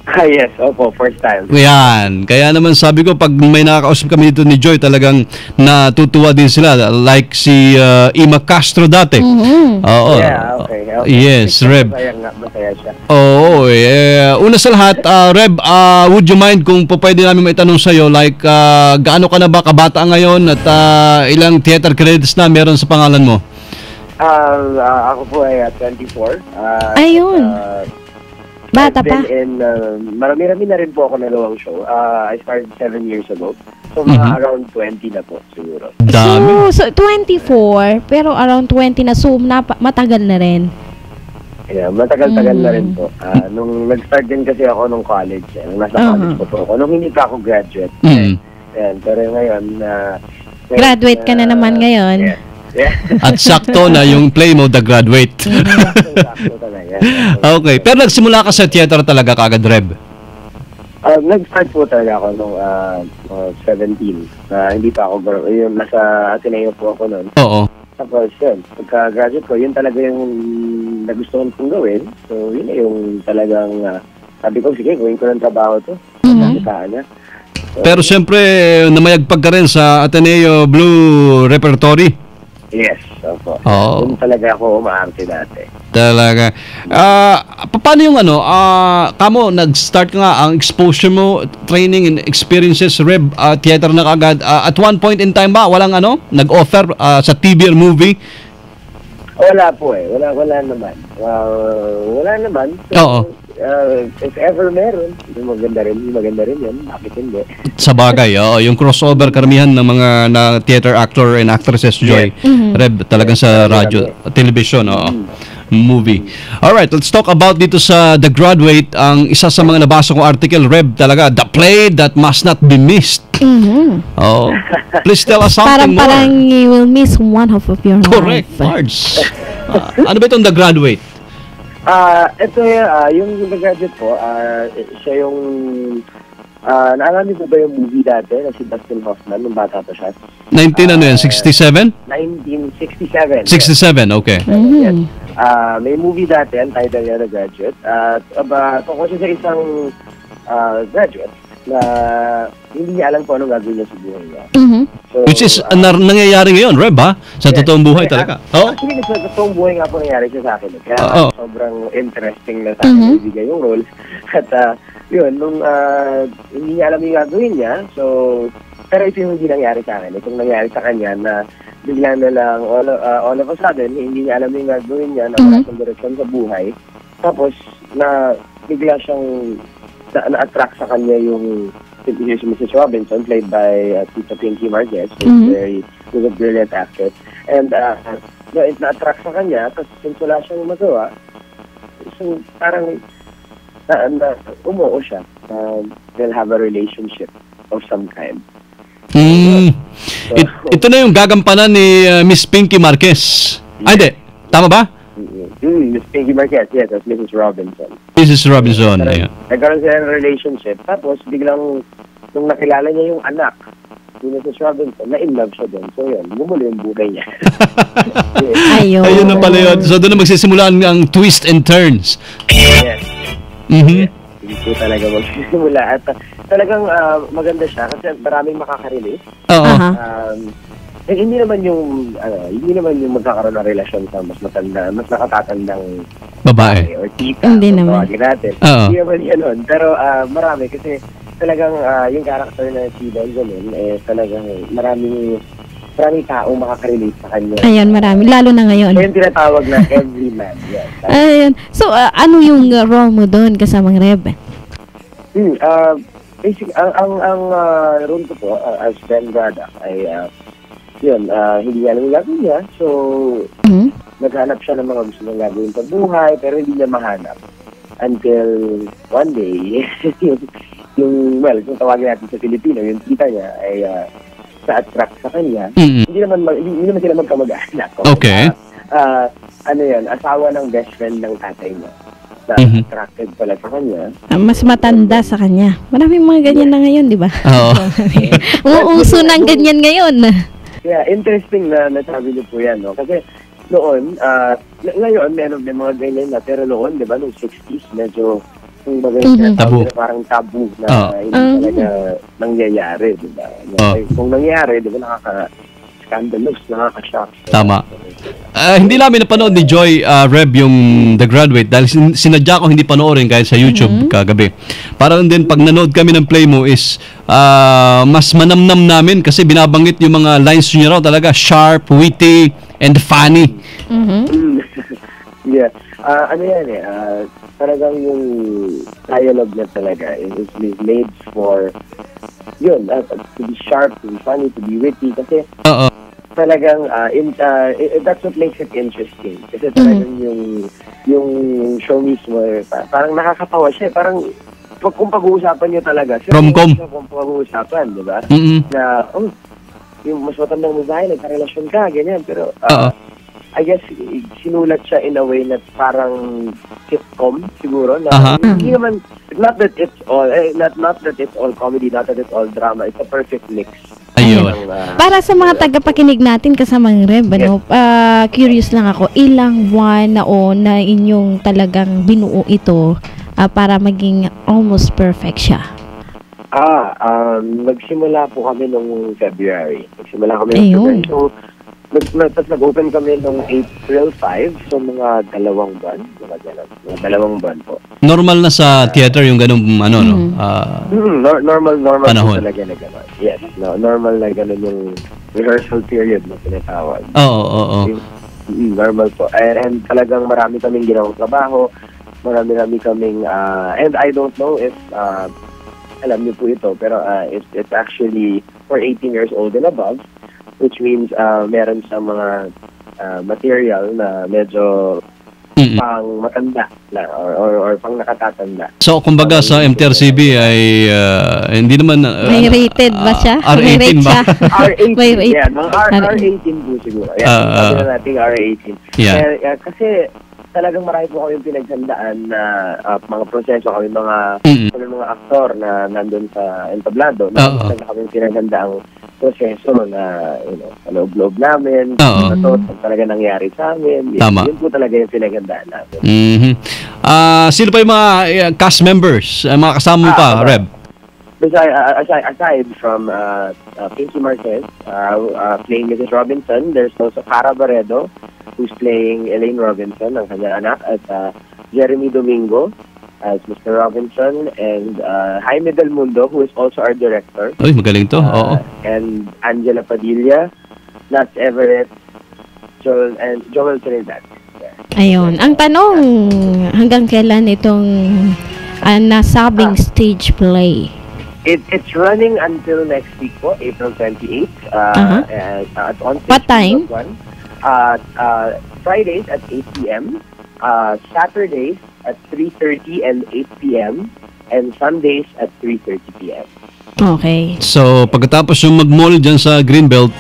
Yes, opo, first time. Yan. Kaya naman sabi ko, pag may nakakausap kami dito ni Joy, talagang natutuwa din sila. Like si Ima Castro dati. Oo. Yeah, okay. Yes, Reb. Masaya siya. Oo. Una sa lahat, Reb, would you mind kung pwede namin maitanong sa'yo, like, gaano ka na ba kabata ngayon at ilang theater credits na meron sa pangalan mo? Ako po ay 24. Ayun. Bata pa. Marami-rami na rin po ako nagawang show. I started 7 years ago. So, mga around 20 na po siguro. Dami. So 24, pero around 20 na, so matagal na rin. Yeah, matagal-tagal na rin po. Nung nag-start din kasi ako nung college, nung nasa college po ako, nung hindi pa ako graduate. Ayan, pero ngayon, Graduate ka na naman ngayon. Yeah. At sakto na yung play mo, The Graduate. Okay, pero nagsimula ka sa theater talaga kagad, Reb? Nag-start po talaga ako nung 17. Hindi pa ako, yung nasa Ateneo po ako noon. Oo. Tapos yun, pagka-graduate ko, yun talaga yung nagustuhan kong gawin. So yun yung talagang, sabi ko, sige, gawin ko ng trabaho to. Nakitaan niya. Pero siyempre, namayagpag ka rin sa Ateneo Blue Repertory. Yes, opo. Oo. Doon talaga ako umaarte dati. Talaga. Paano yung kamo, nag-start nga ang exposure mo, training and experiences, Reb, theater na kagad. At one point in time ba, walang nag-offer sa TV or movie? Wala po eh. Wala naman. Wala naman. So, Oo. If ever meron, maganda rin yan. Bakit hindi? Sa bagay, yung crossover karamihan ng mga na theater actor and actresses, Joy. Reb, talagang sa radyo, television, movie. Alright, let's talk about dito sa The Graduate. Ang isa sa mga nabasa kong article, Reb, talaga, the play that must not be missed. Oh, please tell us something more. Parang you will miss one half of your life. Correct, Marge. Ano ba itong The Graduate? Ito yung The Graduate po, siya yung, naalala niyo ba yung movie dati na si Dustin Hoffman, nung bata pa siya? 67? 1967. 67, okay. Yes. May movie dati, ang title niya The Graduate. Tungkol siya sa isang graduate na hindi niya alam kung anong gagawin niya sa buhay niya. So, which is nangyayari ngayon, Reb, ha? Sa totoong buhay talaga. Actually, sa totoong buhay nga po nangyari siya sa akin. Kaya sobrang interesting na sa akin ibigay yung role. At yun, nung hindi niya alam yung gagawin niya, so, pero ito yung hindi nangyari sa akin. Itong nangyari sa kanya na bigla na lang, all of a sudden, hindi niya alam yung gagawin niya, na wala siyang direksyon sa buhay. Tapos, na bigla siyang na-attract sa kanya yung si Mrs. Robinson, played by Tita Pinky Marquez, who's a brilliant actress. And na-attract sa kanya, tapos since wala siyang magawa, so parang umuo siya. They'll have a relationship of some kind. Ito na yung gagampanan ni Miss Pinky Marquez. Ay, hindi. Tama ba? Miss Pinky Marquez, yes, that's Mrs. Robinson. Mrs. Robinson, yeah. Nagkaroon sila ng relationship, tapos biglang nung nakilala niya yung anak ni Mrs. Robinson, na-in-love siya doon. So yun, bumuli yung buhay niya. Ayun na pala yun. So doon na magsisimula ang twist and turns. Yes. Hindi po talaga magsisimula. At talagang maganda siya kasi maraming makaka-relate. Hindi naman yung magkakaroon ng relasyon sa mas matanda, mas nakatatandang babae or tita. Hindi naman. Hindi naman yun. Pero marami kasi talagang yung character na si Benjamin talagang maraming taong makaka-relate sa kanya. Ayun, marami. Lalo na ngayon. So yung tinatawag na everyman. Yes. Ayun. So, ano yung role mo doon kasamang Reb? Basic, ang role ko po as Ben Brada ay yun, hindi niya alam yung gagawin niya. So, naghanap siya ng mga gusto niyang gagawin sa buhay, pero hindi niya mahanap. Until one day, kung tawagin natin sa Filipino, yung tita niya ay na-attract sa kanya. Hindi naman sila magkamag-anak. Okay. Asawa ng best friend ng tatay niya. Na-attracted pala sa kanya. Mas matanda sa kanya. Maraming mga ganyan na ngayon, di ba? Oo. Uuso ng ganyan ngayon. Yeah, interesting na nasabi niyo po yan, no? Kasi noon, ngayon, meron din mga ganyan na, pero noon, di ba, noong 60s, medyo, parang tabu na hindi talaga nangyayari, di ba? Kung nangyayari, di ba, nakaka-scandalous, nakaka-shock. Tama. Hindi namin napanood ni Joy, Reb, yung The Graduate dahil sinadya ko hindi panoorin kahit sa YouTube kagabi. Parang din pag nanood kami ng play mo is mas manamnam namin kasi binabanggit yung mga lines niya raw talaga sharp, witty, and funny. Yeah. Talagang yung dialogue na talaga is made for yun, to be sharp, to be funny, to be witty kasi talagang that's what makes it interesting. Kasi talagang yung show mismo, parang nakakatawa siya. Parang kung pag-uusapan niyo talaga. Rom-com. Kung pag-uusapan, di ba? Mm-mm. Na, yung mas matandang mo dahil, nagkarelasyon ka, ganyan. Pero, I guess, sinulat siya in a way na parang sitcom, siguro. Na, hindi naman, not that it's all comedy, not that it's all drama. It's a perfect mix. Ayun. Para sa mga tagapakinig natin kasamang Reb, curious lang ako, ilang buwan na inyong talagang binuo ito para maging almost perfect siya? Nagsimula po kami nung February. So, tapos nag-open kami nung April 5, so mga 2 buwan. Mga 2 buwan po. Normal na sa theater yung ganung ano, no? Normal panahon. Talaga na gano'n. Yes, normal na gano'n yung rehearsal period na tinatawag. Oo. Normal po. And talagang marami kaming ginawang trabaho. Marami kaming, and I don't know if, alam niyo po ito, pero it's actually for 18 years old and above, which means meron sa mga material na medyo pang matanda na, or pang nakatatanda. So, kumbaga sa MTRCB ay hindi naman... may rated ba siya? R18 ba? R18, yeah. R18 po siguro. Sabi na natin R18. Yeah. Kasi talagang marami po kami pinaghandaan na mga proseso, kami mga aktor na nandun sa entablado. Talaga kami pinaghandaang proseso na sa loob-loob namin. Ito talaga nangyari sa amin. Tama. Yun po talaga yung pinaghandaan namin. Sino pa yung mga cast members, mga kasama mo pa, Reb? Aside from Pinky Marquez playing Mrs. Robinson, there's also Cara Barredo, who's playing Elaine Robinson, ang kanyang anak, at Jeremy Domingo as Mr. Robinson, and Jaime Del Mundo, who is also our director. Uy, magaling to. Oo. And Angela Padilla, Nats Everett, Joel Trinidad. Ayun. Ang tanong, hanggang kailan itong nasabing stage play? It's running until next week po, April 28th. At on what time? Fridays at 8 p.m., Saturdays at 3:30 and 8 p.m., and Sundays at 3:30 p.m. Okay. So, pagkatapos yung mag-mall dyan sa Greenbelt,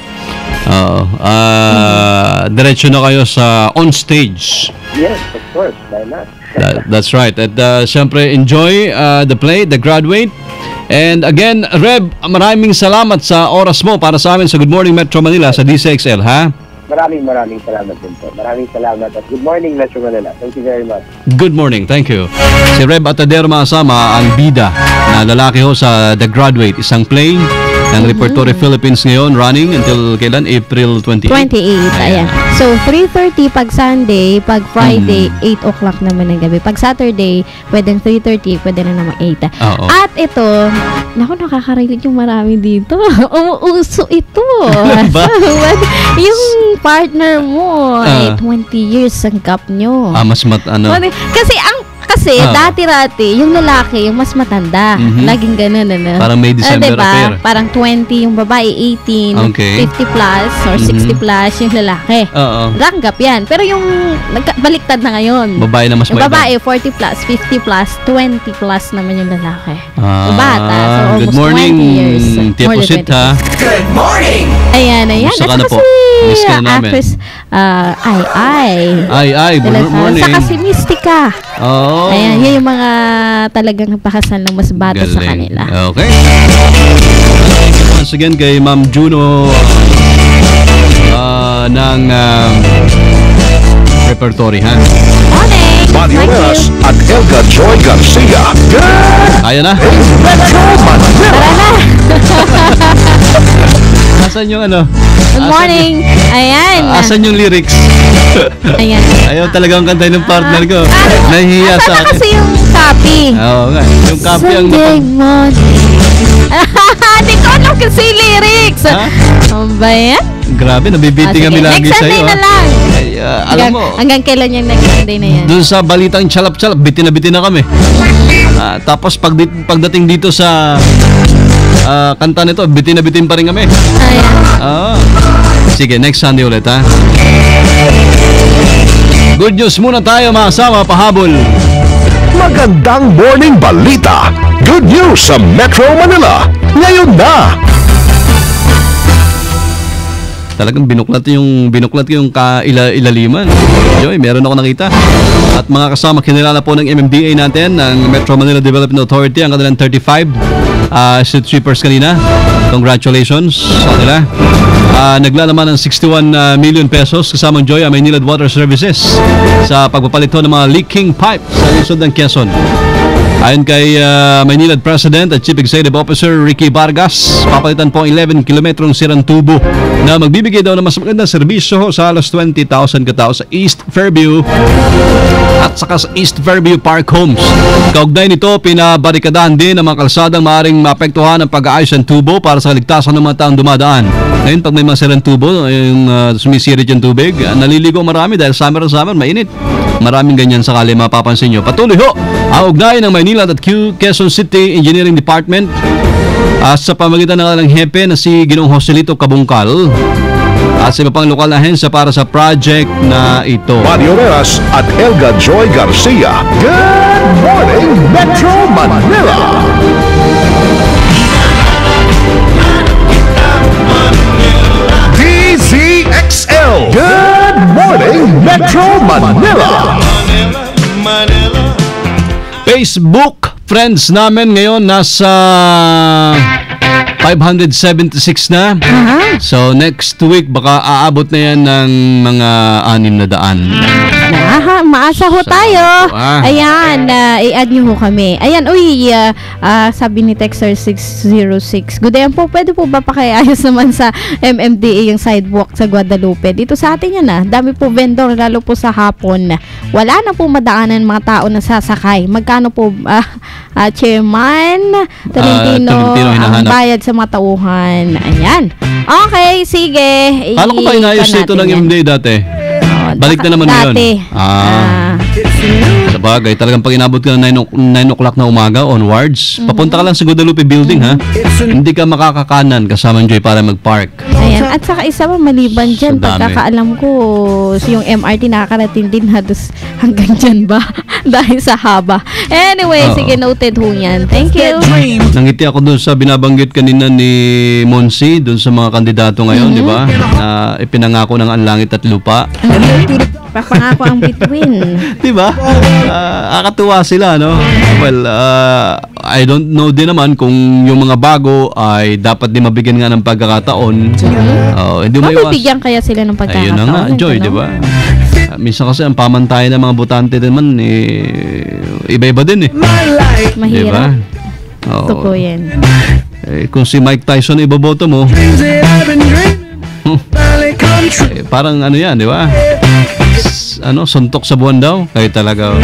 diretso na kayo sa on stage. Yes, of course. Why not? That's right. At syempre, enjoy the play, The Graduate. And again, Reb, maraming salamat sa oras mo para sa amin sa Good Morning Metro Manila sa DCXL, ha? Maraming salamat din po. Maraming salamat at Good Morning Metro Manila. Thank you very much. Good morning. Thank you. Si Reb Atadero makasama ang bida na lalaki ho sa The Graduate, isang play ng Repertory Philippines ngayon, running until kailan? April 28? 28, ayan. So, 3:30 pag Sunday, pag Friday, 8 o'clock naman ng gabi. Pag Saturday, pwedeng 3:30, pwede na naman 8. At ito, nakakarinig yung marami dito. Umuuso ito. Yung partner mo, 20 years ang gap nyo. Kasi dati-rati, yung lalaki, yung mas matanda. Laging ganun, ano? Parang may December affair. Parang 20 yung babae, 18, 50 plus, or 60 plus yung lalaki. Ranggap yan. Pero yung baliktad na ngayon. Babae na mas yung babae, 40 plus, 50 plus, 20 plus naman yung lalaki. Bata. So, almost good morning, 20 years. Tia Pusit, ha? Good morning! Ayan. Gusto ka na po. Miss ka na namin. Actress, Ay, good morning. Saka si Mystica. Ayan, yun yung mga talagang napakasal ng mas bata sa kanila. Okay. Once again kay Ma'am Juno ng Repertory, ha? Morning! Mario Veras at Elga Joy Garcia. Kaya na? Tara na! Asan yung ano? Good morning! Ayan! Asan yung lyrics? Ayan. Ayaw talagang kantay ng partner ko. Nahihiya sa akin. Kasi yung copy. Oo nga. Yung copy ang Sunday morning. Hindi ko alam kasi lyrics. Ano ba yan? Grabe, nabibiti kami lagi next sa'yo. Sunday na lang. Alam mo. Hanggang kailan yung next Sunday na yan? Doon sa balitang chalap-chalap, biti na kami. Tapos pagdating dito sa kanta nito, bitin na bitin pa rin kami. Ayan. Sige, next Sunday ulit, ha? Good news muna tayo, mga kasama, pahabol. Magandang morning balita. Good news sa Metro Manila. Ngayon na. Talagang binuklat yung ilaliman. Joy, meron ako nakita. At mga kasama, kinilala po ng MMDA natin, ng Metro Manila Development Authority, ang kanilang 35 street sweepers kanina. Congratulations sa kanila. Naglalaman ng 61 million pesos kasamang Joy, Maynilad Water Services sa pagpapalito ng mga leaking pipe sa lungsod ng Quezon. Ayon kay Maynilad President at Chief Executive Officer Ricky Vargas, papalitan po ang 11 kilometrong sirang tubo na magbibigay daw ng mas magandang serbisyo sa halos 20,000 katao sa East Fairview at saka sa East Fairview Park Homes. Kaugnay nito, pinabarikadahan din ang mga kalsadang maaaring maapektuhan ng pag-aayos ng tubo para sa kaligtasan ng mga taong dumadaan. Ngayon, pag may mga sirang tubo, yung sumisirit yung tubig, naliligo marami dahil summer, mainit. Maraming ganyan sakali mapapansin nyo. Patuloy ho ang ugnayan ng Maynila at Quezon City Engineering Department sa pamagitan ng kanilang hepe na si Ginoong Joselito Kabungkal at sa iba pang lokal na ahensya para sa project na ito. Mario Veras at Elga Joy Garcia. Good morning, Metro Manila. DZXL. Good morning, Metro Manila. Facebook friends namin ngayon nasa 576 na. So next week baka aabot na yan ng mga 600. Maasa ho tayo. Ayan, i-add nyo ho kami. Ayan, sabi ni Texter 606. Good day po, pwede po ba pakiayos naman sa MMDA yung sidewalk sa Guadalupe? Dito sa atin yan dami po vendor, lalo po sa hapon. Wala na po madaanan mga tao na sasakay. Magkano po, Chairman Tolentino, ang bayad sa mga tauhan? Ayan. Okay, sige. Paano ko pa inayos ito ng MMDA dati? Balik na naman ngayon. Sabagay, talagang pag inabot ka na 9 o'clock na umaga onwards, papunta ka lang sa Guadalupe Building, ha? Hindi ka makakakanan kasama Joy para mag-park. Ayan. At saka isa pa maliban dyan, pagkakaalam ko, yung MRT nakakarating din hanggang dyan ba? Dahil sa haba. Anyway, sige, noted ho yan. Thank you. Nangiti ako dun sa binabanggit kanina ni Monsi, dun sa mga kandidato ngayon, di ba? Na ipinangako ng ang langit at lupa. Papangako ang bituin. Di ba? Akatuwa sila, no? Well, I don't know din naman kung yung mga bago ay dapat din mabigyan nga ng pagkakataon. Hindi mo iwas. Mabibigyan kaya sila ng pagkakataon. Ayun na nga, Joy, di ba? Minsan kasi ang pamantayan ng mga botante naman, iba-iba din, Mahirap. Totoo yan. Kung si Mike Tyson iboboto mo, parang ano yan, di ba? Suntok sa buwan daw. Kayo talaga.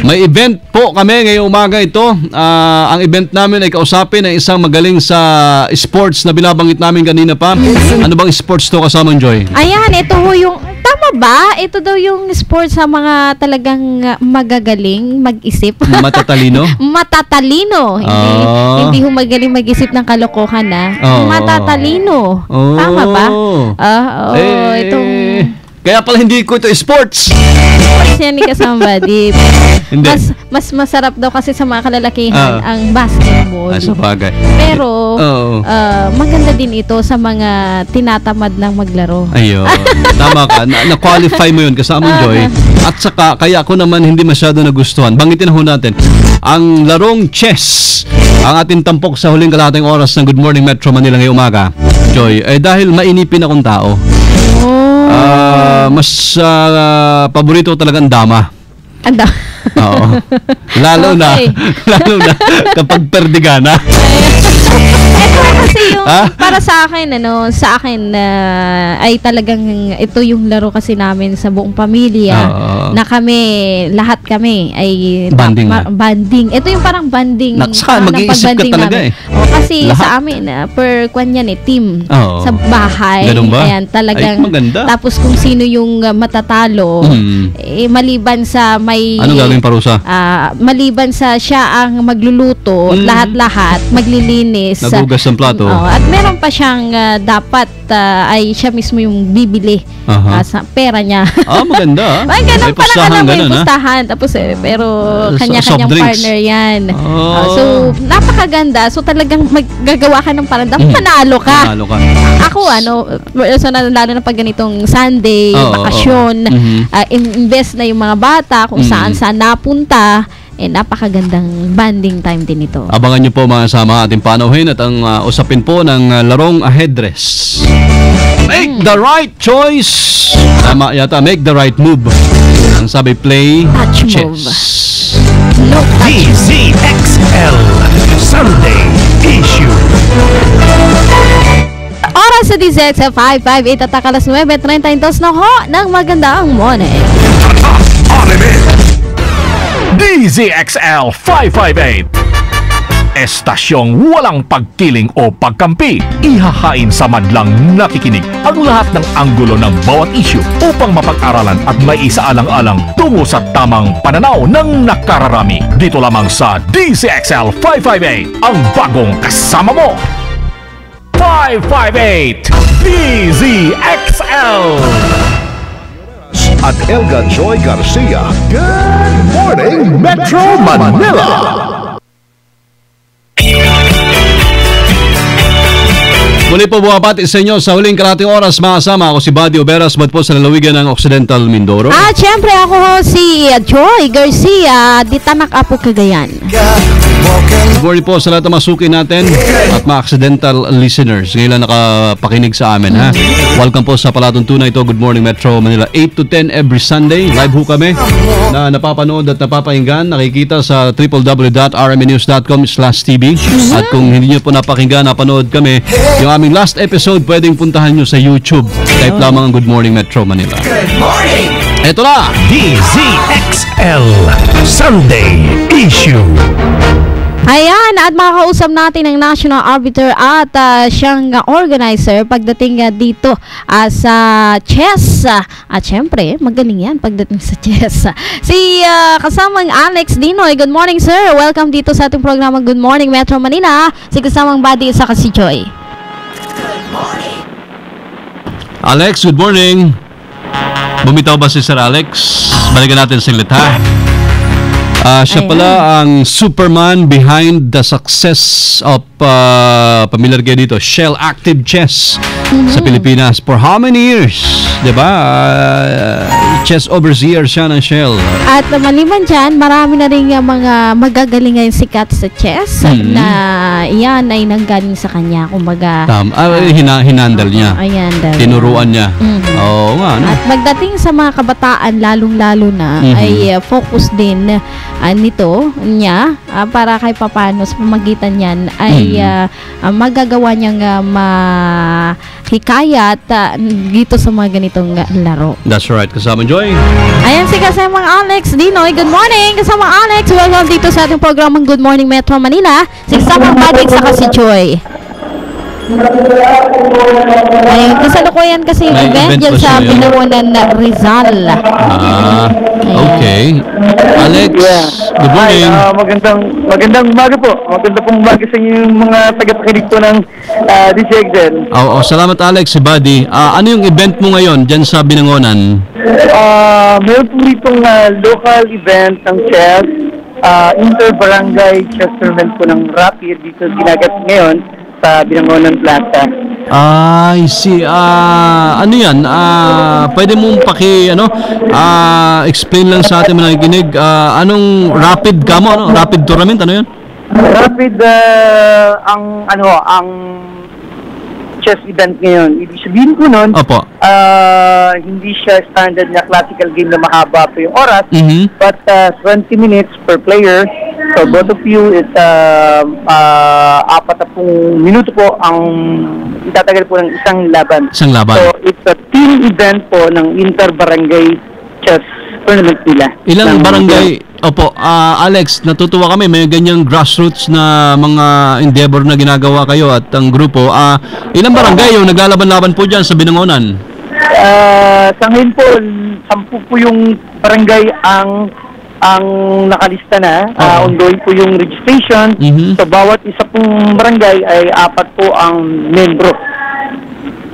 May event po kami ngayong umaga ito. Ang event namin ay kausapin ng isang magaling sa sports na binabanggit namin kanina pa. Ano bang sports to kasamang Joy? Ayan, ito ho yung, tama ba? Ito daw yung sports sa mga talagang magagaling mag-isip. Matatalino? Matatalino. Hindi ho magaling mag-isip ng kalokohan, matatalino. Tama ba? Itong... Kaya pala hindi ko ito sports. Sports yan ni kasama, di. Mas masarap daw kasi sa mga kalalakihan ang basketball. Sabagay. Pero maganda din ito sa mga tinatamad ng maglaro. Ayun. Tama ka. Na-qualify mo yun kasamang Joy. At saka kaya ako naman hindi masyado nagustuhan. Banggitin ho natin ang larong chess. Ang ating tampok sa huling kalahating oras ng Good Morning Metro Manila ngayong umaga, Joy, ay dahil mainipin akong tao. Mas paborito talagang dama. Oo. Lalo na kapag perdigana. Ito kasi yung para sa akin ay talagang ito yung laro kasi namin sa buong pamilya na lahat kami ay banding. Banding. Ito yung parang banding. Saka mag-iisip ka talaga namin. Kasi lahat. Sa amin, per kwan yan team sa bahay. Ganun ba? Ayan, talagang. Ay, maganda. Tapos kung sino yung matatalo, maliban sa may... Anong gagawin parusa? Maliban sa siya ang magluluto, lahat-lahat, maglilinis. Nagugas ng plato. At meron pa siyang dapat ay siya mismo yung bibili sa pera niya. Maganda. Ay, ganun pala may pustahan. Tapos pero kanya-kanyang partner yan. So, napakaganda. So, talagang maggagawa ka ng parang panalo ka. Ako, so, lalo na pag ganitong Sunday, bakasyon, invest na yung mga bata kung saan-saan napunta. Napakagandang banding time din ito. Abangan nyo po mga sama ating panauhin at ang usapin po ng larong aheadress. Make the right choice. Tama yata, make the right move. Ang sabi, play chess. DZXL Sunday Issue. Oras sa DZXL 558 at alas 9:32 na ho ng magandang morning. DZXL 558. Estasyong walang pagkiling o pagkampi. Ihahain sa madlang nakikinig ang lahat ng anggulo ng bawat issue upang mapag-aralan at maisaalang-alang tungo sa tamang pananaw ng nakararami. Dito lamang sa DZXL 558, ang bagong kasama mo. 558 DZXL at Elga Joy Garcia. Good morning, Metro Manila! Muli po buwabati sa inyo sa huling karating oras, mga kasama. Ako si Buddy Oberas, bad po sa lalawigan ng Occidental Mindoro. At syempre ako ho si Joy Garcia, di Tanak Apo, Cagayan. Good morning po sa lahat ng masuki natin at mga accidental listeners. Ngayon lang nakapakinig sa amin, ha? Welcome po sa Palatuntunan ito. Good morning, Metro Manila. 8 to 10 every Sunday. Live ho kami na napapanood at napapakinggan. Nakikita sa www.rmnews.com/tv. At kung hindi nyo po napakinggan, napanood kami, yung aming last episode, pwedeng puntahan nyo sa YouTube. Type lamang ang Good Morning Metro Manila. Good morning! Ito na! DZXL Sunday Issue. Ayan, at makakausap natin ang National Arbiter at siyang organizer pagdating dito sa chess. At syempre, magaling yan pagdating sa chess. Si kasamang Alex Dinoy. Good morning, sir. Welcome dito sa ating programa Good Morning Metro Manila. Si kasamang Buddy at saka si Joy. Alex, good morning. Bumitaw ba si Sir Alex? Balikan natin saglit, ha? Siya pala ang Superman behind the success of pamilyar kayo dito, Shell Active Chess sa Pilipinas. For how many years? Diba? Chess overseer siya ng Shell. At maliban dyan, marami na rin mga magagaling ngayon sikat sa chess na yan ay nanggaling sa kanya. Kumbaga, hinandal niya. Tinuruan niya. Oo nga. At magdating sa mga kabataan, lalong-lalo na, ay focus din nito niya para kay papano sa pamagitan niyan ay magagawa niyang mahikayat dito sa mga ganitong laro. That's right. Kasama Joy. Ayan si kasamang Alex Dinoy. Good morning, kasamang Alex. Welcome dito sa ating programang Good Morning Metro Manila. Si kasamang Badik saka si Joy. Ayun, kasalukuyan kasi yung event dyan sa Binangonan na Rizal. Okay. Alex, good morning. Magandang umaga po. Magandang pong umaga sa inyo yung mga tagapakinig po ng DZXL. Salamat Alex, si Buddy. Ano yung event mo ngayon dyan sa Binangonan? Meron po itong local event ng chess, inter-barangay chess tournament po ng Rapid dito ginagat ngayon sa Binangonan Plaza. I see. Ano yan? Pwede mong explain lang sa atin mga nakikinig. Anong rapid kamo? Ano? Rapid tournament? Ano yan? Rapid, ang chess event ngayon. Ibig sabihin ko nun, hindi siya standard na classical game na mahaba po yung oras, but 20 minutes per player. So both of you, it's 40 minuto po ang itatagal po ng isang laban. Isang laban. So it's a team event po ng inter-barangay chess tournament nila. Ilang barangay, Alex, natutuwa kami, may ganyang grassroots na mga endeavor na ginagawa kayo at ang grupo. Ilang barangay yung naglalaban-laban po dyan sa Binangonan? Sa ngayon po, 10 po yung barangay ang nakalista na. Ongoing po yung registration. So bawat isa pong barangay ay 4 po ang membro.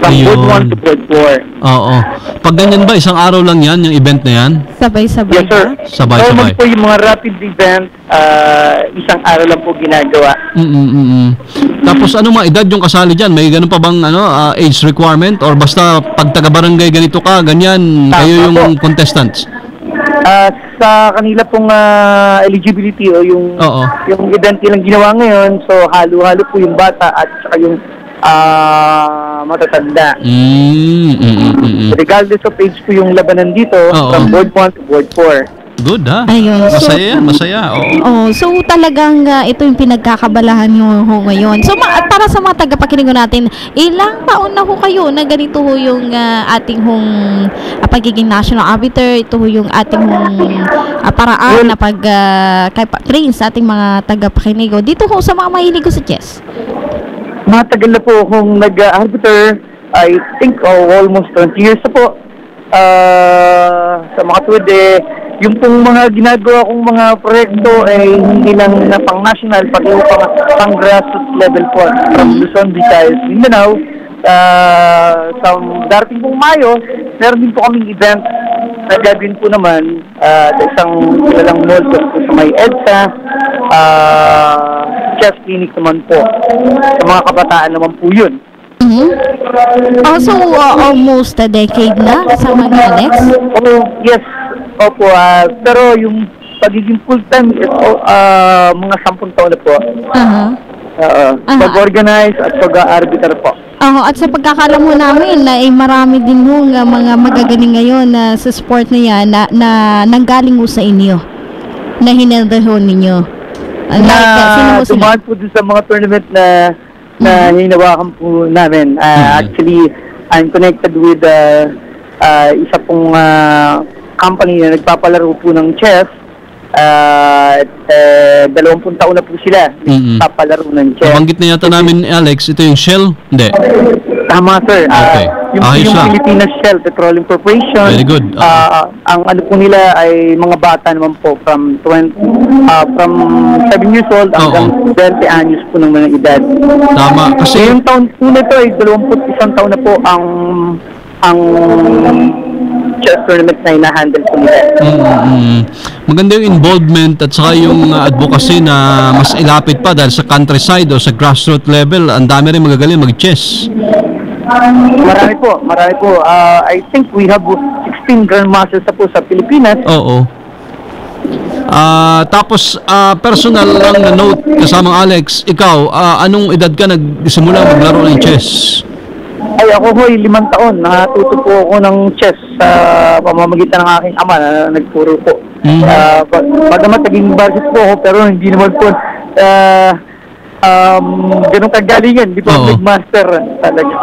From Board 1 to Board 4. Oo. Pag ganyan ba, isang araw lang yan, yung event na yan? Sabay-sabay. Yes, sir. Sabay-sabay. Normal po yung mga rapid event, isang araw lang po ginagawa. Tapos ano mga edad yung kasali dyan? May ganun pa bang age requirement? Or basta pag taga-barangay ganito ka, ganyan, kayo yung contestants? Sa kanila pong eligibility o yung event nilang ginawa ngayon, so halo-halo po yung bata at saka yung matatanda. Regardless of age po yung labanan dito, from Board 1 to Board 4. Good, ha? Ayun. Masaya yan, masaya. So talagang ito yung pinagkakabalahan nyo ho ngayon. So para sa mga tagapakinig natin, ilang taon na ho kayo na ganito ho yung ating hong pagiging national arbiter, ito ho yung ating hong paraan na pag-train sa ating mga tagapakinig. Dito ho sa mga mahilig sa chess. Matagal na po akong nag-arbiter. I think almost 20 years na po. Sa mga tuwid, yung pong mga ginagawa kong mga proyekto ay hindi lang na pang-national, pati yung pang grassroots level po. From Luzon, Visayas, Mindanao. Sa darating pong Mayo, meron din po kaming event na gagawin po naman sa isang kilalang mall po sa may EDSA. Chess clinic naman po. Sa mga kabataan naman po yun. So almost a decade na kasama ni Alex? Yes. Opo. Pero yung pagiging full-time is mga 10 taon na po. Pag-organize at pag-arbiter po. At sa pagkakalam mo namin na marami din ho mga magagaling ngayon sa sport na yan na nanggaling ho sa inyo, na hineldaho ninyo. Dumaan po dun sa mga tournament na hinawakan po namin. Actually, I'm connected with isa pong company na nagpapalaro po ng chess. 20 taon na po sila nagpapalaro ng chess. Nabanggit na yata namin, Alex, ito yung Shell? Hindi. Tama, sir. Okay. Yung Pilipinas Shell Petroleum Corporation. Very good. Ang ano po nila ay mga bata naman po from 7 years old hanggang 20 anyos po ng mga edad. Tama. Kasi yung taon po na ito ay 21 taon na po ang chess tournament na hina-handle po nila. Maganda yung involvement at saka yung advocacy na mas ilapit pa dahil sa countryside o sa grassroots level, ang dami rin magagaling mag-chess. Marami po. I think we have 16 grandmasters na po sa Pilipinas. Oo. Tapos personal lang na note kasamang Alex, ikaw, anong edad ka nagsimula maglaro ng chess? Ay, ako ho'y 5 taon. Natuto po ako ng chess sa pamamagitan ng aking ama na nagturo po. Bagamat naging budget po ako, pero hindi naman po ganun kagalingan. Hindi po big-master talaga.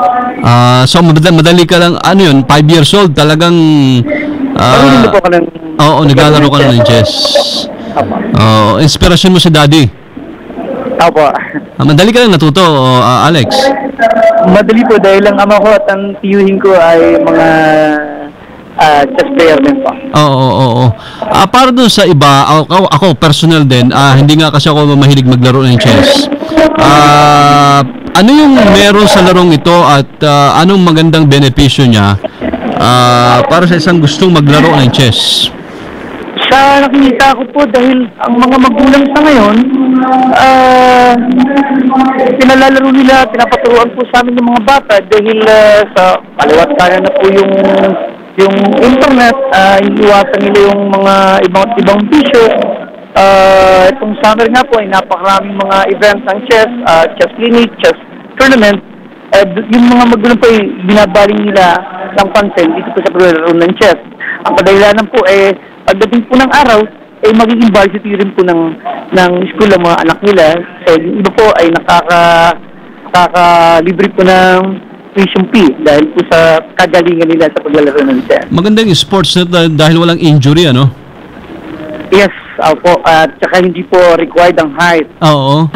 So, madali ka lang, 5 years old, talagang naglalaro ka na ng chess. Inspirasyon mo si daddy? Opo. Madali ka lang natuto, Alex? Madali po dahil ang ama ko at ang tiyuhin ko ay mga chess player din po. Oo. Para dun sa iba, ako personal din, hindi nga kasi ako mahilig maglaro ng chess. Ano yung meron sa larong ito at anong magandang benepisyo niya para sa isang gustong maglaro ng chess? Sa nakikita ko po dahil ang mga magulang sa ngayon, pinalalaro nila, pinapaturuan po sa amin ng mga bata dahil sa kaliwat kanan na po yung internet, iniwasan nila yung mga ibang bisyo. Itong summer nga po ay napakaraming mga events ng chess, chess clinic, chess tournament. Yung mga magulang po ay binabaling nila ng pansin dito po sa paglaro ng chess. Ang kadahilanan po ay pagdating po ng araw, ay magiging varsity rin po ng school ang mga anak nila. So, yung iba po ay nakakalibre po ng tuition fee dahil po sa kagalingan nila sa paglalaro ng chess. Maganda yung sports na dahil walang injury, ano? Yes, opo. At saka hindi po required ang height. Oo.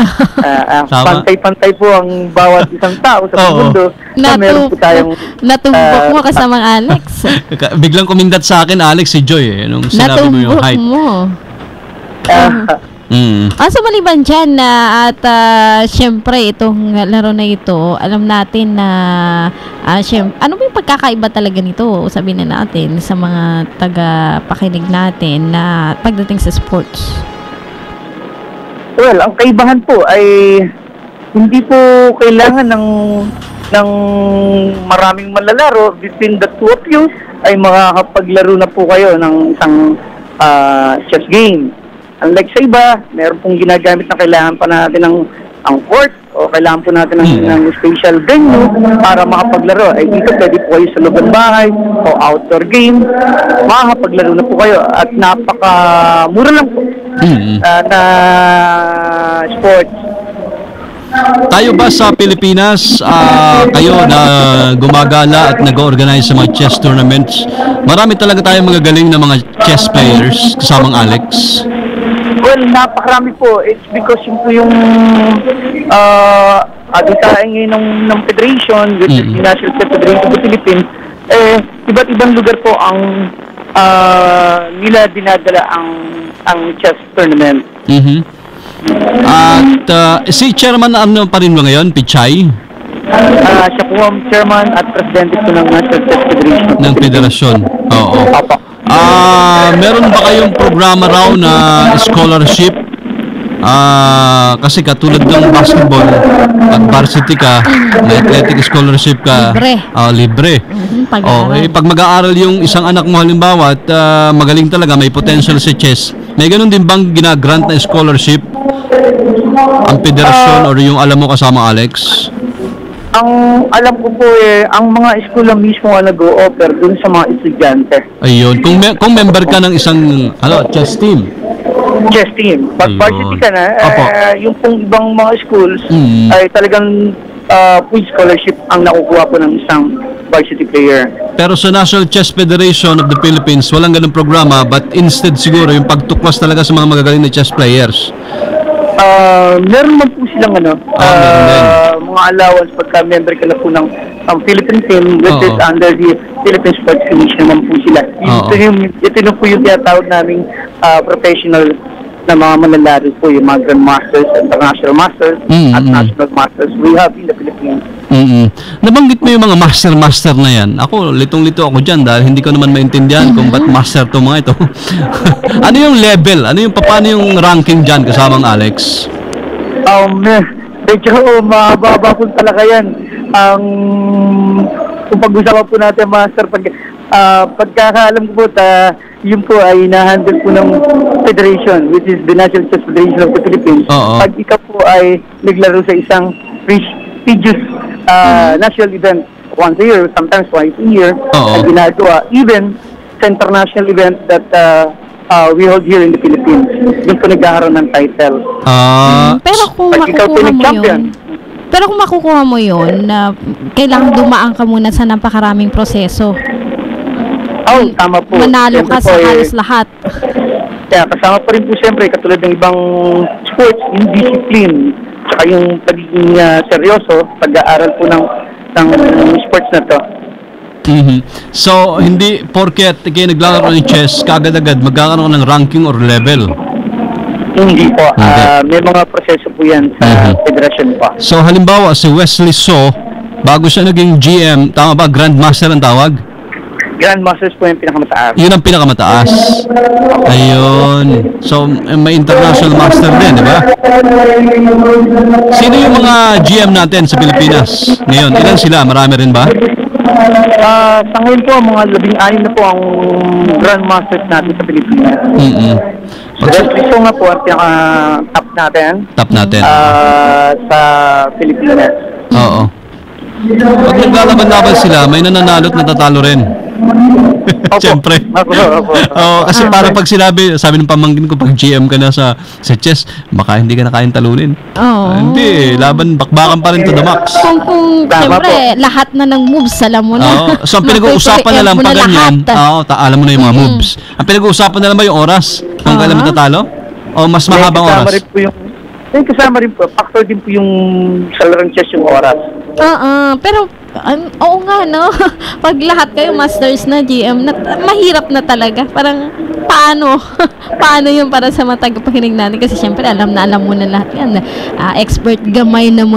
Tama. Pantay-pantay po ang bawat isang tao sa mundo. Na meron po tayong... Natumbok mo kasamang Alex. Biglang kumindat sa akin, Alex, si Joy, nung sinabi mo yung height. So maliban dyan at syempre itong laro na ito, alam natin na ano ba yung pagkakaiba talaga nito, sabihin na natin sa mga taga-pakinig natin na pagdating sa sports? Well, ang kaibahan po ay hindi po kailangan ng maraming malalaro. Between the two of you ay makakapaglaro na po kayo ng isang chess game. Unlike sa iba, meron pong ginagamit na kailangan pa natin ang court o kailangan po natin ng special venue para makapaglaro. Ay dito pwede po kayo sa loob ng bahay o outdoor game. Makakapaglaro na po kayo at napakamura lang po na sports. Tayo ba sa Pilipinas, kayo na gumagala at nag-organize sa mga chess tournaments, marami talaga tayong magagaling na mga chess players kasamang Alex? Well, napakarami po. It's because yung aditahin ngayon ng Federation, which is the National Chess Federation of the Philippines, iba't ibang lugar po ang nila dinadala ang chess tournament. At si chairman ano pa rin ba ngayon, Pichay? Siya po ang chairman at presidente po ng National Chess Federation. Ng federasyon. Oo. Meron ba kayong programa raw na scholarship? Kasi katulad ng basketball, pag varsity ka, may athletic scholarship ka, libre. Pag mag-aaral yung isang anak mo halimbawa at magaling talaga, may potential sa chess, may ganun din bang ginagrant na scholarship ang federasyon or yung alam mo kasama Alex? Ang alam ko po ang mga school lang mismo ang nag-o-offer dun sa mga estudyante. Ayun, kung member ka ng isang chess team. Chess team. Pag varsity ka na, yung pong ibang mga schools ay talagang full scholarship ang nakukuha po ng isang varsity player. Pero sa National Chess Federation of the Philippines, walang ganung programa, but instead siguro yung pagtuklas talaga sa mga magagaling na chess players. Meron man po silang mga allowance pagka member ka na po ng Philippine team, which is under the Philippine Sports Commission naman po sila. Ito na po yung tinatawag naming professional na mga manlalaro po, yung mga Grandmasters, International Masters, at National Masters we have in the Philippines. Nabanggit mo yung mga master na yan. Ako, litong-lito ako dyan dahil hindi ko naman maintindihan kung ba't master to mga ito. Ano yung level? Paano yung ranking dyan kasamang Alex? Medyo mababa po talaga yan. Kung pag-usapan po natin master, pagkakaalam ko po, yun po ay na-handle po ng Federation, which is the National Chess Federation of the Philippines. Pag ikaw po ay naglaro sa isang prestigious national event once a year, sometimes twice a year, ay ginagawa, even sa international event that we hold here in the Philippines. Doon po nagkakaroon ng title. Pero kung makukuha mo yun, kailangan dumaan ka muna sa napakaraming proseso. Tama po. Manalo ka sa halos lahat. Kaya kasama pa rin po siyempre, katulad ng ibang sports, yung discipline, tsaka yung pagiging seryoso, pag-aaral po ng sports na to. So, hindi porket kayo naglalaro ng chess, kagad-agad magkakaroon ng ranking or level? Hindi po. May mga proseso po yan sa federasyon po. So, halimbawa, si Wesley So, bago siya naging GM, tama ba, Grandmaster ang tawag? Grandmasters po yung pinakamataas. Yun ang pinakamataas. Ayun. So, may international master din, di ba? Sino yung mga GM natin sa Pilipinas ngayon? Ilan sila? Marami rin ba? Sa ngayon po, mga 16 na po ang Grandmasters natin sa Pilipinas. Wesley So nga po ang pinaka-top natin. Top natin. Sa Pilipinas. Oo. Pag naglalaban-laban sila, may nananalo at natatalo rin. Siyempre. Kasi para pag sabi ng pamangkin ko, pag GM ka na sa chess, baka hindi ka na kayang talunin. Hindi, laban, bakbakan pa rin to the max. Kung siyempre, lahat na ng moves, alam mo na. So, ang pinag-uusapan na lang pag ganyan, alam mo na yung mga moves. Ang pinag-uusapan na lang ba yung oras? Kung kailan matatalo? O mas mahabang oras? Kasama rin po, factor din po yung sa larong chess yung oras. Pero, oo nga, no? Pag lahat kayo masters na GM, mahirap na talaga. Parang, paano? Paano yun para sa mga tagapakinig natin? Kasi syempre, alam mo na lahat yan. Expert, gamay na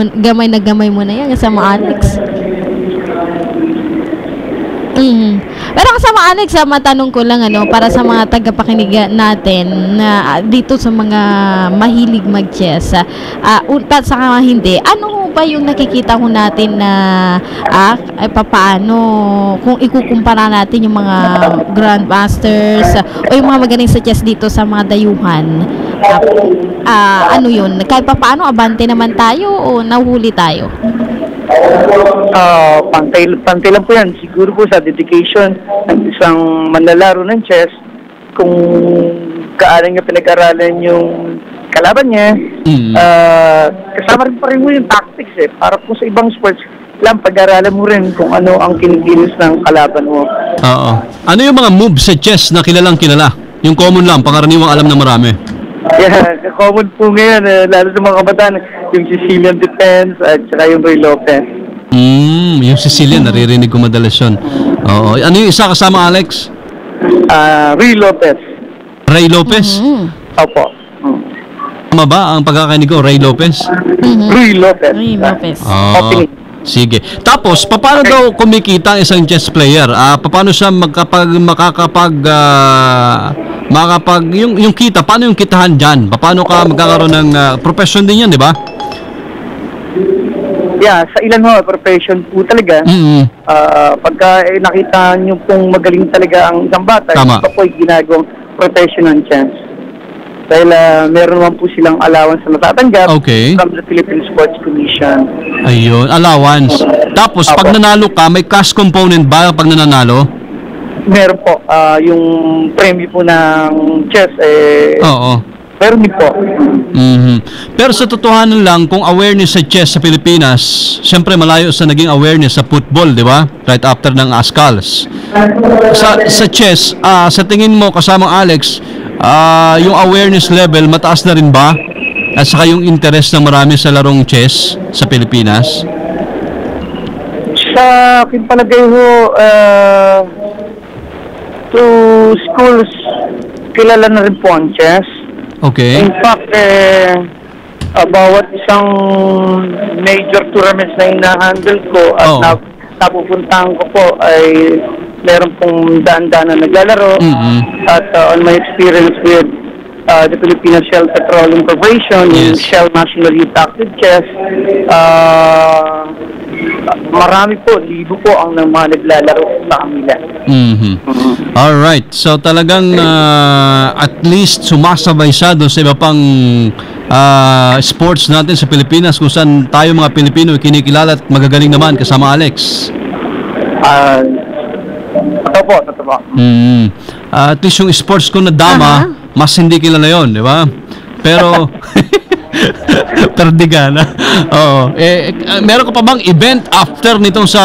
gamay mo na yan. Kasama Alex. Pero kasama Alex, matanong ko lang para sa mga tagapakinig natin na dito sa mga mahilig mag-chess at sa mga hindi, ano ba yung nakikita ko natin na paano kung ikukumpara natin yung mga grandmasters o yung mga magaling sa chess dito sa mga dayuhan, ano yun, kahit paano abante naman tayo o nahuli tayo? Pantay lang po yan. Siguro po sa dedication ng isang manlalaro ng chess, kung kaalan niya pinag-aralan yung kalaban niya, kasama rin pa rin mo yung tactics Para po sa ibang sports, pag-aralan mo rin kung ano ang kinikilos ng kalaban mo. Ano yung mga moves sa chess na kilalang kilala? Yung common lang, pangkaraniwang alam ng marami. Common po ngayon, lalo sa mga kabataan, yung Sicilian defense at saka yung Ruy Lopez. Yung Sicilian, naririnig ko madalas yun. Ano yung isa kasama, Alex? Ruy Lopez. Ray Lopez? Opo. Tama ba ang pagkakainig ko, Ray Lopez? Ruy Lopez. Sige. Tapos, paano daw kumikita ang isang chess player? Paano siya yung kita, paano yung kitahan dyan? Paano ka magkakaroon ng profession din yan, di ba? Sa ilan profession po talaga. Pagka nakita nyo pong magaling talaga ang isang bata, ito po ay ginagawang profession ng chess. Dahil meron naman po silang allowance na natatanggap from the Philippine Sports Commission. Ayun, allowance. Tapos, pag nanalo ka, may cash component ba pag nananalo? Meron po. Yung premyo po ng chess, meron din po. Pero sa totohanan lang, kung awareness sa chess sa Pilipinas, siyempre malayo sa naging awareness sa football, di ba? Right after ng ASCALs. Sa chess, sa tingin mo, kasamang Alex, yung awareness level, mataas na rin ba? At saka yung interest ng marami sa larong chess sa Pilipinas? Sa akin palagay to schools, kilala na rin po ang chess. In fact, bawat isang major tournaments na hinahandle ko at napupuntahan ko po ay meron pong daan-daan na naglalaro. At on my experience with the Filipino Shell Petroleum Corporation, yung Shell National Youth Active Chess, marami po, libo po ang mga naglalaro sa kanila. Alright, so talagang at least sumasabay siya doon sa iba pang sports natin sa Pilipinas kung saan tayo mga Pilipino kinikilala at magagaling naman kasama Alex. Totoo po. At least yung sports ko na dama, mas hindi kilala yon, di ba? Pero perdigana. Meron ka pa bang event after nitong sa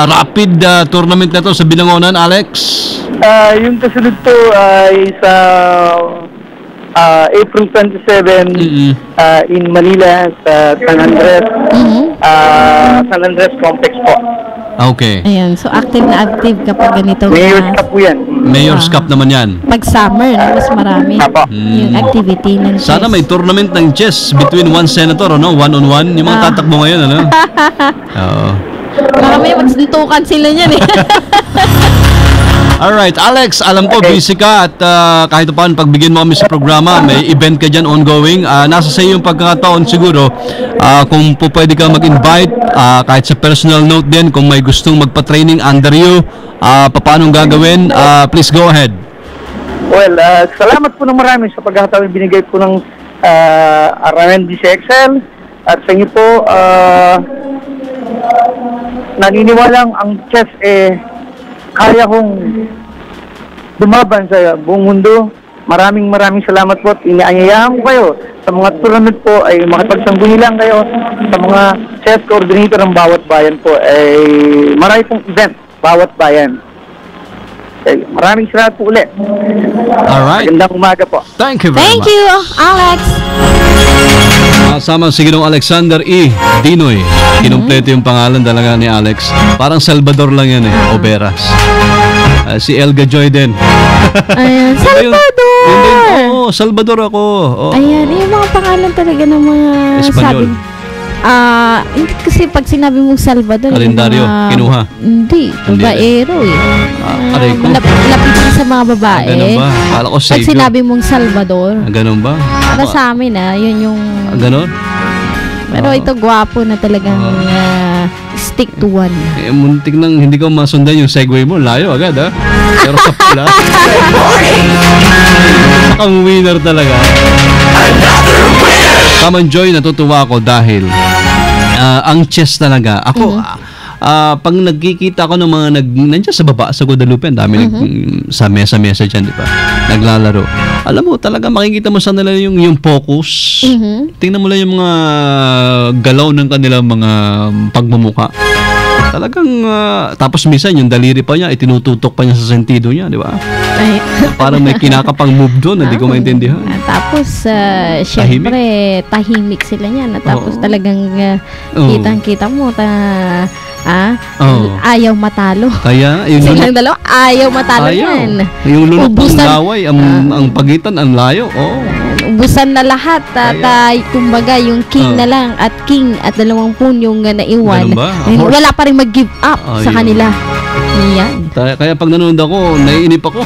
rapid tournament na to sa Binangonan, Alex? Yung kasunod to ay sa April 27 in Manila sa San Andres Complex po. Ayan, so active na active kapag ganito. Mayor's Cup po yan. Mayor's Cup naman yan. Pag summer, mas marami yung activity ng chess. Sana may tournament ng chess between one senator, one-on-one. Yung mga tatakbo ngayon, Baka may magsuntukan sila niyan Alright, Alex, alam ko busy ka at kahit paano pagbigyan mo kami sa programa, may event ka dyan ongoing. Nasa sa iyo yung pagkakataon siguro kung po pwede ka mag-invite kahit sa personal note din kung may gustong magpa-training under you, paano gagawin, please go ahead. Well, salamat po ng marami sa pagkakataon binigay po ng RNDCXL at sa inyo po naniniwalang ang chess kaya kong dumaban sa buong mundo. Maraming salamat po. Inaanyayahan ko kayo sa mga tulunod po ay makipagsangguni lang kayo sa mga chess coordinator ng bawat bayan po. Ay marami pong event bawat bayan. Maraming salamat po ulit. Alright. Magandang umaga po. Thank you very much. Thank you, Alex. Kasama si Ginong Alexander E. Dinoy. Kinumpleto yung pangalan talaga ni Alex. Parang Salvador lang yan Oberas. Si Elga Joy din. Ayan, Salvador! Yun din. Oo, Salvador ako. Oo. Ayan, yung mga pangalan talaga ng mga Espanyol. Hindi kasi pag sinabi mong Salvador, Kalendaryo, kinuha. Hindi, babaero Aray ko. Lapit sa mga babae. Ganun ba? Kala ko Pag Savior. sinabi mong Salvador, Ganun ba? para sa amin yun yung... Ganun? Pero ito gwapo na talagang stick to one. Muntik nang hindi ko masundan yung segue mo. Layo agad Pero sa pula. Nakang winner talaga. Kaman Joy, natutuwa ako dahil ang chess talaga. Ako, pag nagkikita ko ng mga nandiyan sa baba, sa Guadalupe, ang dami sa mesa-mesa dyan, di ba? Naglalaro. Alam mo, talaga makikita mo sa nila yung focus. Tingnan mo lang yung mga galaw ng kanilang mga pagmumuka. Talagang, tapos minsan yung daliri pa niya, itinututok pa niya sa sentido niya, di ba? Parang may kinakapang move doon, hindi ko maintindihan. Tapos, syempre, tahimik sila niyan. Tapos talagang kitang-kita mo, ayaw matalo. Kaya, yung silang dalawa, ayaw matalo yan. Yung lunok ng laway, ang pagitan, ang layo. Ubusan na lahat. Kumbaga, yung king na lang at king at 20 yung naiwan. Wala pa rin mag-give up sa kanila. Yan. Kaya pag nanonood ako, naiinip ako.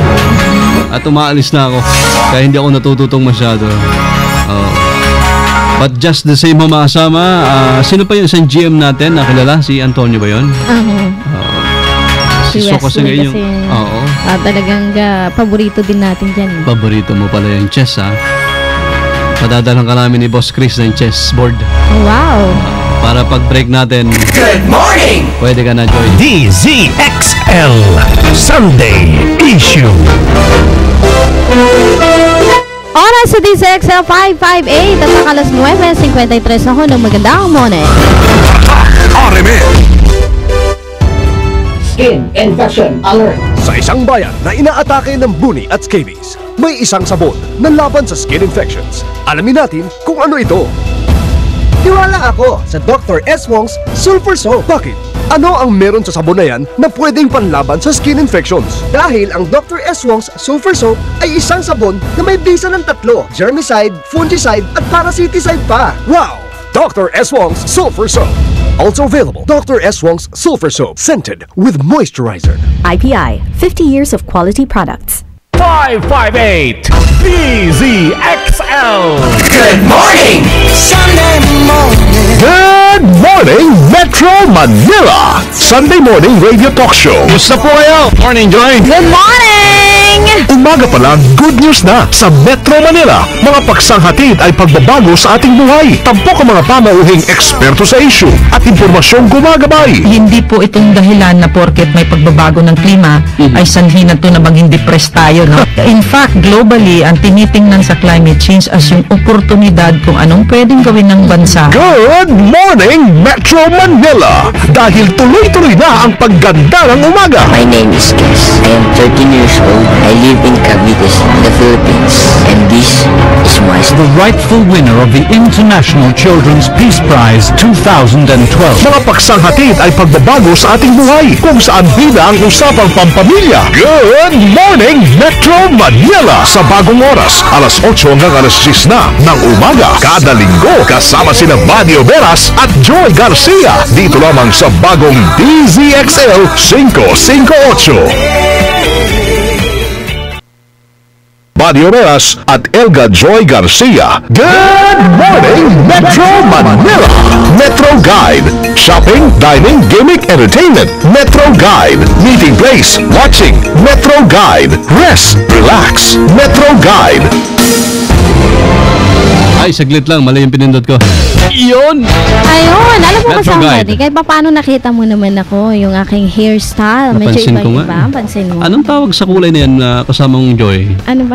At umaalis na ako. Kaya hindi ako natututong masyado. But just the same mga kasama, sino pa yung isang GM natin? Nakilala? Si Antonio ba yun? Si So kasi ngayon yung... talagang paborito din natin dyan. Paborito mo pala yung chess Padadalang ka namin ni Boss Chris ng chessboard. Wow! Para pag-break natin, Good morning! Pwede ka na, Joy. DZXL Sunday Issue. Oras sa DZXL 558 at saka alas 9:53 na ho ng magandang morning. Skin Infection Alert! Sa isang bayan na inaatake ng buni at scabies, may isang sabon na laban sa skin infections. Alamin natin kung ano ito. Tiwala ako sa Dr. S. Wong's Sulfur Soap. Bakit? Ano ang meron sa sabon na yan na pwedeng panlaban sa skin infections? Dahil ang Dr. S. Wong's Sulfur Soap ay isang sabon na may bisa ng 3: germicide, fungicide at parasiticide pa. Wow! Dr. S. Wong's Sulfur Soap. Also available, Dr. S. Wong's Sulfur Soap, scented with moisturizer. IPI, 50 years of quality products. 558 DZXL. Good morning! Sunday morning. Good morning, Metro Manila! Sunday morning radio talk show. Gusto po kayo? Morning, Joy! Good morning! Umaga pa lang, good news na sa Metro Manila. Mga pagsanghatid ay pagbabago sa ating buhay. Tampok ang mga panauhing eksperto sa issue at impormasyong gumagabay. Hindi po itong dahilan na porket may pagbabago ng klima ay sanhi na to na maging depressed tayo. No? In fact, globally, ang tinitingnan sa climate change as yung oportunidad kung anong pwedeng gawin ng bansa. Good morning, Metro Manila! Dahil tuloy-tuloy na ang pagganda ng umaga. My name is Kes. I am 13 years old. I live in Cavite, the Philippines. And this is my The rightful winner of the International Children's Peace Prize 2012. Mga pagsanghatid ay pagbabago sa ating buhay kung saan bida ang usapang pampamilya. Good morning, Metro Manila! Sa bagong oras, alas 8 hanggang alas 10 na ng umaga. Kada linggo, kasama sina Buddy Oberas at Joy Garcia. Dito lamang sa bagong DZXL 558. Buddy Oberas at Elga Joy Garcia. Good morning, Metro Manila! Metro Guide. Shopping, dining, gaming, entertainment. Metro Guide. Meeting place, watching. Metro Guide. Rest, relax. Metro Guide. Ay, saglit lang. Mali yung pinindot ko. Iyon! Ayun, alam mo Metro kasama Guide. kahit paano nakita mo naman ako yung aking hairstyle. Medyo Napansin ko nga. iba-iba. Pansin mo. Anong tawag sa kulay na yan na kasamang Joy? Ano ba?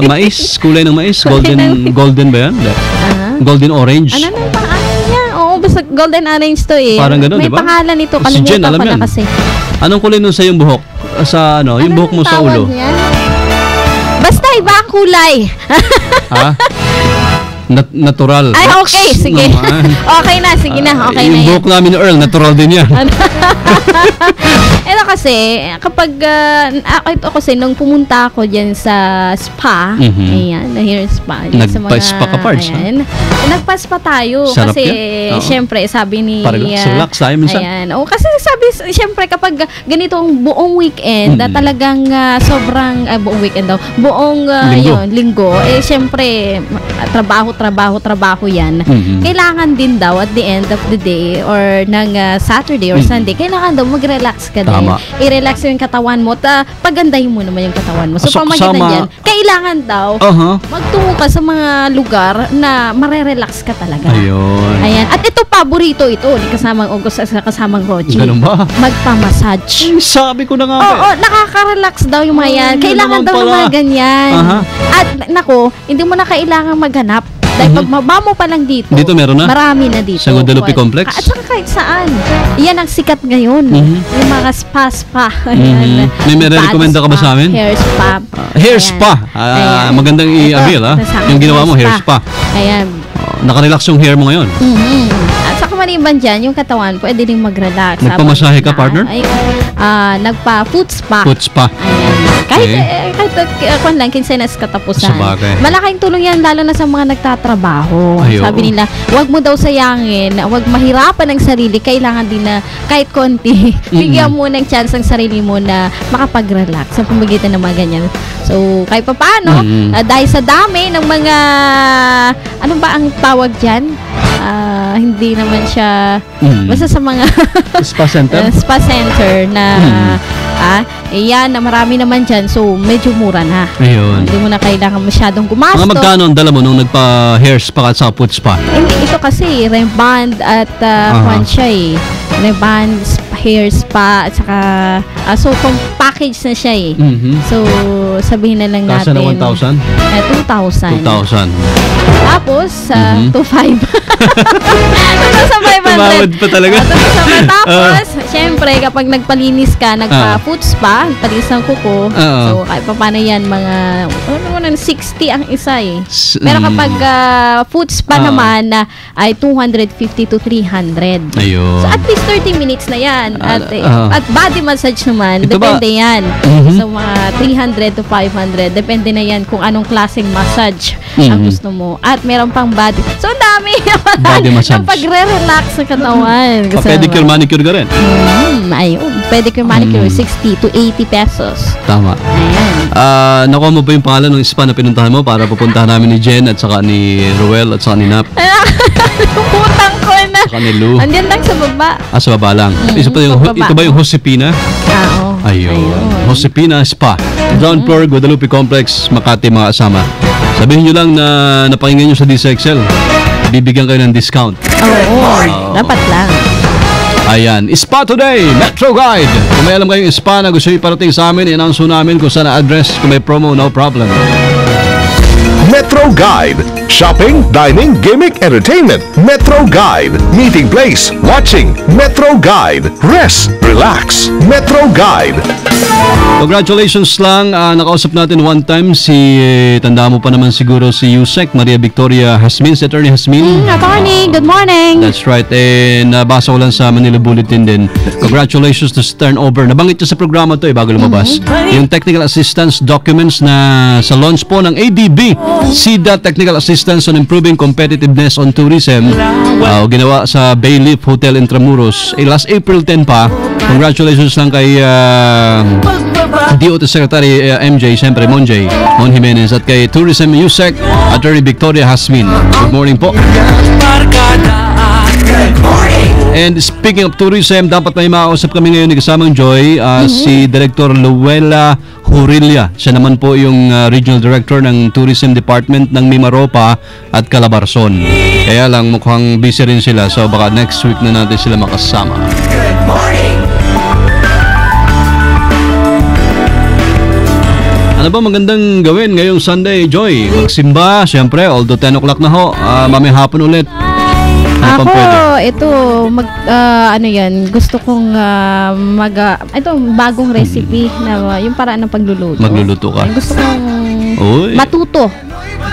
Mais? Kulay ng mais? Kulay Golden ba yan? Hindi. Golden orange? Ano nang pangalan niya? Oo, basta golden orange to eh. Parang ganun, May di ba? pangalan ito. Si Jen, Kalimutan alam ko na yan. kasi. Anong kulay nun sa yung buhok? Sa ano? Yung buhok mo sa Tawag ulo? niya? Basta iba ang kulay. Ha? Natural. Ay, okay. Sige. Naman. Okay na. Sige na. Okay na Yung yan. buhok namin ni Earl, natural din yan. Ito kasi, kapag, ito kasi, nung pumunta ako dyan sa spa, ayan, na hair spa. dyan sa mga- Nagpa-spa ka, Pards, ha? ayan. Nagpa-spa tayo. Sarap kasi, yan. Oo. syempre, sabi ni... Para relax tayo minsan. Ayan. O, kasi sabi, syempre, kapag ganitong buong weekend, talagang sobrang, buong weekend daw, buong linggo, syempre, trabaho yan. Kailangan din daw at the end of the day or ng Saturday or Sunday, kailangan daw mag-relax ka din. Tama. I-relax yung katawan mo at pagandahin mo naman yung katawan mo. So, So, pamagitan kasama- dyan, kailangan daw magtungo ka sa mga lugar na marerelax ka talaga. Ayun. Ayan. At ito, paborito ito ni kasamang August sa kasamang Rochi. Ganun ba? Magpamassage. Sabi ko na nga. Oo, nakaka-relax daw yung mga yan. Yun Kailangan naman daw ng pala. mga ganyan. Aha. At nako, hindi mo na kailangan maghanap. Dahil pag mababa mo pa lang dito, Dito meron na? marami na dito. Sa Guadalupe Complex? At saka kahit saan. Yan ang sikat ngayon. Yung mga spa. May recommenda ka ba sa amin? Hair spa. Hair spa. Magandang i-avail, ha? Yung ginawa mo, hair spa. Ayan. Nakarelax yung hair mo ngayon. At saka maliban dyan, yung katawan, pwede rin mag-relax. Nagpamasahe ka, partner? Nagpa-foot spa. Foot spa. Kahit kung lang, kinsenas katapusan. Sabagay. Malaking tulong yan, lalo na sa mga nagtatrabaho. Ay, oo. Sabi nila, wag mo daw sayangin, wag mahirapan ang sarili, kailangan din na kahit konti, bigyan mo ng chance ang sarili mo na makapag-relax sa pamagitan ng mga ganyan. So, kahit pa paano, dahil sa dami ng mga, ano ba ang tawag dyan? Hindi naman siya, basta sa mga spa center? spa center na, yan, na marami naman dyan. So, medyo mura na. Ayun. Hindi mo na kailangan masyadong gumastos. Mga magkano ang dala mo nung nagpa-hair spa at sa foot spa? Hindi, ito kasi, reband at kwan siya eh. Reband, hair spa, at saka, so, package na siya eh. So, sabihin na lang Kasa natin. na 1,000? 2,000. 2,000. Tapos, 2,500. 2,500. Tumawad pa talaga. Tapos, syempre, kapag nagpalinis ka, nagpa-foot spa, nagpalinis ng kuko, so, kahit pa paano yan, mga, 60 ang isa eh. Pero kapag foot spa naman, ay 250 to 300. Ayun. So, at least 30 minutes na yan. At body massage naman, Ito ba? depende yan. So, mga 300 to 500, depende na yan kung anong klaseng massage ang gusto mo. At meron pang body. So, ang dami Body massage. ng pagre-relax sa katawan. Pa-pedicure, manicure ka rin? Ayun. Pedicure, manicure, 60 to 80 pesos. Tama. Nakuha mo ba yung pangalan ng spa na pinuntahan mo para pupuntahan namin ni Jen at saka ni Ruel at saka ni Nap? Putang ko na. Saka ni Lou. Andyan lang sa baba. Sa baba lang. Ito ba yung Josepina? Oo. Ayun. Josepina Spa. Ground floor, Guadalupe Complex, Makati, mga kasama. Sabihin nyo lang na napakinggan nyo sa DCXL. Bibigyan kayo ng discount. Oo. Dapat lang. Ayan, Spa Today, Metro Guide. Kung may alam kayong spa na gusto nyo iparating sa amin, i-announce namin kung saan na-address. Kung may promo, no problem. Metro Guide. Shopping, dining, gimmick, entertainment. Metro Guide. Meeting place, watching. Metro Guide. Rest, relax. Metro Guide. Congratulations lang. Nakausap natin one time si, tanda mo pa naman siguro si Yusek, Maria Victoria Hasmin, si Attorney Hasmin. Attorney, good morning. That's right. Nabasa ko lang sa Manila Bulletin din. Congratulations to turnover. Nabanggit niya sa programa to bago lumabas. Yung technical assistance documents na sa launch po ng ADB, SIDA Technical Assistance on Improving Competitiveness on Tourism, ginawa sa Bayleaf Hotel Intramuros. Last April 10 pa. Congratulations lang kay DOT Secretary MJ, siyempre Mon Jimenez, at kay Tourism USEC, Attorney Victoria Hasmin. Good morning po. And speaking of tourism, dapat may makausap kami ngayon ni kasamang Joy, si Director Luella Hurilla. Siya naman po yung Regional Director ng Tourism Department ng Mimaropa at Calabarzon. Kaya lang mukhang busy rin sila, so baka next week na natin sila makasama. Good morning! Ano ba magandang gawin ngayong Sunday, Joy? Magsimba, syempre, although 10 o'clock na ho, mamayang hapon ulit. Ako, ito, ano yan, gusto kong ito, bagong recipe na yung paraan ng pagluluto. Magluluto ka? Gusto kong matuto.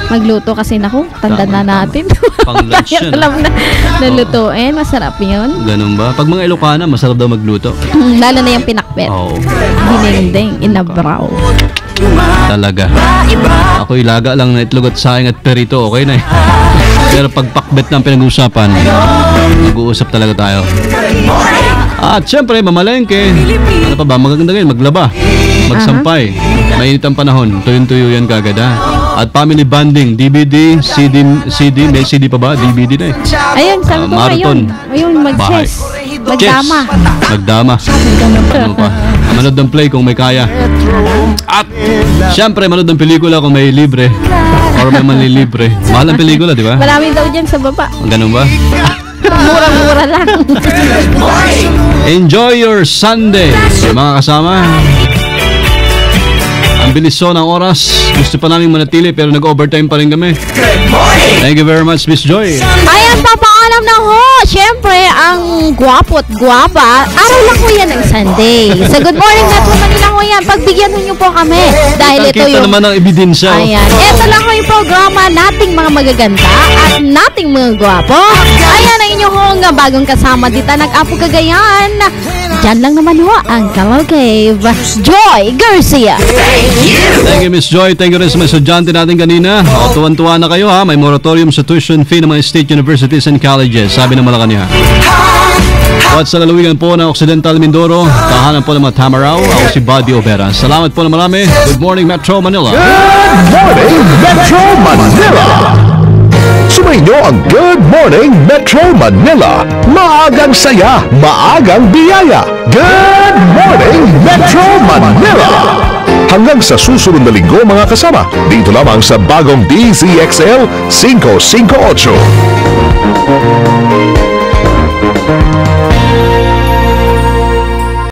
Magluto kasi naku, tanda na natin. Pang-lunch yan. Alam na, nalutuin, masarap yun. Ganun ba? Pag mga Ilocana, masarap daw magluto. Lalo na yung pinakbet. Dinengdeng, inabraw. Talaga. Ako ilaga lang na itlog at saing at perito, okay na eh. Pero pag pakbet ng pinag-uusapan, mag-uusap talaga tayo. At syempre, mamalengke. Ano pa ba? Maganda ngayon, maglaba. Magsampay. Mainit ang panahon. Tuyong-tuyo yan kagad ha. At family bonding, DVD, CD, may CD pa ba? DVD na eh. Ayun, sabi ko ngayon. Ayun, mag-chess. Magdama. Magdama. Ano pa? Manood ng play kung may kaya. At syempre, manood ng pelikula kung may libre. Or may manlilibre. Mahal ang pelikula, di ba? Marami daw dyan sa baba. Ganun ba? Mura-mura lang. Enjoy your Sunday, mga kasama. Ang bilis ng oras. Gusto pa namin manatili pero nag-overtime pa rin kami. Thank you very much, Miss Joy. Ayan, papaalam na ho. Siyempre, ang gwapo at gwapa. Araw lang ho yan ng Sunday. Sa Good Morning Metro Manila ho yan. Pagbigyan ho niyo po kami. Dahil ito kita yung... naman ang ebidensya. Ayan. Ito lang ho yung programa nating mga magaganda at nating mga gwapo. Ayan ang inyong hong bagong kasama dito nag-Apo Cagayan. Diyan lang naman ho ang Calaw Cave. Joy Garcia. Thank you, Miss Joy. Thank you rin sa mga estudyante natin kanina. Tuwan-tuwa na kayo ha. May moratorium sa tuition fee ng mga state universities and colleges. Sabi ng Malacanang. At sa lalawigan po ng Occidental Mindoro, tahanan po ng mga Tamaraw, ako si Buddy Overa. Salamat po na marami. Good morning, Metro Manila. Good morning, Metro Manila. Sumainyo ang Good Morning Metro Manila. Maagang saya, maagang biyaya. Good morning, Metro Manila. Hanggang sa susunod na linggo mga kasama, dito lamang sa bagong DZXL 558.